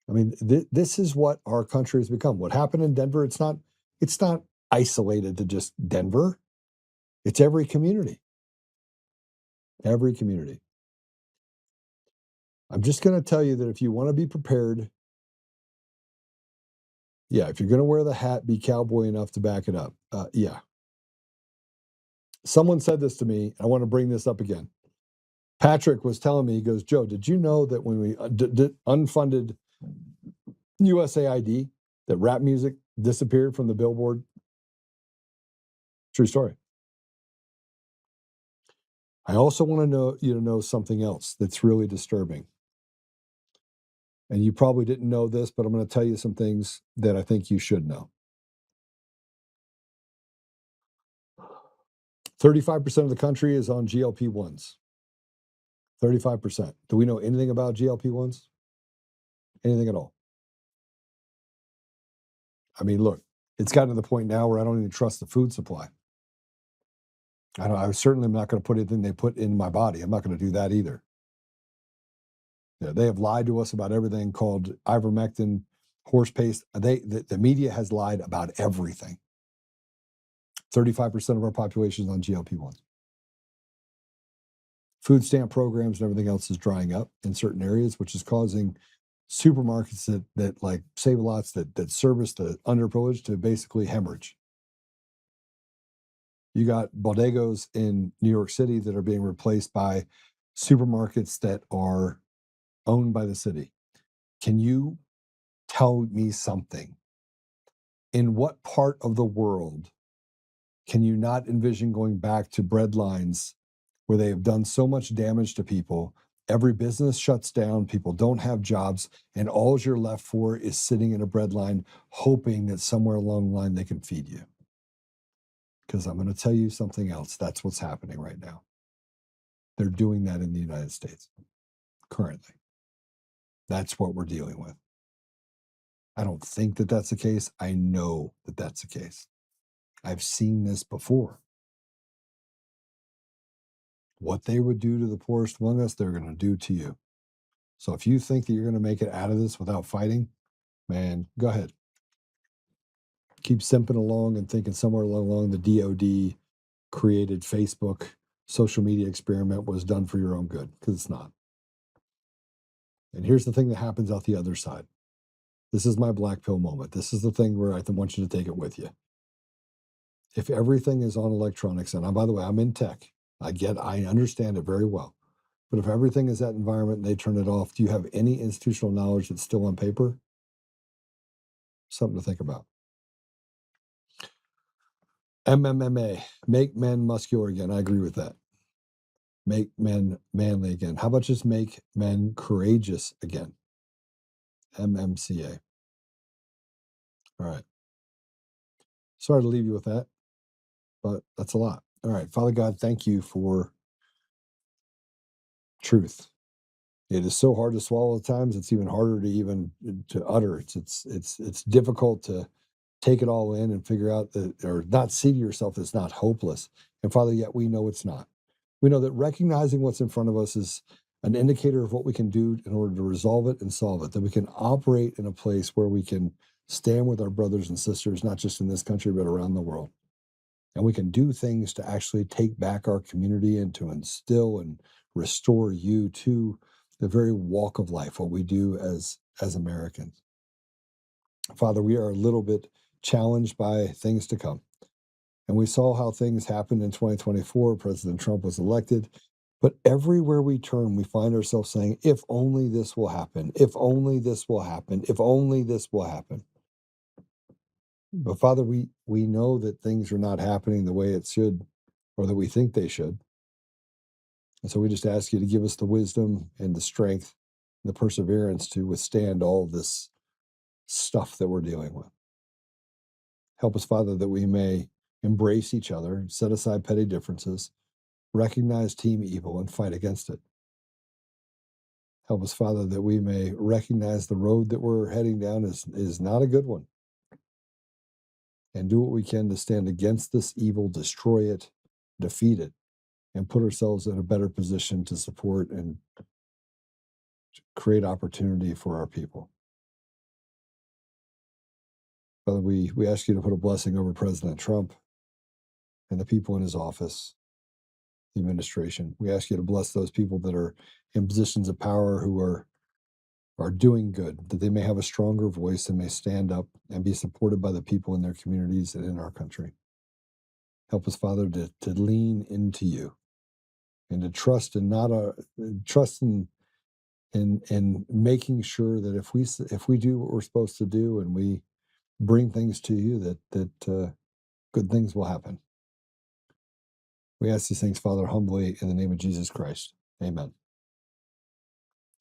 I mean, this is what our country has become. What happened in Denver, it's not isolated to just Denver. It's every community. Every community. I'm just going to tell you that if you want to be prepared, yeah, if you're going to wear the hat, be cowboy enough to back it up. Yeah. Someone said this to me. I want to bring this up again. Patrick was telling me, he goes, Joe, did you know that when we did unfunded USAID, that rap music disappeared from the Billboard? True story. I also want you to know something else that's really disturbing. And you probably didn't know this, but I'm going to tell you some things that I think you should know. 35% of the country is on GLP-1s. 35%. Do we know anything about GLP-1s? Anything at all? I mean, look, it's gotten to the point now where I don't even trust the food supply. I certainly am not going to put anything they put in my body. I'm not going to do that either. Yeah, they have lied to us about everything called ivermectin, horse paste. The media has lied about everything. 35% of our population is on GLP-1s. Food stamp programs and everything else is drying up in certain areas, which is causing supermarkets that like Save-A-Lots that service the underprivileged to basically hemorrhage. You got bodegas in New York City that are being replaced by supermarkets that are owned by the city. Can you tell me something? In what part of the world can you not envision going back to bread lines where they have done so much damage to people? Every business shuts down, people don't have jobs, and all you're left for is sitting in a bread line hoping that somewhere along the line they can feed you. Because I'm going to tell you something else. That's what's happening right now. They're doing that in the United States currently. That's what we're dealing with. I don't think that that's the case. I know that that's the case. I've seen this before. What they would do to the poorest among us, they're going to do to you. So if you think that you're going to make it out of this without fighting, man, go ahead. Keep simping along and thinking somewhere along the DOD created Facebook social media experiment was done for your own good, because it's not. And here's the thing that happens out the other side. This is my black pill moment. This is the thing where I want you to take it with you. If everything is on electronics, and by the way, I'm in tech. I understand it very well. But if everything is that environment and they turn it off, do you have any institutional knowledge that's still on paper? Something to think about. MMA, make men muscular again. I agree with that. Make men manly again. How about just make men courageous again? MMCA. All right. Sorry to leave you with that, but that's a lot. All right. Father God, thank you for truth. It is so hard to swallow at times. It's even harder to utter. It's difficult to take it all in and figure out that, or not see to yourself that it's not hopeless. And Father, yet we know it's not. We know that recognizing what's in front of us is an indicator of what we can do in order to resolve it and solve it, that we can operate in a place where we can stand with our brothers and sisters, not just in this country, but around the world. And we can do things to actually take back our community and to instill and restore you to the very walk of life, what we do as Americans. Father, we are a little bit challenged by things to come. And we saw how things happened in 2024. President Trump was elected. But everywhere we turn, we find ourselves saying, if only this will happen, if only this will happen, if only this will happen. But Father, we know that things are not happening the way it should, or that we think they should. And so we just ask you to give us the wisdom and the strength, and the perseverance to withstand all of this stuff that we're dealing with. Help us, Father, that we may embrace each other, set aside petty differences, recognize team evil, and fight against it. Help us, Father, that we may recognize the road that we're heading down is not a good one, and do what we can to stand against this evil, destroy it, defeat it, and put ourselves in a better position to support and create opportunity for our people. Father, we ask you to put a blessing over President Trump and the people in his office, the administration. We ask you to bless those people that are in positions of power who are doing good, that they may have a stronger voice and may stand up and be supported by the people in their communities and in our country. Help us, Father, to lean into you and to trust and trust in making sure that if we do what we're supposed to do and we bring things to you, that good things will happen. We ask these things, Father, humbly in the name of Jesus Christ. Amen.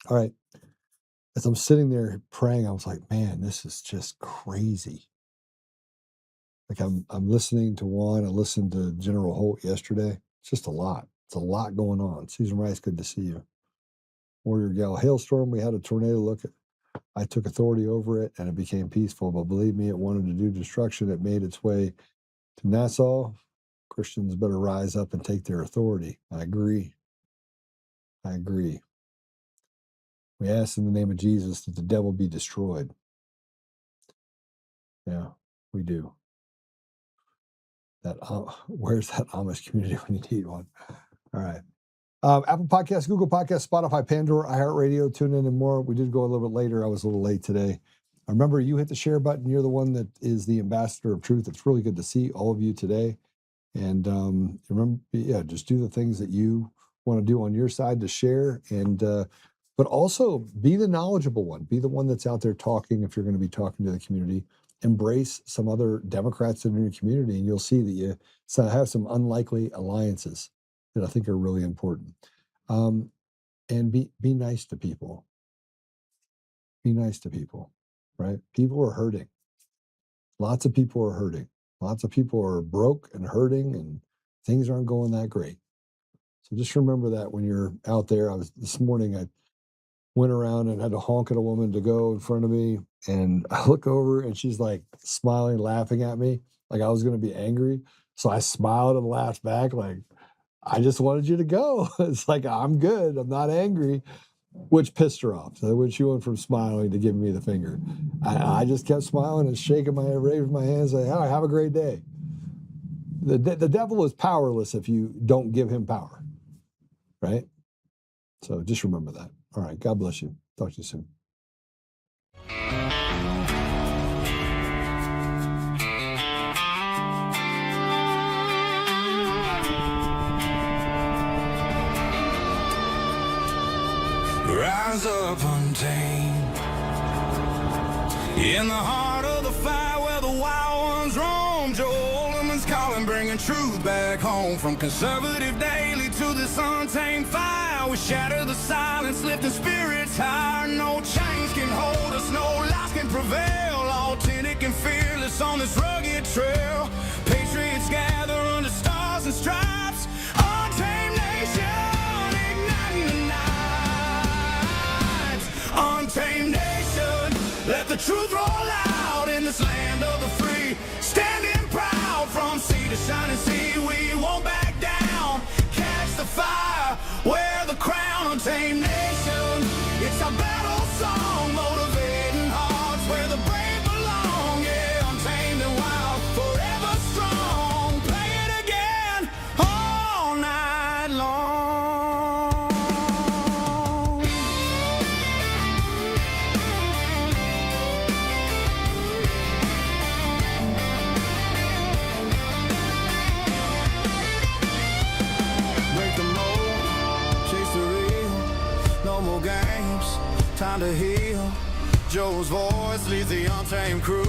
All right. As I'm sitting there praying, I was like, man, this is just crazy. Like I'm listening to Juan. I listened to General Holt yesterday. It's just a lot. It's a lot going on. Susan Rice, good to see you. Warrior Gal, hailstorm. We had a tornado. Look, I took authority over it and it became peaceful. But believe me, it wanted to do destruction. It made its way to Nassau. Christians better rise up and take their authority. I agree. We ask in the name of Jesus that the devil be destroyed. Yeah, we do. Where's that Amish community when you need one? All right. Apple Podcasts, Google Podcasts, Spotify, Pandora, iHeartRadio, TuneIn, and more. We did go a little bit later. I was a little late today. Remember, you hit the share button. You're the one that is the ambassador of truth. It's really good to see all of you today. And remember, just do the things that you want to do on your side to share. And but also be the knowledgeable one. Be the one that's out there talking if you're going to be talking to the community. Embrace some other Democrats in your community, and you'll see that you have some unlikely alliances that I think are really important. And be nice to people. Be nice to people, right? People are hurting. Lots of people are hurting. Lots of people are broke and hurting, and things aren't going that great. So just remember that when you're out there. This morning, went around and had to honk at a woman to go in front of me. And I look over and she's like smiling, laughing at me like I was going to be angry. So I smiled and laughed back like, I just wanted you to go. It's like, I'm good. I'm not angry, which pissed her off. So when she went from smiling to giving me the finger, I just kept smiling and shaking my head, raising my hands, saying, all right, have a great day. The devil is powerless if you don't give him power, right? So just remember that. All right. God bless you. Talk to you soon. Rise up untamed in the heart of the fire where the wild ones roam. Joe Oltmann's calling, bringing truth back home. From conservative daily to this untamed fire, we shatter the silence, lifting spirits higher. No chains can hold us, no lies can prevail. Authentic and fearless on this rugged trail. Patriots gather under stars and stripes. Untamed nation, igniting the night. Untamed nation, let the truth roll out in this land of the free. Standing proud from sea to shining sea, we won't back down. Catch the fire, wear the crown. Untamed nation, it's our battle song, motivating hearts where the brave belong. Yeah, untamed and wild, forever strong. Play it again all night long. Break the mold, chase the real. No more games, time to heal. Joe's voice leads the untamed crew.